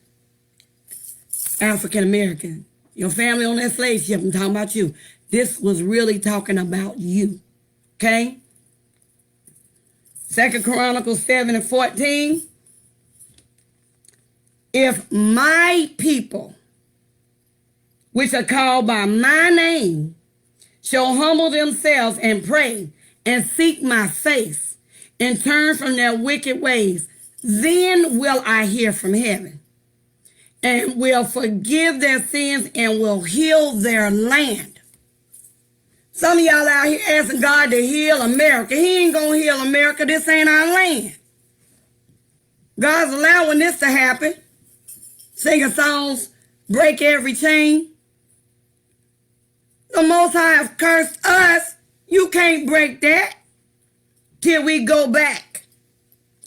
African American. Your family on that slave ship, I'm talking about you. This was really talking about you. Okay? 2 Chronicles 7 and 14. If my people, which are called by my name, shall humble themselves and pray and seek my face and turn from their wicked ways, then will I hear from heaven and will forgive their sins and will heal their land. Some of y'all out here asking God to heal America. He ain't going to heal America. This ain't our land. God's allowing this to happen. Singing songs, break every chain. The Most High have cursed us. You can't break that till we go back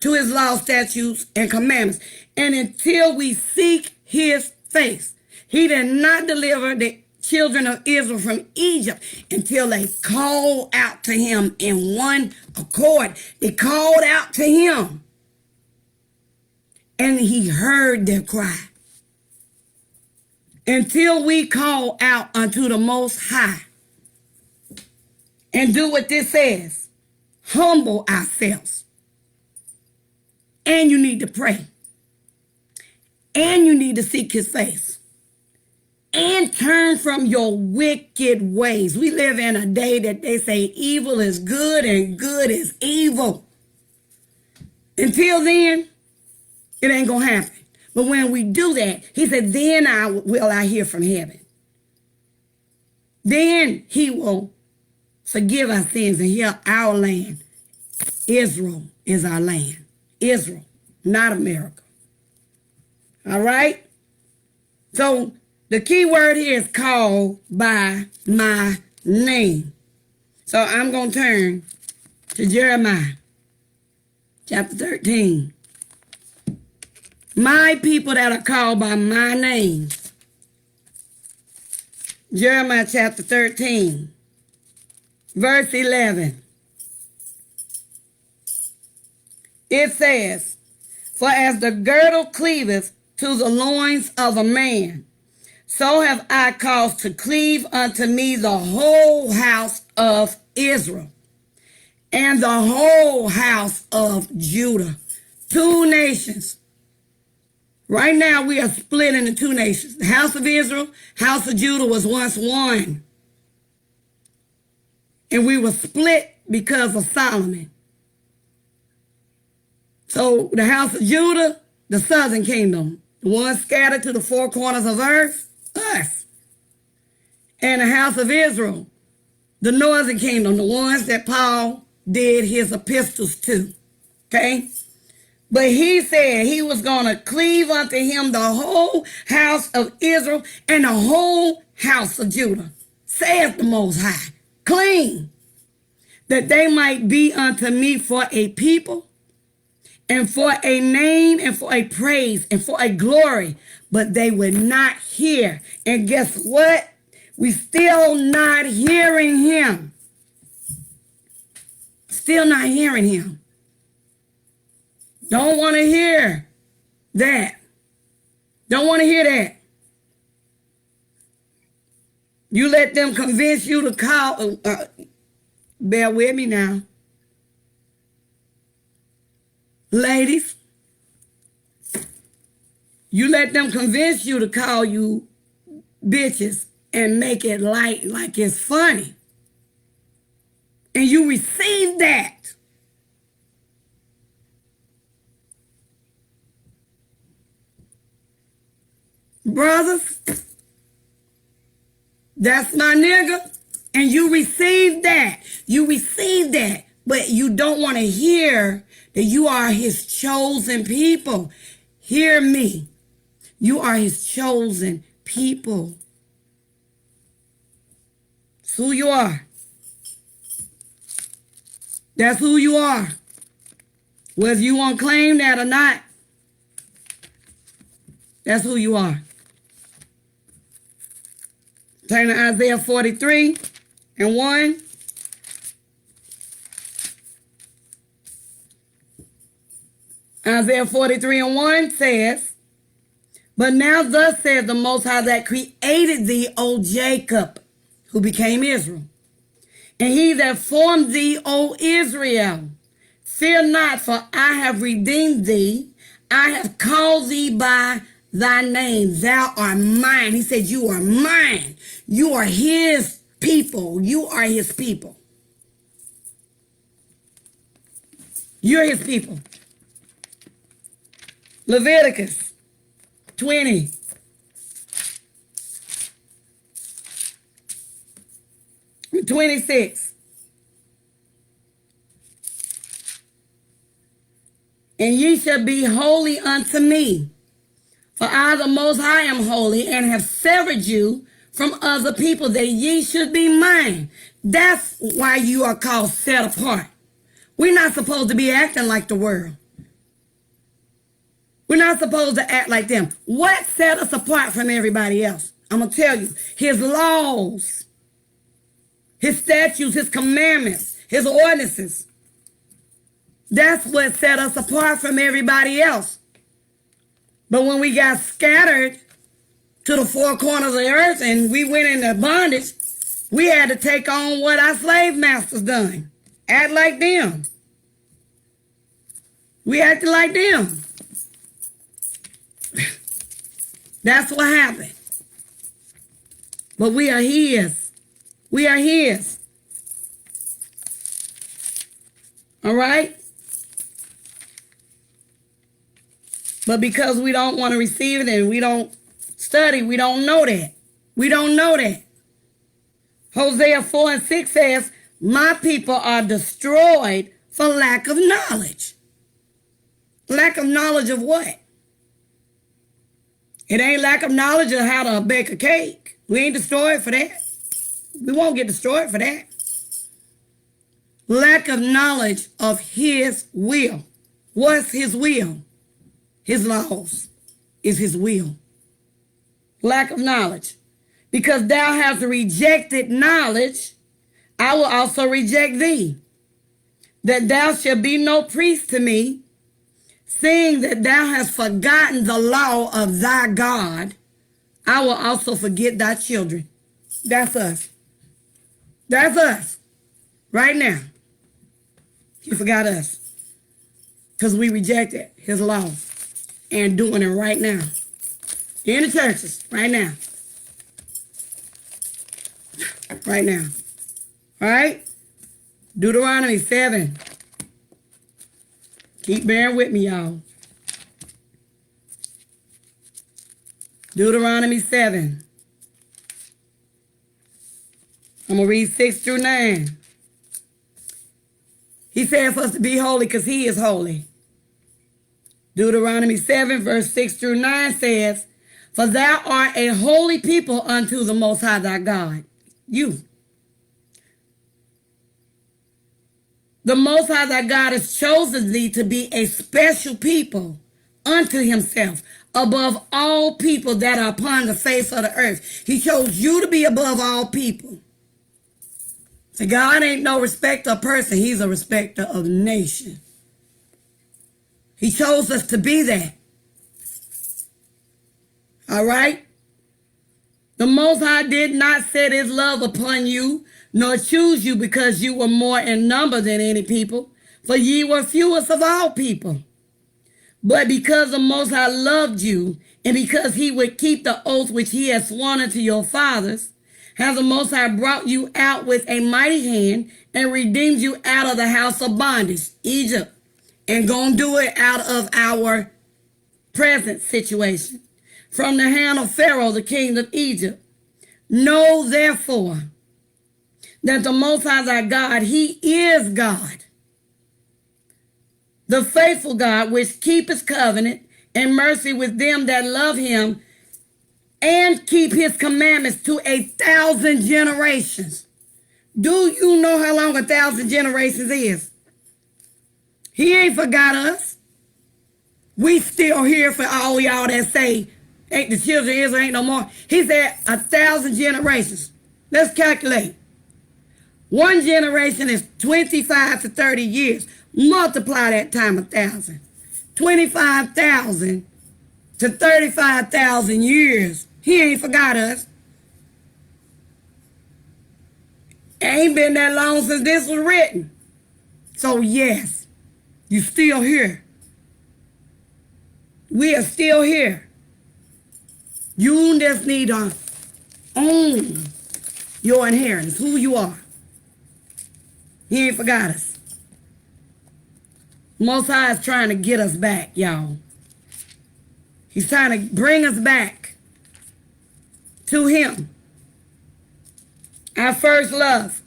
to his law, statutes, and commandments. And until we seek his face. He did not deliver the children of Israel from Egypt until they called out to him in one accord. They called out to him. And he heard their cry. Until we call out unto the Most High and do what this says, humble ourselves. And you need to pray. And you need to seek his face. And turn from your wicked ways. We live in a day that they say evil is good and good is evil. Until then, it ain't going to happen. But when we do that, he said, then I hear from heaven. Then he will forgive our sins and heal our land. Israel is our land. Israel, not America. All right? So the key word here is called by my name. So I'm going to turn to Jeremiah chapter 13. My people that are called by my name. Jeremiah chapter 13, verse 11. It says, for as the girdle cleaveth to the loins of a man, so have I caused to cleave unto me the whole house of Israel and the whole house of Judah. Two nations. Right now, we are split into two nations. The house of Israel, house of Judah was once one. And we were split because of Solomon. So the house of Judah, the southern kingdom, the ones scattered to the four corners of earth, us. And the house of Israel, the northern kingdom, the ones that Paul did his epistles to. Okay? But he said he was going to cleave unto him the whole house of Israel and the whole house of Judah, saith the Most High, clean, that they might be unto me for a people and for a name and for a praise and for a glory, but they would not hear. And guess what? We still not hearing him. Still not hearing him. Don't want to hear that. Don't want to hear that. You let them convince you to call. Bear with me now. Ladies, you let them convince you to call you bitches and make it like it's funny. And you receive that. Brothers, that's my nigga. And you receive that. You receive that. But you don't want to hear that you are his chosen people. Hear me. You are his chosen people. That's who you are. That's who you are. Whether you want to claim that or not, that's who you are. Turn to Isaiah 43:1. Isaiah 43:1 says, but now thus says the Most High that created thee, O Jacob, who became Israel, and he that formed thee, O Israel. Fear not, for I have redeemed thee. I have called thee by thy name. Thou art mine. He said, you are mine. You are his people. You are his people. You're his people. Leviticus 20:26. And ye shall be holy unto me, for I, the Most High, am holy, and have severed you from other people, that ye should be mine. That's why you are called set apart. We're not supposed to be acting like the world. We're not supposed to act like them. What set us apart from everybody else? I'm going to tell you. His laws, his statutes, his commandments, his ordinances. That's what set us apart from everybody else. But when we got scattered to the four corners of the earth and we went into bondage, we had to take on what our slave masters done. Act like them. We acted like them. That's what happened. But we are his. We are his. All right? But because we don't want to receive it and we don't study, we don't know that. We don't know that. Hosea 4:6 says, my people are destroyed for lack of knowledge. Lack of knowledge of what? It ain't lack of knowledge of how to bake a cake. We ain't destroyed for that. We won't get destroyed for that. Lack of knowledge of his will. What's his will? His laws is his will. Lack of knowledge. Because thou hast rejected knowledge, I will also reject thee. That thou shalt be no priest to me, seeing that thou hast forgotten the law of thy God, I will also forget thy children. That's us. That's us. Right now. He forgot us. Because we rejected his law. And doing it right now. In the churches. Right now. Right now. All right? Deuteronomy 7. Keep bearing with me, y'all. Deuteronomy 7. I'm going to read 6-9. He said for us to be holy because he is holy. Deuteronomy 7, verse 6-9 says, for thou art a holy people unto the Most High thy God. You. The Most High thy God has chosen thee to be a special people unto himself above all people that are upon the face of the earth. He chose you to be above all people. So God ain't no respecter of person. He's a respecter of nation. He chose us to be that. All right? The Most High did not set his love upon you, nor choose you because you were more in number than any people, for ye were fewest of all people. But because the Most High loved you, and because he would keep the oath which he has sworn unto your fathers, has the Most High brought you out with a mighty hand and redeemed you out of the house of bondage, Egypt, and gonna do it out of our present situation, from the hand of Pharaoh, the king of Egypt. Know therefore that the Most High thy God, he is God, the faithful God, which keepeth covenant and mercy with them that love him and keep his commandments to 1,000 generations. Do you know how long 1,000 generations is? He ain't forgot us. We still here for all y'all that say, ain't the children of Israel ain't no more. He said 1,000 generations. Let's calculate. One generation is 25 to 30 years. Multiply that time 1,000. 25,000 to 35,000 years. He ain't forgot us. Ain't been that long since this was written. So yes, you still here. We are still here. You just need to own your inheritance, who you are. He ain't forgot us. Most High is trying to get us back, y'all. He's trying to bring us back to him. Our first love.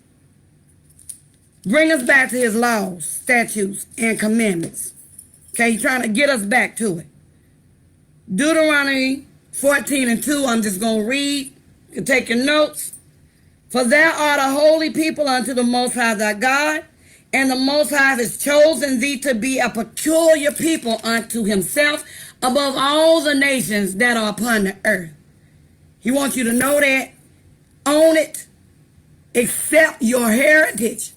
Bring us back to his laws, statutes, and commandments. Okay, he's trying to get us back to it. Deuteronomy 14:2, I'm just going to read. You can take your notes. For thou art a holy people unto the Most High thy God, and the Most High has chosen thee to be a peculiar people unto himself above all the nations that are upon the earth. He wants you to know that, own it, accept your heritage,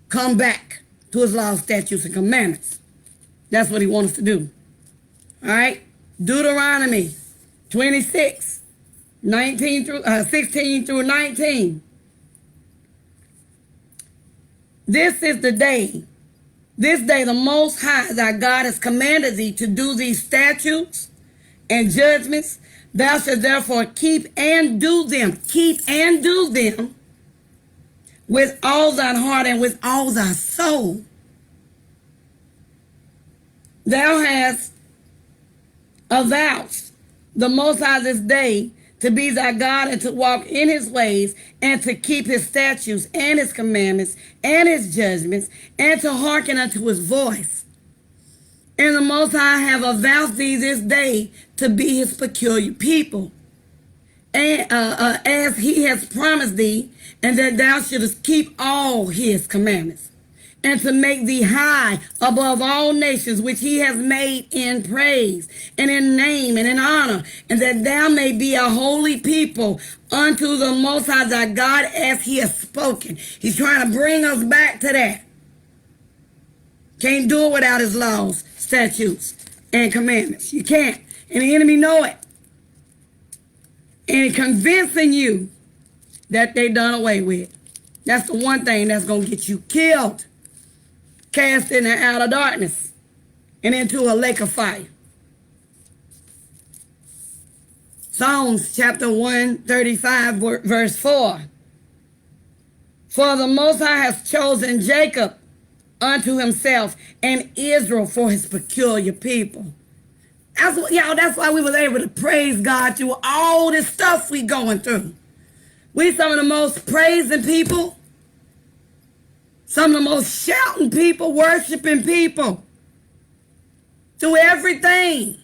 come back to his laws, statutes, and commandments. That's what he wants us to do. All right? Deuteronomy 26, 16 through 19. This is the day. This day the Most High thy God has commanded thee to do these statutes and judgments. Thou shalt therefore keep and do them. Keep and do them with all thine heart and with all thy soul. Thou hast avouched the Most High this day to be thy God and to walk in his ways and to keep his statutes and his commandments and his judgments and to hearken unto his voice. And the Most High have avowed thee this day to be his peculiar people, and as he has promised thee, and that thou shouldest keep all his commandments, and to make thee high above all nations which he has made in praise and in name and in honor, and that thou may be a holy people unto the Most High thy God as he has spoken. He's trying to bring us back to that. Can't do it without his laws, statutes, and commandments. You can't. And the enemy know it. And convincing you that they done away with. That's the one thing that's going to get you killed. Cast in and out of darkness and into a lake of fire. Psalms chapter 135 verse 4. For the Most High has chosen Jacob unto himself and Israel for his peculiar people. That's what, y'all, that's why we was able to praise God through all this stuff we going through. We some of the most praising people. Some of the most shouting people, worshiping people. Through everything.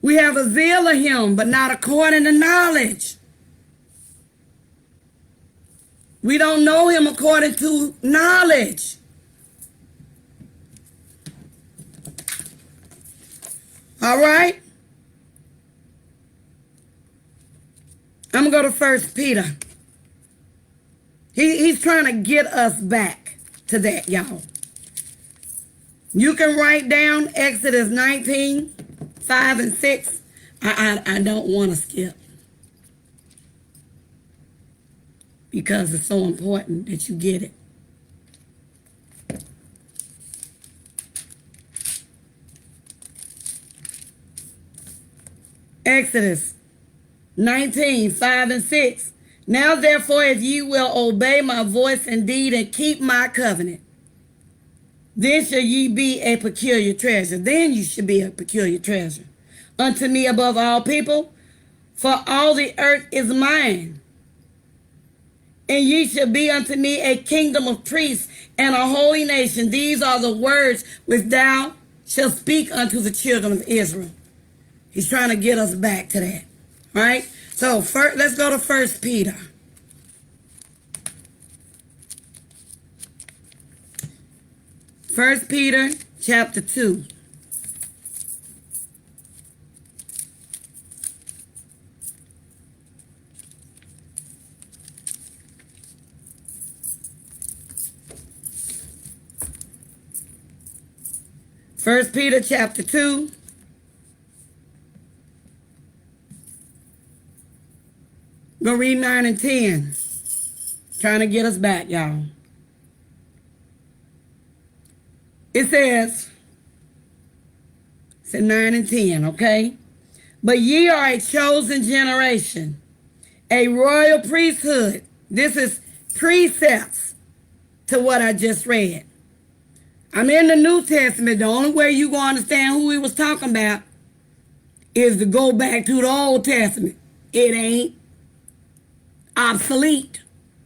We have a zeal of him, but not according to knowledge. We don't know him according to knowledge. All right? I'm going to go to 1 Peter. He's trying to get us back to that, y'all. You can write down Exodus 19, 5 and 6. I don't want to skip, because it's so important that you get it. Exodus 19, 5 and 6. Now therefore, if ye will obey my voice indeed and keep my covenant, then shall ye be a peculiar treasure. Then you should be a peculiar treasure unto me above all people, for all the earth is mine. And ye shall be unto me a kingdom of priests and a holy nation. These are the words which thou shalt speak unto the children of Israel. He's trying to get us back to that. All right? So first, let's go to 1 Peter. First Peter chapter 2. First Peter chapter 2. Go read 9 and 10. Trying to get us back, y'all. It says 9 and 10, okay? But ye are a chosen generation, a royal priesthood. This is precepts to what I just read. I'm in the New Testament. The only way you're going to understand who he was talking about is to go back to the Old Testament. It ain't obsolete.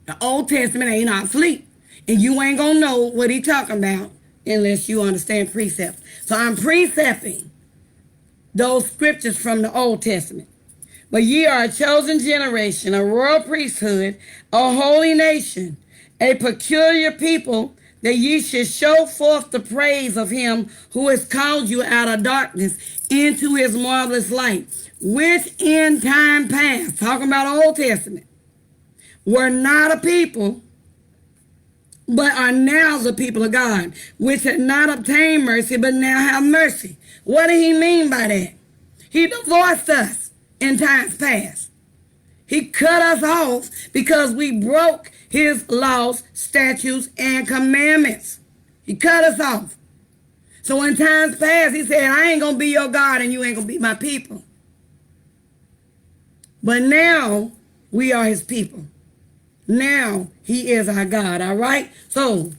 The Old Testament ain't obsolete. And you ain't going to know what he talking about unless you understand precepts. So I'm precepting those scriptures from the Old Testament. But ye are a chosen generation, a royal priesthood, a holy nation, a peculiar people, that ye should show forth the praise of him who has called you out of darkness into his marvelous light, which in time past, talking about the Old Testament, were not a people, but are now the people of God, which had not obtained mercy, but now have mercy. What did he mean by that? He divorced us in times past. He cut us off because we broke his laws, statutes, and commandments. He cut us off. So in times past, he said, I ain't going to be your God and you ain't going to be my people. But now we are his people. Now he is our God, all right? So,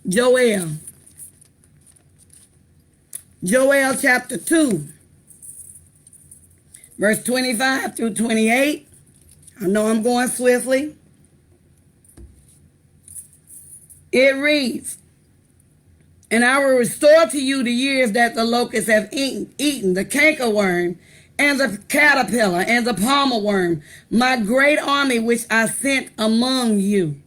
Joel chapter 2, verse 25 through 28. I know I'm going swiftly. It reads, and I will restore to you the years that the locusts have eaten, the cankerworm, and the caterpillar, and the palmer worm, my great army which I sent among you.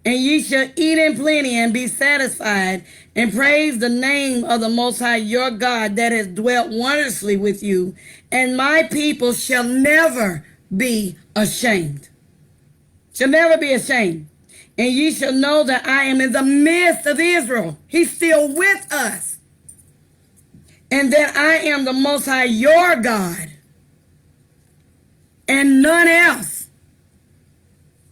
And ye shall eat in plenty and be satisfied, and praise the name of the Most High your God that has dwelt wondrously with you, and my people shall never be ashamed. Shall never be ashamed. And ye shall know that I am in the midst of Israel. He's still with us. And that I am the Most High your God, and none else.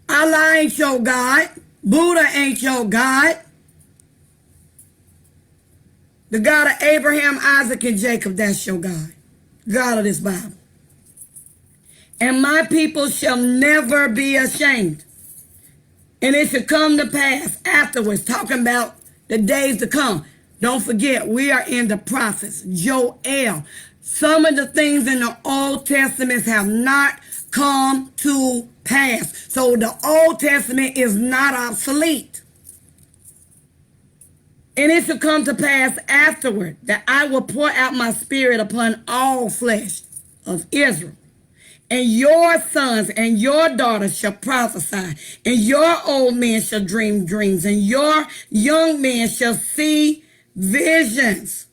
Allah ain't your God. Buddha ain't your God. The God of Abraham, Isaac, and Jacob, that's your God. God of this Bible. And my people shall never be ashamed. And it shall come to pass afterwards, talking about the days to come. Don't forget, we are in the prophets, Joel. Some of the things in the Old Testament have not come to pass. So the Old Testament is not obsolete. And it shall come to pass afterward that I will pour out my spirit upon all flesh of Israel. And your sons and your daughters shall prophesy, and your old men shall dream dreams, and your young men shall see visions.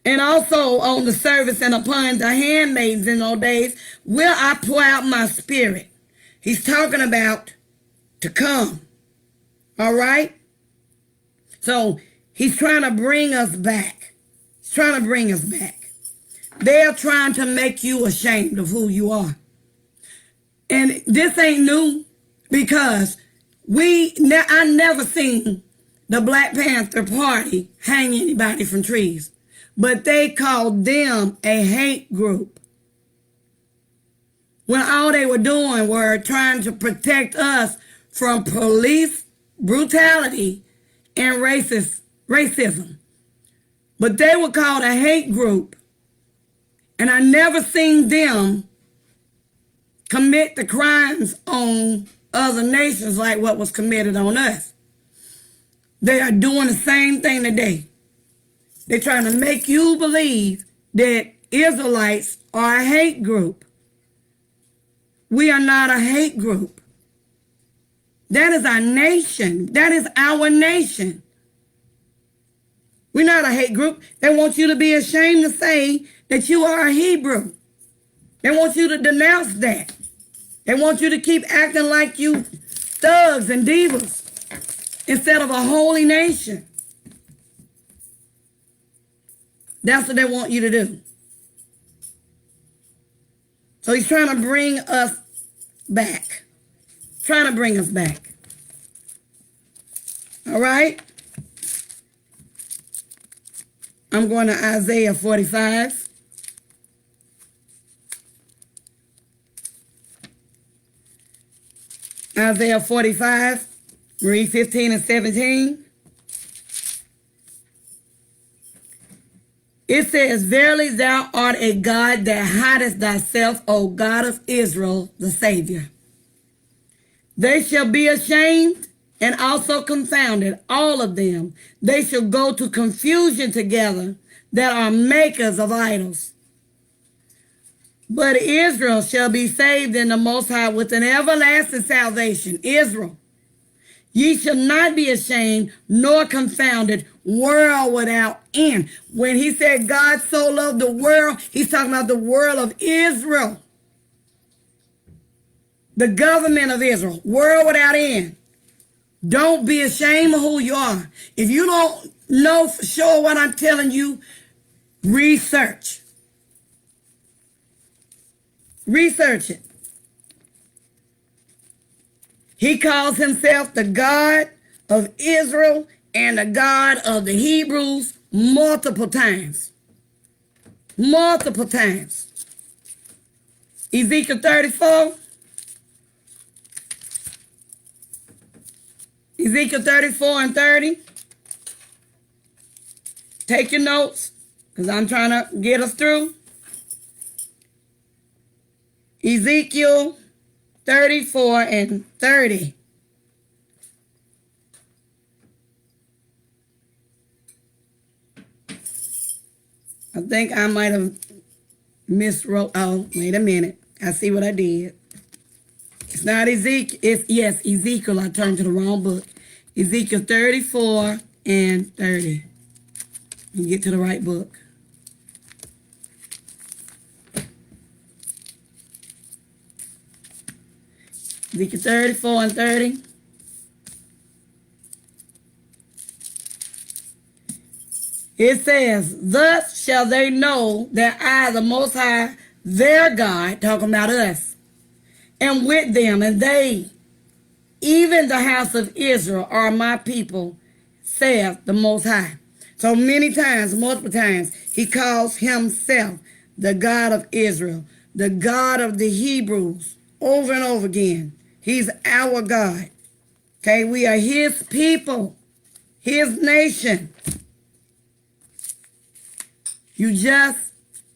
And also on the servants and upon the handmaids in those days will I pour out my spirit. He's talking about to come. All right? So he's trying to bring us back. He's trying to bring us back. They're trying to make you ashamed of who you are. And this ain't new because I never seen the Black Panther Party hang anybody from trees. But they called them a hate group. When all they were doing were trying to protect us from police brutality and racism. But they were called a hate group. And I never seen them commit the crimes on other nations like what was committed on us. They are doing the same thing today. They're trying to make you believe that Israelites are a hate group. We are not a hate group. That is our nation. That is our nation. We're not a hate group. They want you to be ashamed to say that you are a Hebrew. They want you to denounce that. They want you to keep acting like you thugs and divas instead of a holy nation. That's what they want you to do. So he's trying to bring us back. Trying to bring us back. All right? I'm going to Isaiah 45. Isaiah 45, read 15 and 17. It says, Verily thou art a God that hidest thyself, O God of Israel, the Savior. They shall be ashamed and also confounded, all of them. They shall go to confusion together that are makers of idols. But Israel shall be saved in the Most High with an everlasting salvation. Israel, ye shall not be ashamed nor confounded, world without end. When he said God so loved the world, he's talking about the world of Israel. The government of Israel, world without end. Don't be ashamed of who you are. If you don't know for sure what I'm telling you, research. Research it. He calls himself the God of Israel and the God of the Hebrews multiple times. Multiple times. Ezekiel 34. Ezekiel 34 and 30. Take your notes because I'm trying to get us through. Ezekiel 34 and 30. I think I might have miswrote. Oh, wait a minute. I see what I did. It's not Ezekiel. Yes, Ezekiel. I turned to the wrong book. Ezekiel 34 and 30. You get to the right book. Ezekiel 34 and 30. It says, Thus shall they know that I, the Most High, their God, talking about us, am with them, and they, even the house of Israel, are my people, saith the Most High. So many times, multiple times, he calls himself the God of Israel, the God of the Hebrews, over and over again. He's our God. Okay, we are his people, his nation. You just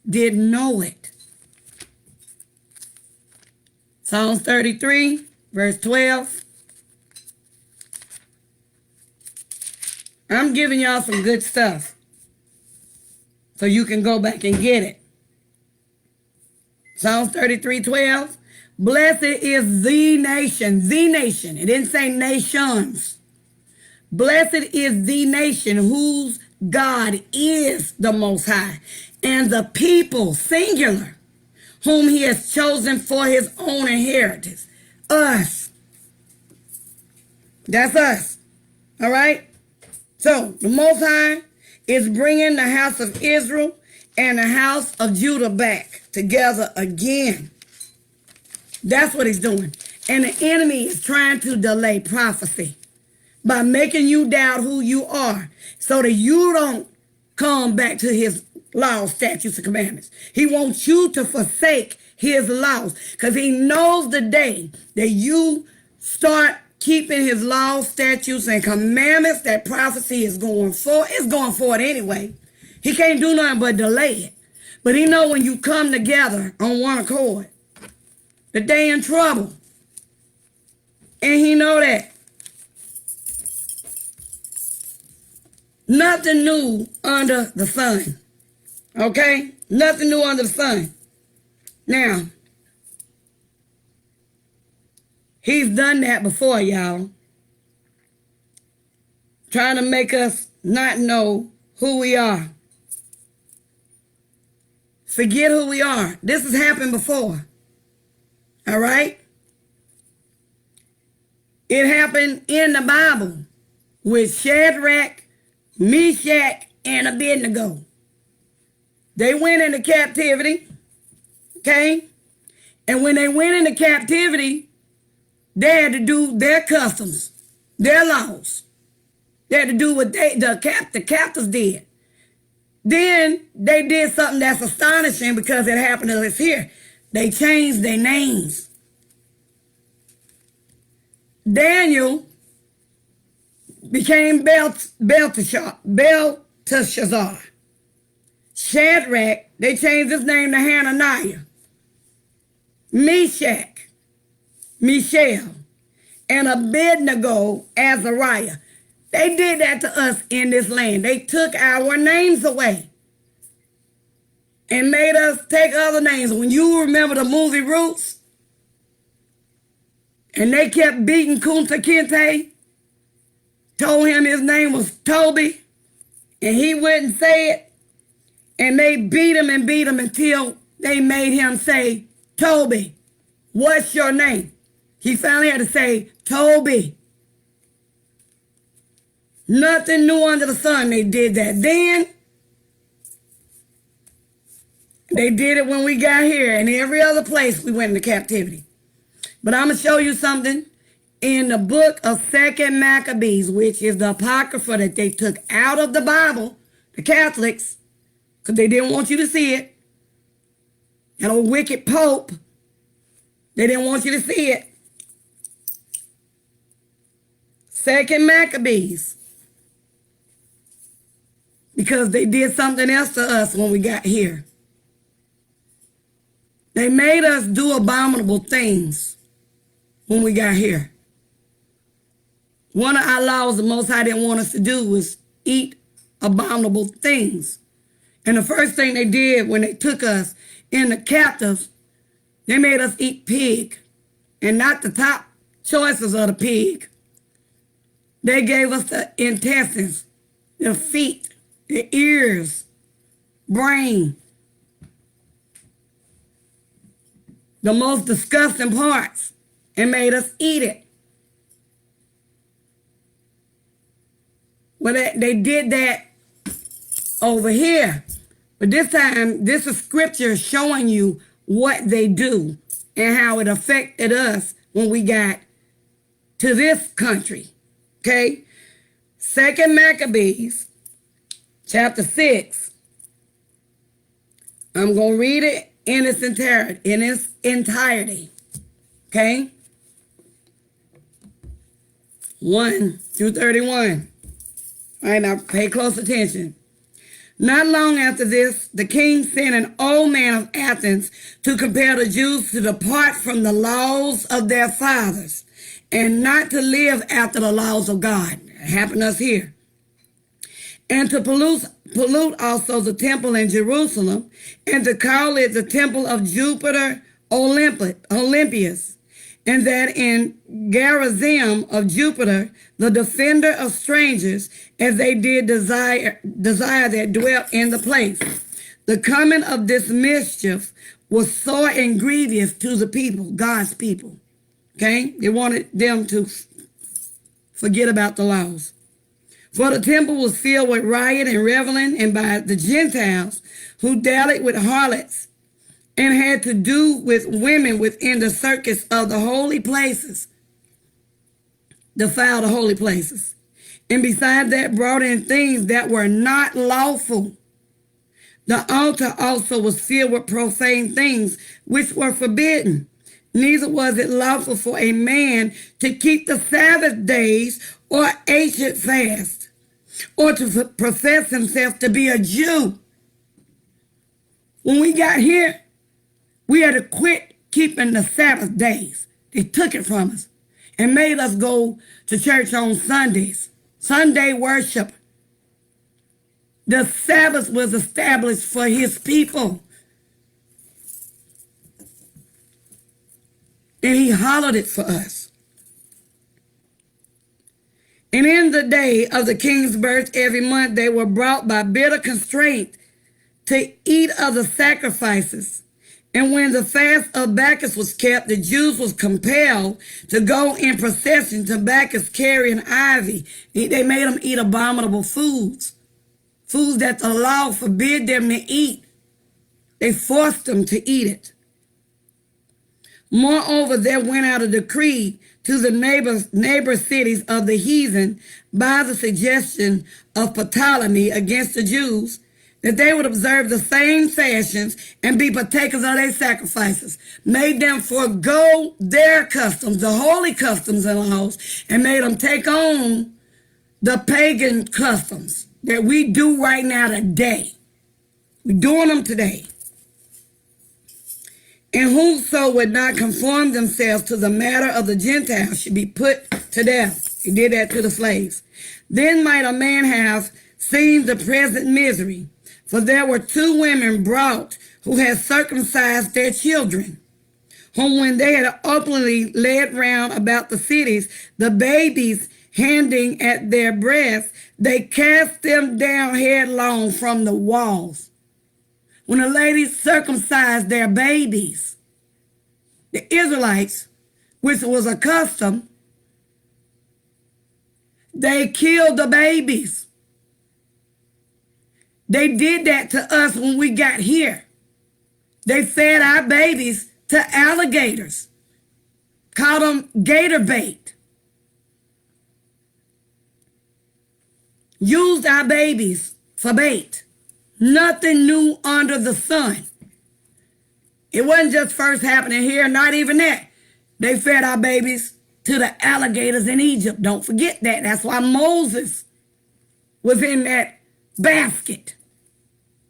didn't know it. Psalms 33, verse 12. I'm giving y'all some good stuff so you can go back and get it. Psalms 33:12. Blessed is the nation, the nation. It didn't say nations. Blessed is the nation whose God is the Most High, and the people, singular, whom he has chosen for his own inheritance. Us. That's us. All right? So, the Most High is bringing the house of Israel and the house of Judah back together again. That's what he's doing. And the enemy is trying to delay prophecy by making you doubt who you are so that you don't come back to his laws, statutes, and commandments. He wants you to forsake his laws because he knows the day that you start keeping his laws, statutes, and commandments, that prophecy is going for. It's going forward anyway. He can't do nothing but delay it. But he know when you come together on one accord, that they in trouble. And he know that. Nothing new under the sun. Okay? Nothing new under the sun. Now, he's done that before, y'all. Trying to make us not know who we are. Forget who we are. This has happened before. All right? It happened in the Bible with Shadrach, Meshach, and Abednego. They went into captivity. Okay? And when they went into captivity, they had to do their customs, their laws. They had to do what the captors did. Then they did something that's astonishing because it happened to us here. They changed their names. Daniel became Belteshazzar. Shadrach, they changed his name to Hananiah. Meshach, Mishael, and Abednego, Azariah. They did that to us in this land. They took our names away and made us take other names. When you remember the movie Roots, and they kept beating Kunta Kinte, told him his name was Toby, and he wouldn't say it, and they beat him until they made him say, Toby, what's your name? He finally had to say, Toby. Nothing new under the sun. They did that then. They did it when we got here, and every other place we went into captivity. But I'm going to show you something in the book of 2 Maccabees, which is the Apocrypha that they took out of the Bible, the Catholics, because they didn't want you to see it. And old wicked Pope, they didn't want you to see it. 2 Maccabees. Because they did something else to us when we got here. They made us do abominable things when we got here. One of our laws the Most High didn't want us to do was eat abominable things. And the first thing they did when they took us in the captives, they made us eat pig. And not the top choices of the pig. They gave us the intestines, the feet, the ears, brain. The most disgusting parts, and made us eat it. Well, they did that over here. But this time, this is scripture showing you what they do and how it affected us when we got to this country. Okay? 2 Maccabees, chapter 6. I'm going to read it in its entirety. Okay? 1 through 31. All right, now pay close attention. Not long after this, the king sent an old man of Athens to compel the Jews to depart from the laws of their fathers and not to live after the laws of God. It happened to us here. And to pollute also the temple in Jerusalem, and to call it the temple of Jupiter Olympius, and that in Gerizim of Jupiter, the defender of strangers, as they did desire that dwelt in the place. The coming of this mischief was sore and grievous to the people, God's people. Okay? They wanted them to forget about the laws. For the temple was filled with riot and reveling, and by the Gentiles who dallied with harlots and had to do with women within the circuits of the holy places, defiled the holy places. And besides that, brought in things that were not lawful. The altar also was filled with profane things which were forbidden. Neither was it lawful for a man to keep the Sabbath days or ancient fast, or to profess himself to be a Jew. When we got here, we had to quit keeping the Sabbath days. They took it from us and made us go to church on Sundays, Sunday worship. The Sabbath was established for his people. And he hollowed it for us. And in the day of the king's birth every month, they were brought by bitter constraint to eat of the sacrifices. And when the fast of Bacchus was kept, the Jews was compelled to go in procession to Bacchus carrying ivy. They made them eat abominable foods, foods that the law forbid them to eat. They forced them to eat it. Moreover, there went out a decree to the neighbor cities of the heathen by the suggestion of Ptolemy against the Jews, that they would observe the same fashions and be partakers of their sacrifices, made them forego their customs, the holy customs and laws, and made them take on the pagan customs that we do right now today. We're doing them today. And whoso would not conform themselves to the matter of the Gentiles should be put to death. He did that to the slaves. Then might a man have seen the present misery, for there were 2 women brought who had circumcised their children, whom when they had openly led round about the cities, the babies handing at their breasts, they cast them down headlong from the walls. When the ladies circumcised their babies, the Israelites, which was a custom, they killed the babies. They did that to us when we got here. They fed our babies to alligators, called them gator bait. Used our babies for bait. Nothing new under the sun. It wasn't just first happening here, not even that. They fed our babies to the alligators in Egypt. Don't forget that. That's why Moses was in that basket,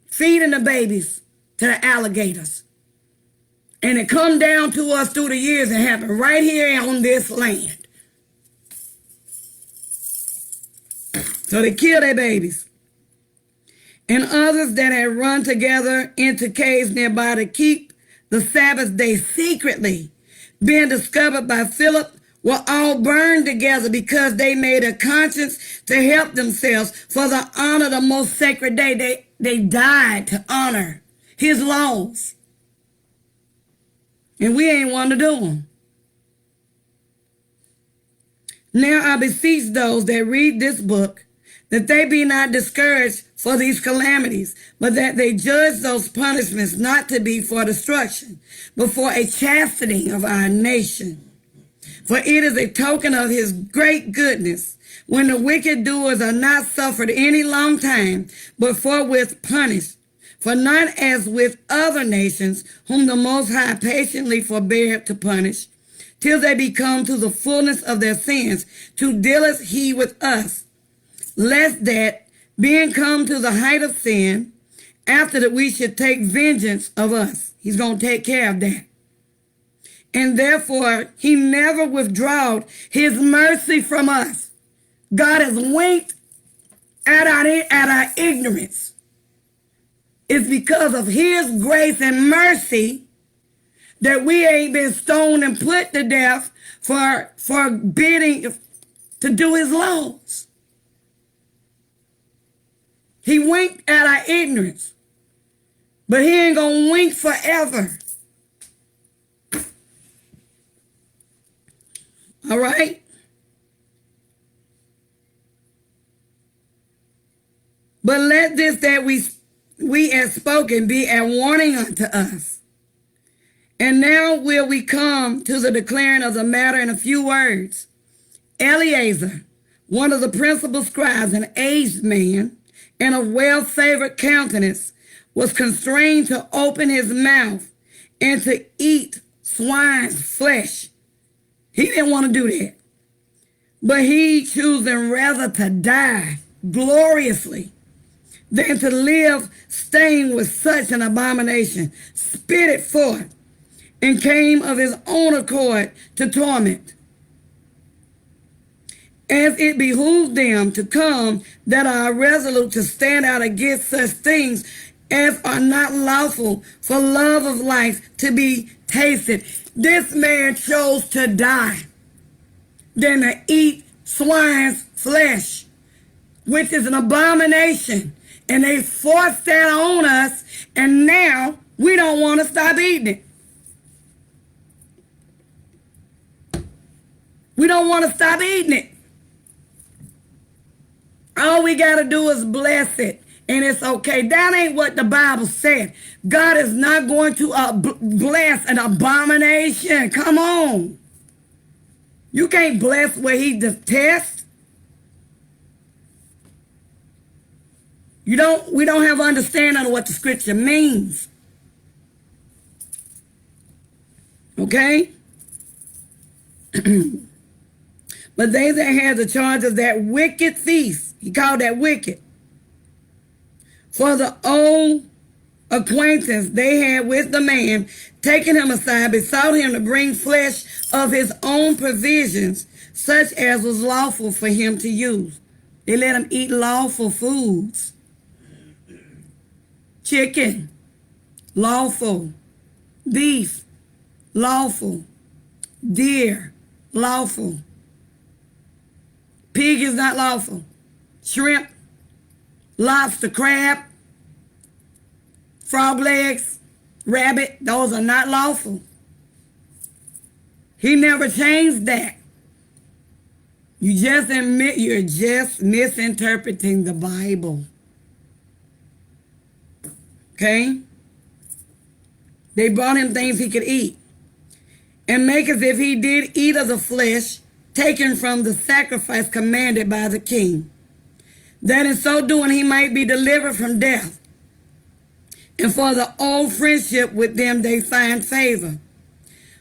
feeding the babies to the alligators. And it come down to us through the years and happened right here on this land. So they killed their babies. And others that had run together into caves nearby to keep the Sabbath day secretly, being discovered by Philip, were all burned together because they made a conscience to help themselves for the honor of the most sacred day. They died to honor his laws. And we ain't want to do them. Now I beseech those that read this book that they be not discouraged for these calamities, but that they judge those punishments not to be for destruction, but for a chastening of our nation. For it is a token of his great goodness, when the wicked doers are not suffered any long time, but forthwith punished. For not as with other nations, whom the Most High patiently forbear to punish, till they be come to the fullness of their sins, too dealeth he with us, lest that, being come to the height of sin, after that we should take vengeance of us. He's going to take care of that. And therefore, he never withdrawed his mercy from us. God has winked at our ignorance. It's because of his grace and mercy that we ain't been stoned and put to death for bidding to do his laws. He winked at our ignorance, but he ain't gonna wink forever. All right? But let this that we have spoken be a warning unto us. And now will we come to the declaring of the matter in a few words. Eleazar, one of the principal scribes, an aged man, and of well-favored countenance, was constrained to open his mouth and to eat swine's flesh. He didn't want to do that. But he choosing rather to die gloriously than to live stained with such an abomination, spit it forth, and came of his own accord to torment. As it behooved them to come that are resolute to stand out against such things as are not lawful for love of life to be tasted. This man chose to die than to eat swine's flesh, which is an abomination. And they forced that on us, and now we don't want to stop eating it. We don't want to stop eating it. All we got to do is bless it, and it's okay. That ain't what the Bible said. God is not going to bless an abomination. Come on. You can't bless what he detests. We don't have understanding of what the scripture means. Okay? But they that had the charge of that wicked feast, he called that wicked, for the old acquaintance they had with the man, taking him aside, besought him to bring flesh of his own provisions, such as was lawful for him to use. They let him eat lawful foods. Chicken, lawful. Beef, lawful. Deer, lawful. Pig is not lawful. Shrimp, lobster, crab, frog legs, rabbit, those are not lawful. He never changed that. You just admit you're just misinterpreting the Bible. Okay? They brought him things he could eat, and make as if he did eat of the flesh taken from the sacrifice commanded by the king, that in so doing he might be delivered from death. And for the old friendship with them they find favor.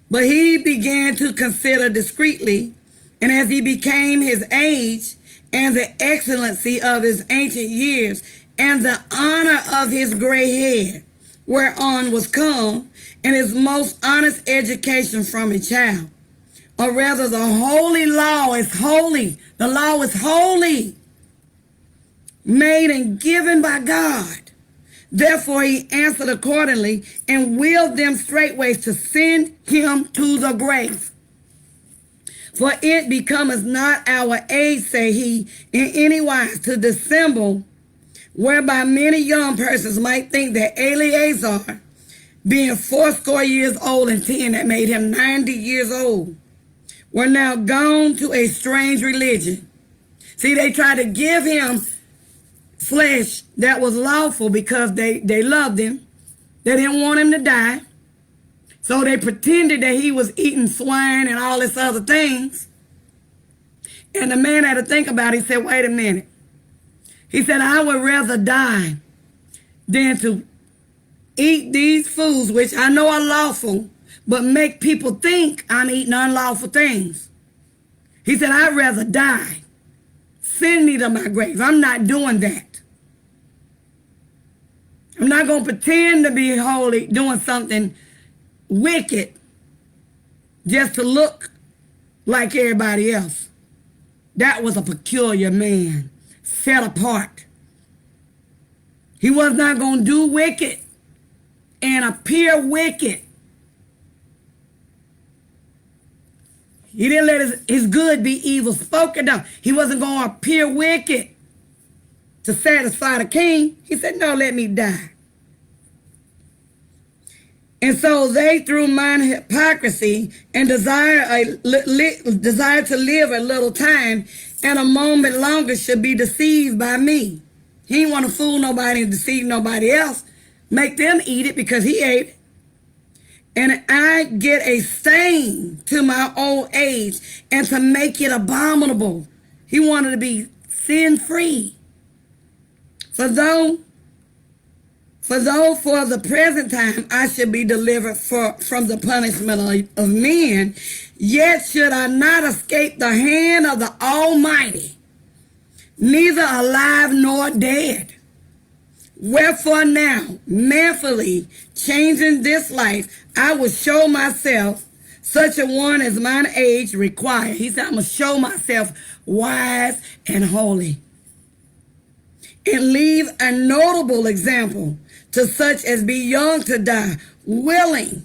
But he began to consider discreetly, and as he became his age, and the excellency of his ancient years, and the honor of his gray hair, whereon was come, and his most honest education from a child. Or rather, the holy law is holy. The law is holy, made and given by God. Therefore he answered accordingly, and willed them straightway to send him to the grave. For it becometh not our age, say he, in any wise to dissemble, whereby many young persons might think that Eleazar, being 80 years old and 10, that made him 90 years old, were now gone to a strange religion. See, they tried to give him flesh that was lawful because they loved him. They didn't want him to die. So they pretended that he was eating swine and all this other things. And the man had to think about it. He said, wait a minute. He said, I would rather die than to eat these foods, which I know are lawful, but make people think I'm eating unlawful things. He said, I'd rather die. Send me to my grave. I'm not doing that. I'm not going to pretend to be holy, doing something wicked just to look like everybody else. That was a peculiar man. set apart. He was not going to do wicked and appear wicked. He didn't let his good be evil spoken of. He wasn't going to appear wicked to satisfy the king. He said, no, let me die. And so they, through mine hypocrisy and desire to live a little time and a moment longer, should be deceived by me. He didn't want to fool nobody and deceive nobody else. Make them eat it because he ate it. And I get a stain to my old age and to make it abominable. He wanted to be sin-free. For the present time I should be delivered from the punishment of men, yet should I not escape the hand of the Almighty, neither alive nor dead. Wherefore now, manfully changing this life, I will show myself such a one as mine age require. He said, I'm going to show myself wise and holy, and leave a notable example to such as be young to die, willing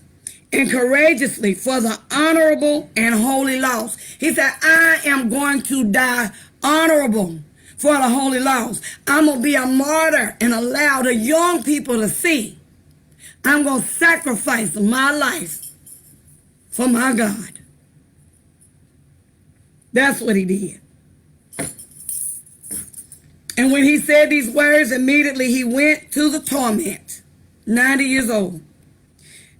and courageously for the honorable and holy laws. He said, I am going to die honorable for the holy laws. I'm going to be a martyr and allow the young people to see. I'm going to sacrifice my life for my God. That's what he did. And when he said these words, immediately he went to the torment, 90 years old.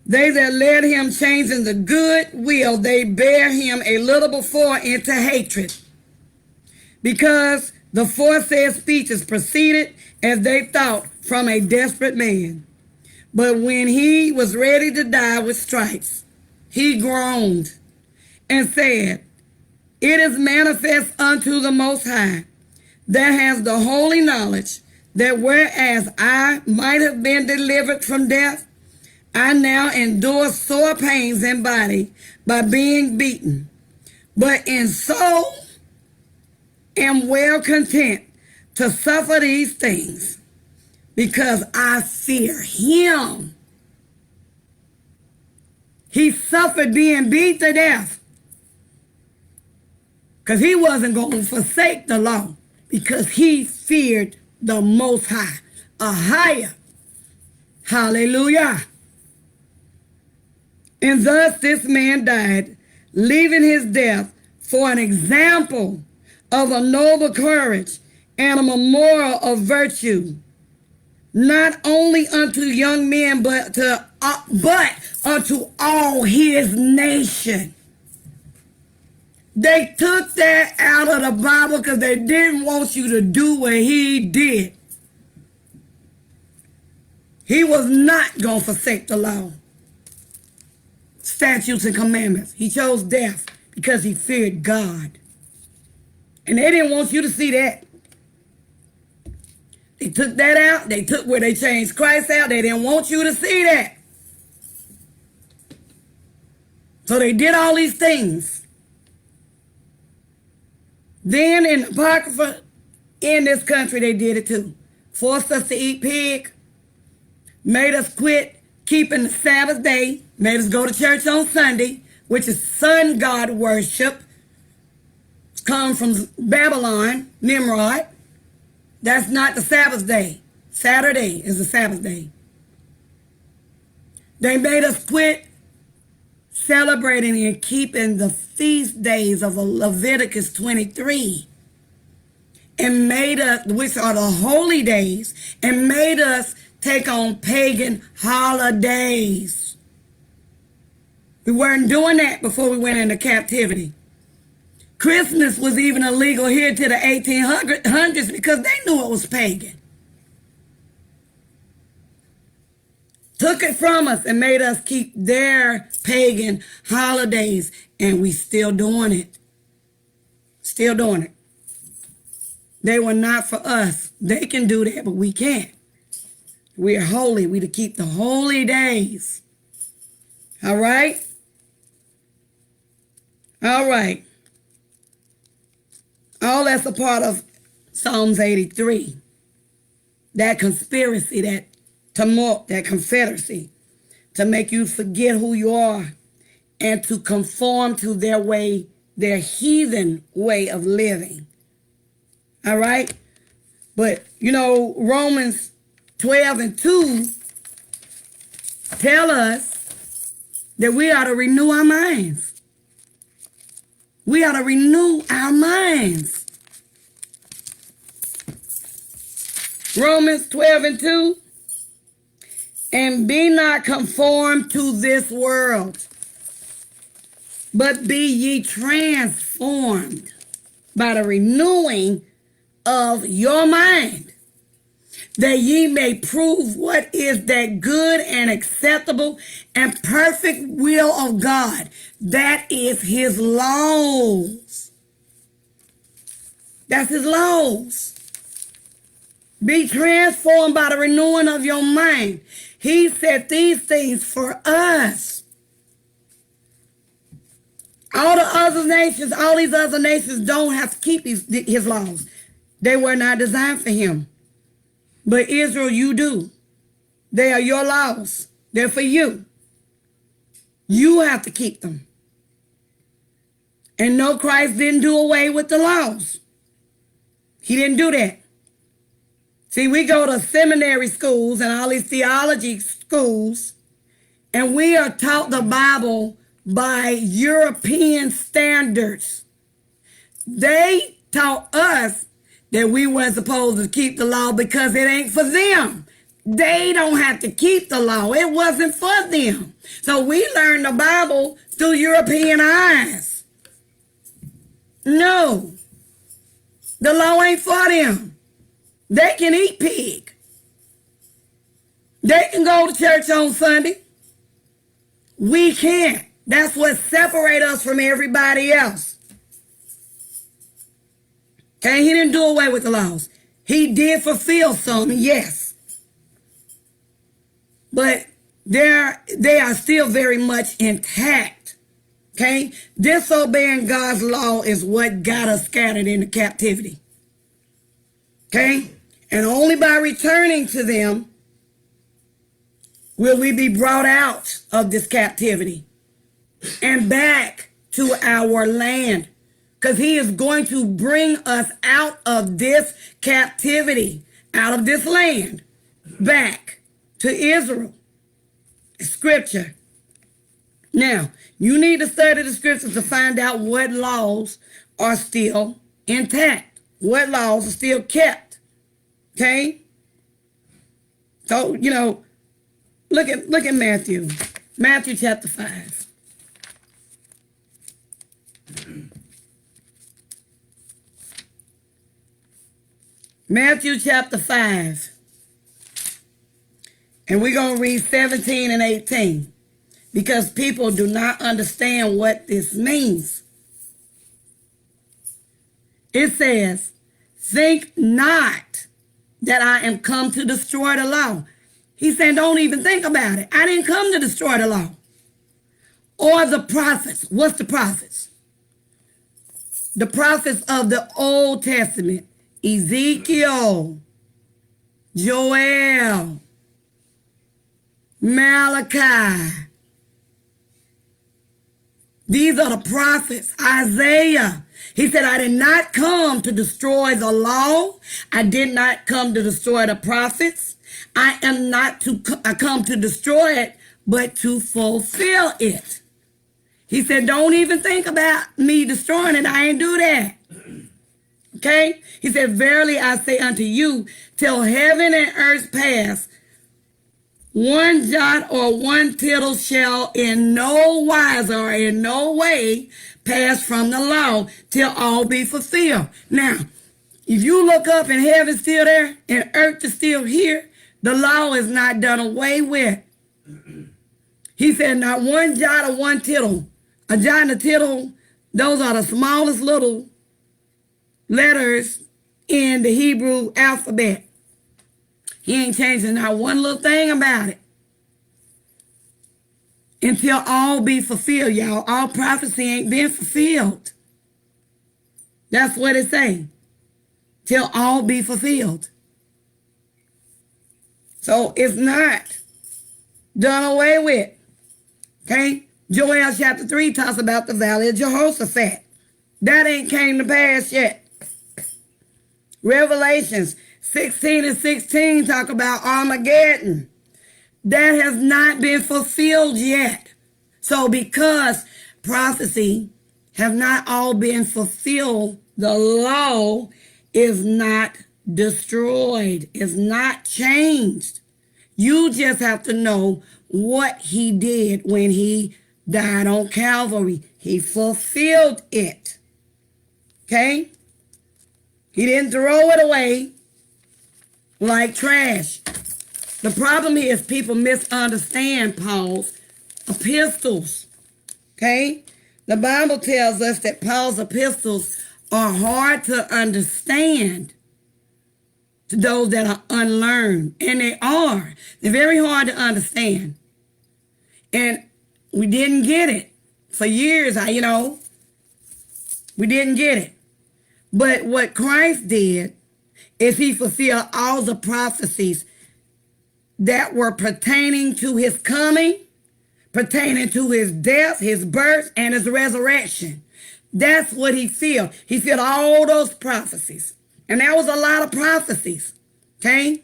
They that led him, changing the good will, they bear him a little before into hatred, because the foresaid speeches proceeded, as they thought, from a desperate man. But when he was ready to die with stripes, he groaned and said, it is manifest unto the Most High, that has the holy knowledge, that whereas I might have been delivered from death, I now endure sore pains in body by being beaten, but in soul am well content to suffer these things, because I fear him. He suffered being beat to death because he wasn't going to forsake the law, because he feared the Most High, a higher. Hallelujah. And thus this man died, leaving his death for an example of a noble courage and a memorial of virtue, not only unto young men, but unto all his nation. They took that out of the Bible because they didn't want you to do what he did. He was not going to forsake the law, statutes, and commandments. He chose death because he feared God. And they didn't want you to see that. They took that out. They took where they changed Christ out. They didn't want you to see that. So they did all these things. Then in Apocrypha, in this country, they did it too. Forced us to eat pig. Made us quit keeping the Sabbath day. Made us go to church on Sunday, which is sun god worship. It's come from Babylon, Nimrod. That's not the Sabbath day. Saturday is the Sabbath day. They made us quit celebrating and keeping the feast days of Leviticus 23, and made us, which are the holy days, and made us take on pagan holidays. We weren't doing that before we went into captivity. Christmas was even illegal here to the 1800s because they knew it was pagan. Took it from us and made us keep their pagan holidays, and we still doing it. Still doing it. They were not for us. They can do that, but we can't. We are holy. We to keep the holy days. All right? All right. All that's a part of Psalms 83. That conspiracy, that tumult, that confederacy, to make you forget who you are and to conform to their way, their heathen way of living. All right? But, Romans 12 and 2 tell us that we ought to renew our minds. We ought to renew our minds. Romans 12 and 2. And be not conformed to this world, but be ye transformed by the renewing of your mind, that ye may prove what is that good and acceptable and perfect will of God. That is his laws. That's his laws. Be transformed by the renewing of your mind. He said these things for us. All these other nations don't have to keep his laws. They were not designed for him. But Israel, you do. They are your laws. They're for you. You have to keep them. And no, Christ didn't do away with the laws. He didn't do that. See, we go to seminary schools and all these theology schools, and we are taught the Bible by European standards. They taught us that we weren't supposed to keep the law because it ain't for them. They don't have to keep the law. It wasn't for them. So we learned the Bible through European eyes. No, the law ain't for them. They can eat pig. They can go to church on Sunday. We can't. That's what separates us from everybody else. Okay, he didn't do away with the laws. He did fulfill some, yes. But they are still very much intact. Okay? Disobeying God's law is what got us scattered into captivity. Okay? And only by returning to them will we be brought out of this captivity and back to our land. Because he is going to bring us out of this captivity, out of this land, back to Israel. Scripture. Now, you need to study the scriptures to find out what laws are still intact, what laws are still kept. Okay? So, look at Matthew. Matthew chapter 5. Matthew chapter 5. And we're going to read 17 and 18. Because people do not understand what this means. It says, think not that I am come to destroy the law. He said, don't even think about it. I didn't come to destroy the law. Or the prophets. What's the prophets? The prophets of the Old Testament. Ezekiel, Joel, Malachi. These are the prophets. Isaiah. He said, I did not come to destroy the law. I did not come to destroy the prophets. I am not I come to destroy it, but to fulfill it. He said, don't even think about me destroying it. I ain't do that. Okay? He said, verily I say unto you, till heaven and earth pass, one jot or one tittle shall in no wise or in no way pass from the law till all be fulfilled. Now, if you look up and heaven's still there and earth is still here, the law is not done away with. He said, not one jot or one tittle. A jot and a tittle, those are the smallest little letters in the Hebrew alphabet. He ain't changing not one little thing about it. Until all be fulfilled, y'all. All prophecy ain't been fulfilled. That's what it's saying. till all be fulfilled. So it's not done away with. Okay? Joel chapter 3 talks about the valley of Jehoshaphat. That ain't came to pass yet. Revelations 16 and 16 talk about Armageddon. That has not been fulfilled yet. So because prophecy have not all been fulfilled, the law is not destroyed, is not changed. You just have to know what he did when he died on Calvary. He fulfilled it. Okay? He didn't throw it away like trash. The problem is people misunderstand Paul's epistles. Okay? The Bible tells us that Paul's epistles are hard to understand to those that are unlearned. And they are. They're very hard to understand. And we didn't get it. For years, we didn't get it. But what Christ did is he fulfilled all the prophecies that were pertaining to his coming, pertaining to his death, his birth, and his resurrection. That's what he filled. He filled all those prophecies. And that was a lot of prophecies, okay?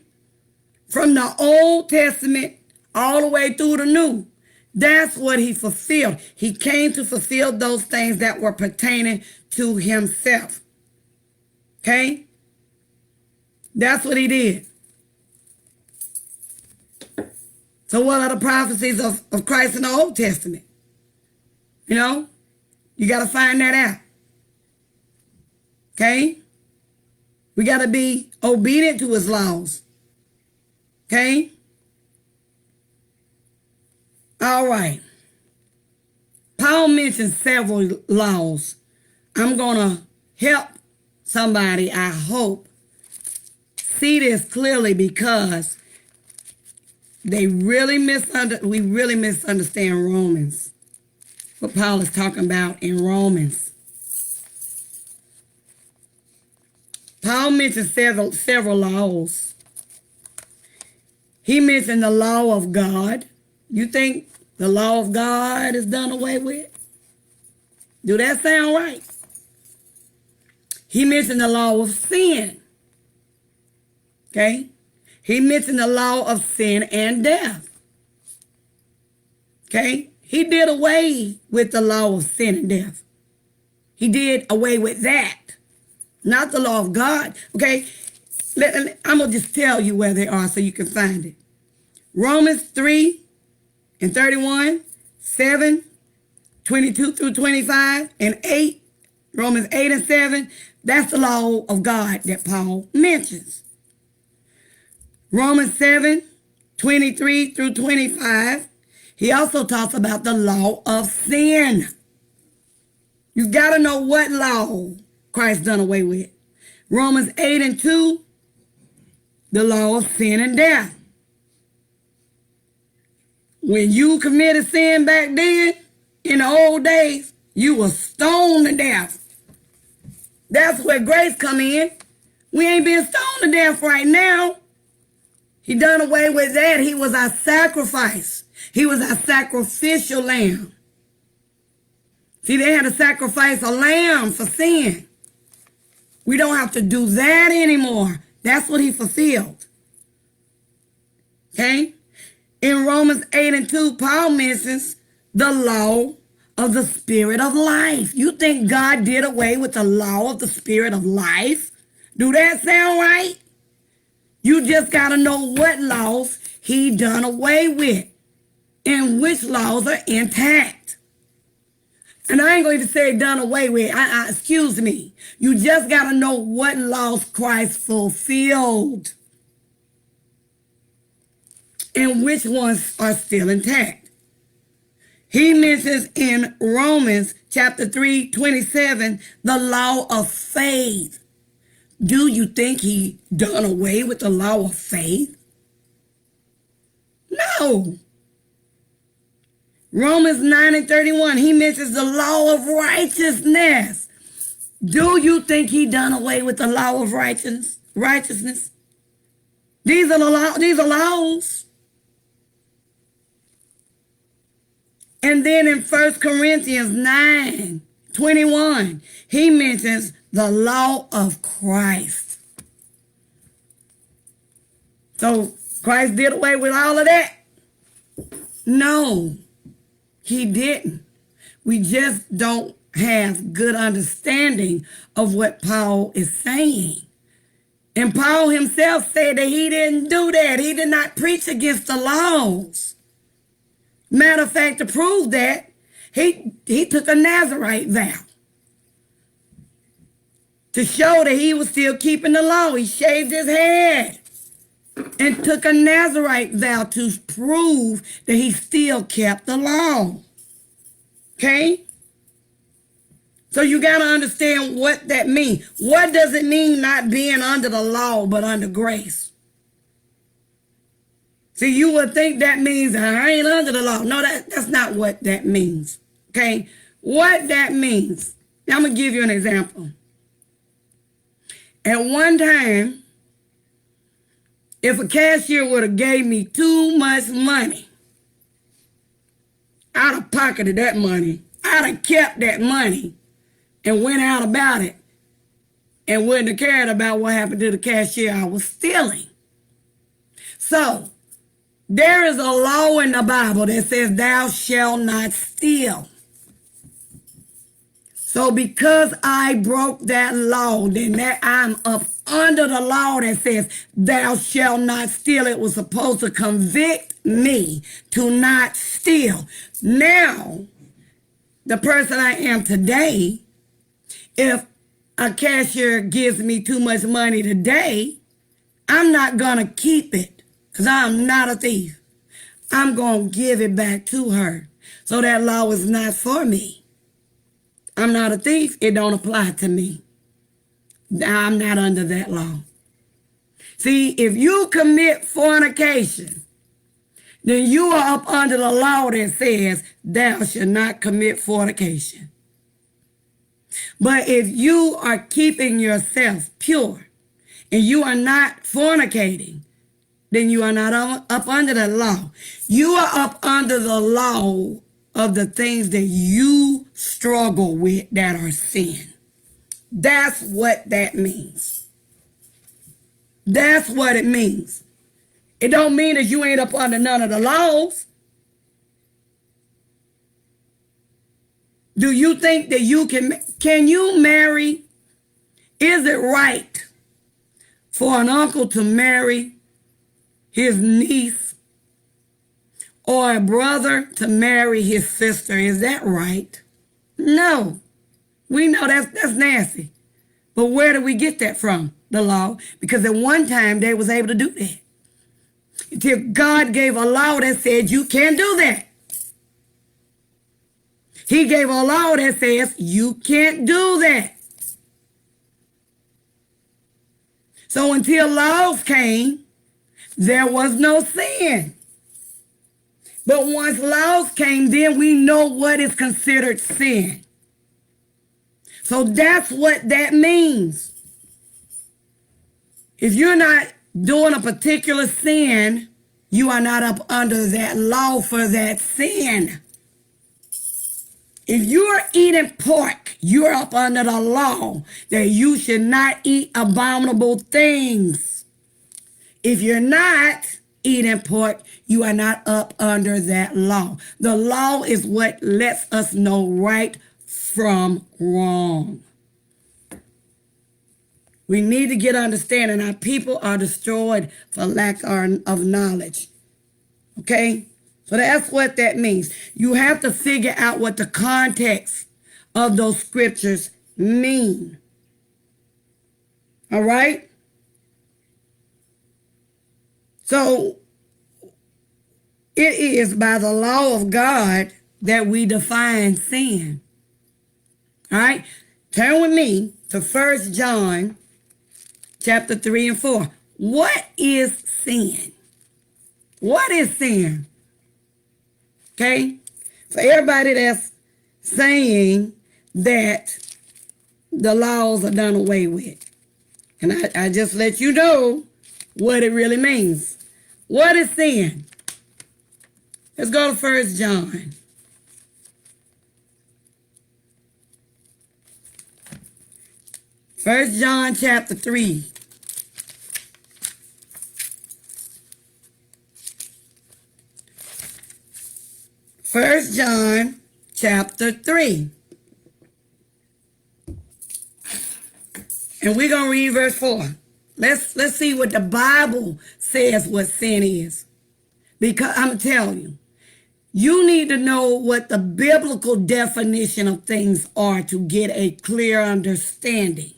From the Old Testament all the way through the New. That's what he fulfilled. He came to fulfill those things that were pertaining to himself. Okay? That's what he did. So what are the prophecies of Christ in the Old Testament? You got to find that out. Okay? We got to be obedient to his laws. Okay? All right. Paul mentioned several laws. I'm going to help somebody, I hope, see this clearly because we really misunderstand Romans. What Paul is talking about in Romans. Paul mentioned several laws. He mentioned the law of God. You think the law of God is done away with? Do that sound right? He mentioned the law of sin. Okay? He mentioned the law of sin and death. Okay? He did away with the law of sin and death. He did away with that. Not the law of God. Okay? I'm going to just tell you where they are so you can find it. Romans 3 and 31, 7, 22 through 25, and 8. Romans 8 and 7. That's the law of God that Paul mentions. Romans 7, 23 through 25. He also talks about the law of sin. You've got to know what law Christ done away with. Romans 8 and 2, the law of sin and death. When you committed sin back then, in the old days, you were stoned to death. That's where grace come in. We ain't being stoned to death right now. He done away with that. He was our sacrifice. He was our sacrificial lamb. See, they had to sacrifice a lamb for sin. We don't have to do that anymore. That's what he fulfilled. Okay? In Romans 8 and 2, Paul mentions the law of the spirit of life. You think God did away with the law of the spirit of life? Do that sound right? You just got to know what laws he done away with and which laws are intact. And I ain't going to say done away with. Excuse me. You just got to know what laws Christ fulfilled and which ones are still intact. He mentions in Romans chapter 3, 27, the law of faith. Do you think he done away with the law of faith? No. Romans 9 and 31, he mentions the law of righteousness. Do you think he done away with the law of righteousness? These are the law, these are laws. And then in 1 Corinthians 9:21, he mentions the law of Christ. So Christ did away with all of that? No, he didn't. We just don't have good understanding of what Paul is saying. And Paul himself said that he didn't do that. He did not preach against the laws. Matter of fact, to prove that, he took a Nazarite vow to show that he was still keeping the law. He shaved his head and took a Nazarite vow to prove that he still kept the law. Okay? So you got to understand what that means. What does it mean not being under the law but under grace? See, you would think that means I ain't under the law. No, that's not what that means. Okay? What that means, I'm going to give you an example. At one time, if a cashier would have gave me too much money, I'd have pocketed that money. I'd have kept that money and went out about it and wouldn't have cared about what happened to the cashier I was stealing. So, there is a law in the Bible that says thou shalt not steal. So because I broke that law, then that I'm up under the law that says thou shalt not steal. It was supposed to convict me to not steal. Now, the person I am today, if a cashier gives me too much money today, I'm not going to keep it because I'm not a thief. I'm going to give it back to her. So that law is not for me. I'm not a thief. It don't apply to me. I'm not under that law. See, if you commit fornication, then you are up under the law that says thou shalt not commit fornication. But if you are keeping yourself pure and you are not fornicating, then you are not up under the law. You are up under the law of the things that you struggle with that are sin. That's what that means. That's what it means. It don't mean that you ain't up under none of the laws. Do you think that you can you marry? Is it right for an uncle to marry his niece or a brother to marry his sister? Is that right? No. We know that's nasty. But where do we get that from? The law. Because at one time they was able to do that. Until God gave a law that said you can't do that. He gave a law that says you can't do that. So until laws came, there was no sin. But once laws came, then we know what is considered sin. So that's what that means. If you're not doing a particular sin, you are not up under that law for that sin. If you're eating pork, you're up under the law that you should not eat abominable things. If you're not eating pork, you are not up under that law. The law is what lets us know right from wrong. We need to get understanding. Our people are destroyed for lack of knowledge. Okay? So that's what that means. You have to figure out what the context of those scriptures mean. All right? So it is by the law of God that we define sin. All right? Turn with me to 1 John chapter 3 and 4. What is sin? What is sin? Okay? For everybody that's saying that the laws are done away with. And I just let you know what it really means. What is sin? Let's go to 1 John. First John chapter 3. First John chapter 3. And we're going to read verse 4. Let's see what the Bible says what sin is. Because I'm going to tell you, you need to know what the biblical definition of things are to get a clear understanding.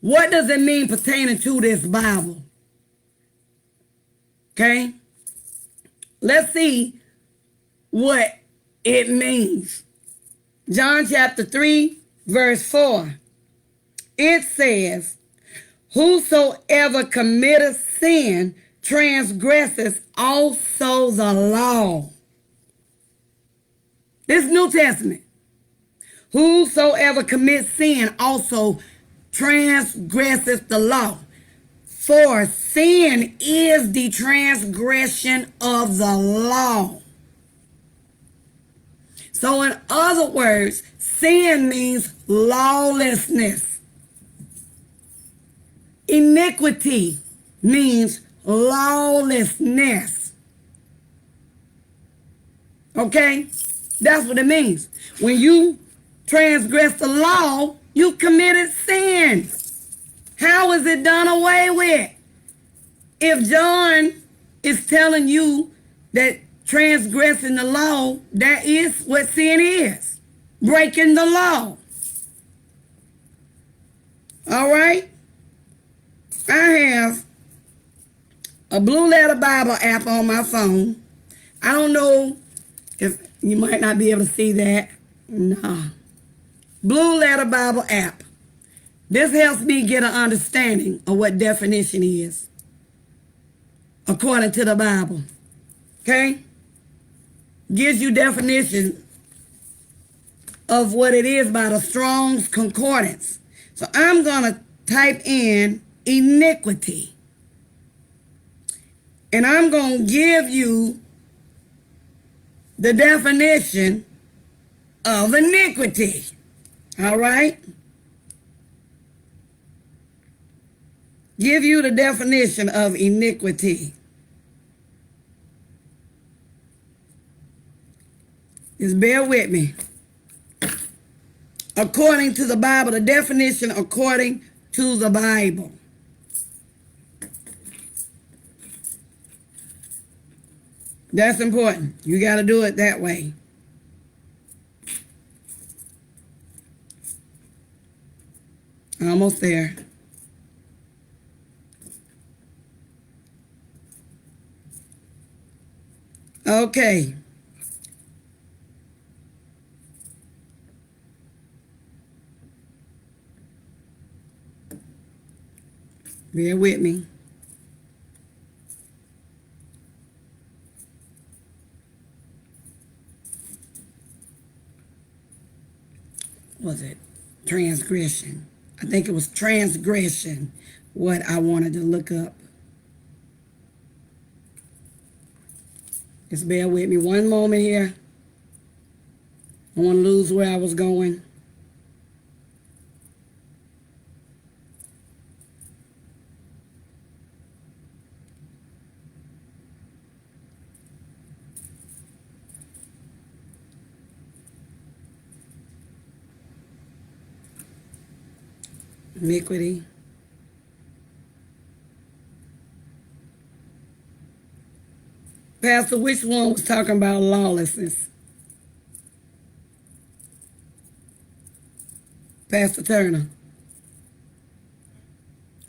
What does it mean pertaining to this Bible? Okay? Let's see what it means. John chapter 3, verse 4. It says, whosoever committeth sin transgresses also the law. This New Testament. Whosoever commits sin also transgresses the law. For sin is the transgression of the law. So in other words, sin means lawlessness. Iniquity means lawlessness. Okay? That's what it means. When you transgress the law, you committed sin. How is it done away with? If John is telling you that transgressing the law, that is what sin is. Breaking the law. All right? I have a Blue Letter Bible app on my phone. I don't know if you might not be able to see that. No. Blue Letter Bible app. This helps me get an understanding of what definition is according to the Bible. Okay? Gives you definition of what it is by the Strong's Concordance. So I'm going to type in iniquity. And I'm going to give you the definition of iniquity. All right? Give you the definition of iniquity. Just bear with me. According to the Bible, the definition according to the Bible. That's important. You got to do it that way. Almost there. Okay. Bear with me. Was it transgression? I think it was transgression, what I wanted to look up. Just bear with me one moment here. I don't want to lose where I was going. Iniquity. Pastor, which one was talking about lawlessness? Pastor Turner.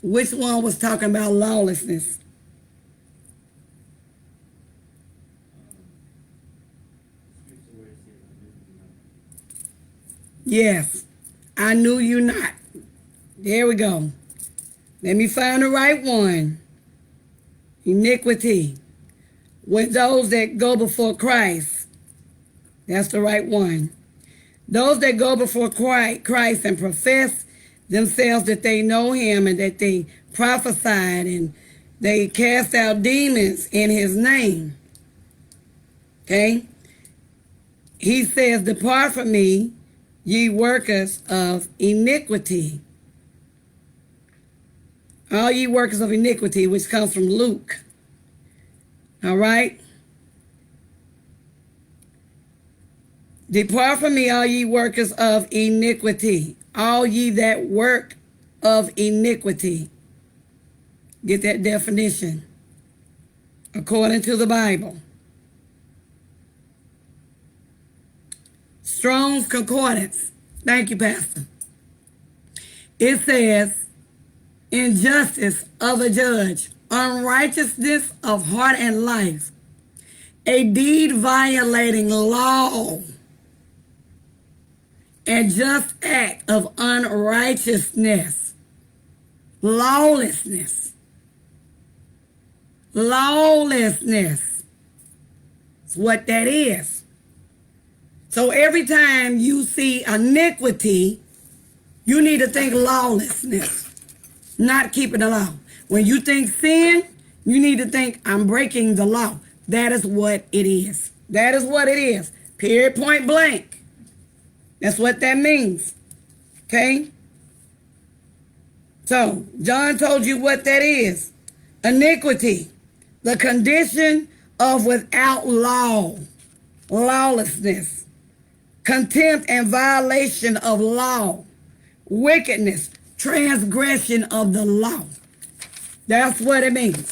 Which one was talking about lawlessness? Yes. I knew you not. There we go. Let me find the right one. Iniquity. With those that go before Christ. That's the right one. Those that go before Christ and profess themselves that they know him and that they prophesied and they cast out demons in his name. Okay? He says, depart from me, ye workers of iniquity. All ye workers of iniquity, which comes from Luke. All right? Depart from me, all ye workers of iniquity. All ye that work of iniquity. Get that definition. According to the Bible. Strong's Concordance. Thank you, Pastor. It says, injustice of a judge, unrighteousness of heart and life, a deed violating law, and just act of unrighteousness, lawlessness. Lawlessness is what that is. So every time you see iniquity, you need to think lawlessness, not keeping the law. When you think sin, you need to think I'm breaking the law. That is what it is. That is what it is. Period, point blank. That's what that means. Okay? So, John told you what that is. Iniquity, the condition of without law, lawlessness, contempt and violation of law, wickedness, transgression of the law. That's what it means.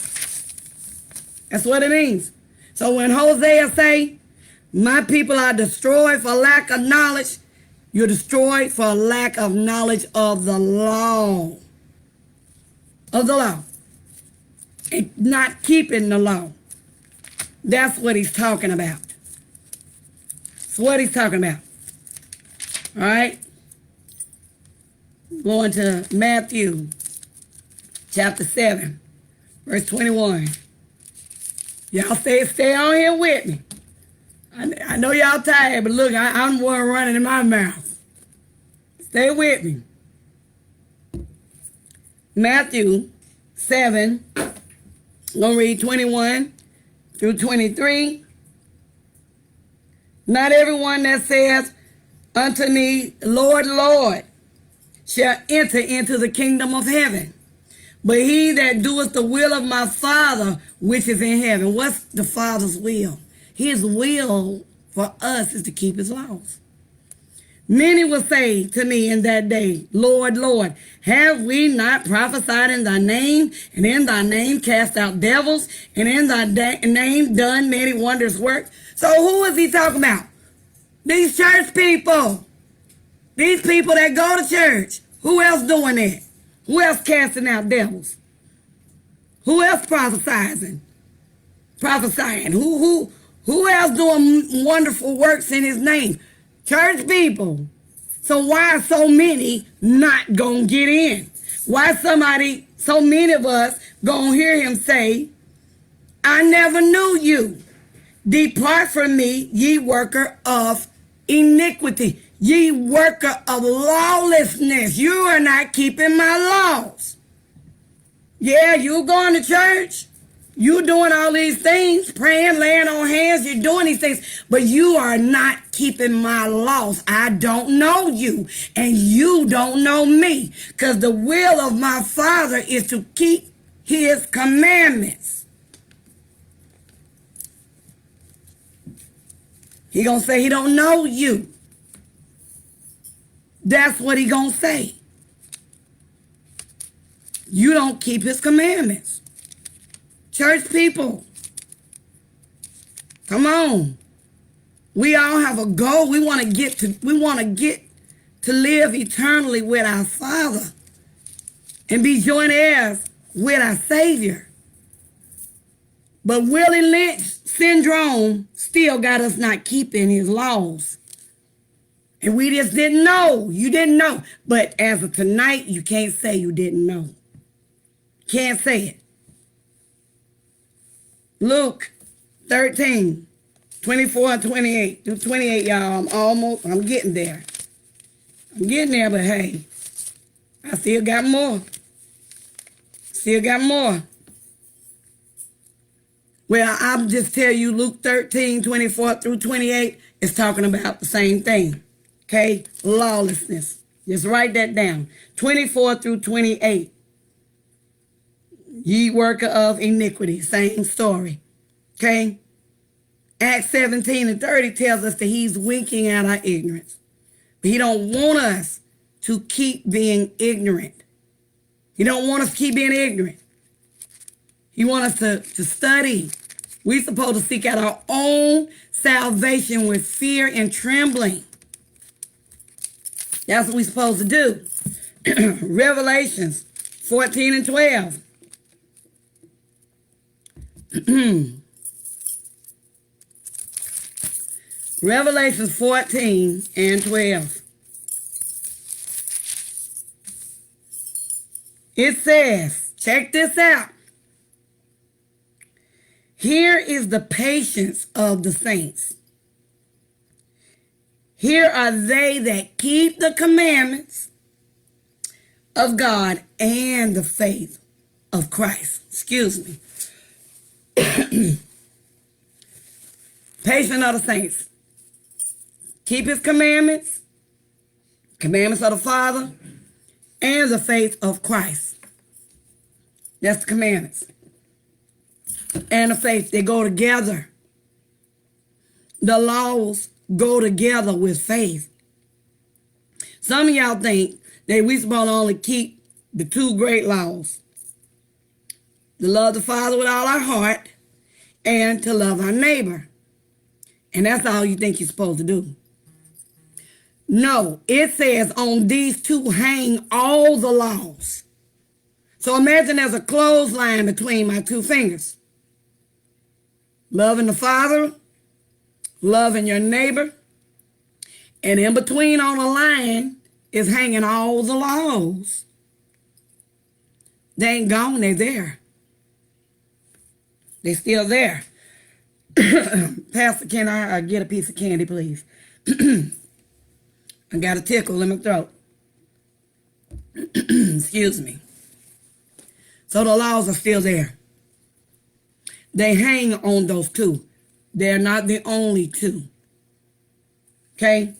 That's what it means. So when Hosea say, my people are destroyed for lack of knowledge, you're destroyed for lack of knowledge of the law. Of the law. And not keeping the law. That's what he's talking about. That's what he's talking about. All right? Going to Matthew chapter 7, verse 21. Y'all stay on here with me. I know y'all tired, but look, I'm one running in my mouth. Stay with me. Matthew 7, I'm going to read 21 through 23. Not everyone that says unto me, Lord, Lord, shall enter into the kingdom of heaven, but he that doeth the will of my Father which is in heaven. What's the Father's will? His will for us is to keep his laws. Many will say to me in that day, Lord, Lord, have we not prophesied in thy name, and in thy name cast out devils, and in thy name done many wondrous works? So who is he talking about? These church people. These people that go to church. Who else doing that? Who else casting out devils? Who else prophesying? Who else doing wonderful works in his name? Church people. So why are so many not gonna get in? Why so many of us gonna hear him say, I never knew you. Depart from me, ye worker of iniquity. Ye worker of lawlessness. You are not keeping my laws. Yeah, you going to church. You doing all these things, praying, laying on hands, you're doing these things, but you are not keeping my laws. I don't know you, and you don't know me, because the will of my Father is to keep his commandments. He gonna say he don't know you. That's what he gonna say. You don't keep his commandments. Church people, come on. We all have a goal. We want to get to live eternally with our Father and be joint heirs with our Savior. But Willie Lynch syndrome still got us not keeping his laws. And we just didn't know. You didn't know. But as of tonight, you can't say you didn't know. Can't say it. Luke 13, 24 and 28. Do 28, y'all. I'm getting there. I'm getting there, but hey, I still got more. Still got more. Well, I'll just tell you Luke 13, 24 through 28 is talking about the same thing. Okay? Lawlessness. Just write that down. 24 through 28. Ye worker of iniquity. Same story. Okay? Acts 17 and 30 tells us that he's winking at our ignorance. But he don't want us to keep being ignorant. He don't want us to keep being ignorant. He wants us to study. We're supposed to seek out our own salvation with fear and trembling. That's what we're supposed to do. Revelations 14 and 12. Revelations 14 and 12. It says, check this out. Here is the patience of the saints. Here are they that keep the commandments of God and the faith of Christ. Excuse me. Patience of the saints. Keep his commandments, commandments of the Father, and the faith of Christ. That's the commandments. And the faith, they go together. The laws go together with faith. Some of y'all think that we supposed to only keep the two great laws. To love the Father with all our heart and to love our neighbor. And that's all you think you're supposed to do. No, it says on these two hang all the laws. So imagine there's a clothesline between my two fingers. Loving the Father, loving your neighbor, and in between on a line is hanging all the laws. They ain't gone, they're there. They're still there. Pastor, can I get a piece of candy, please? I got a tickle in my throat. Excuse me. So the laws are still there. They hang on those two. They're not the only two. Okay?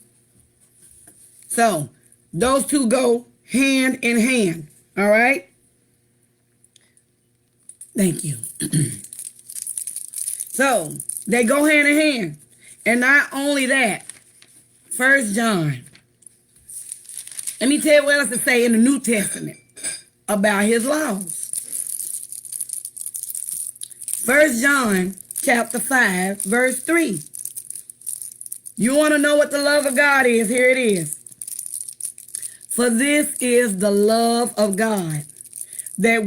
So those two go hand in hand. All right? Thank you. So they go hand in hand. And not only that, 1 John. Let me tell you what else to say in the New Testament about his laws. 1 John chapter 5, verse 3. You want to know what the love of God is? Here it is. For this is the love of God, that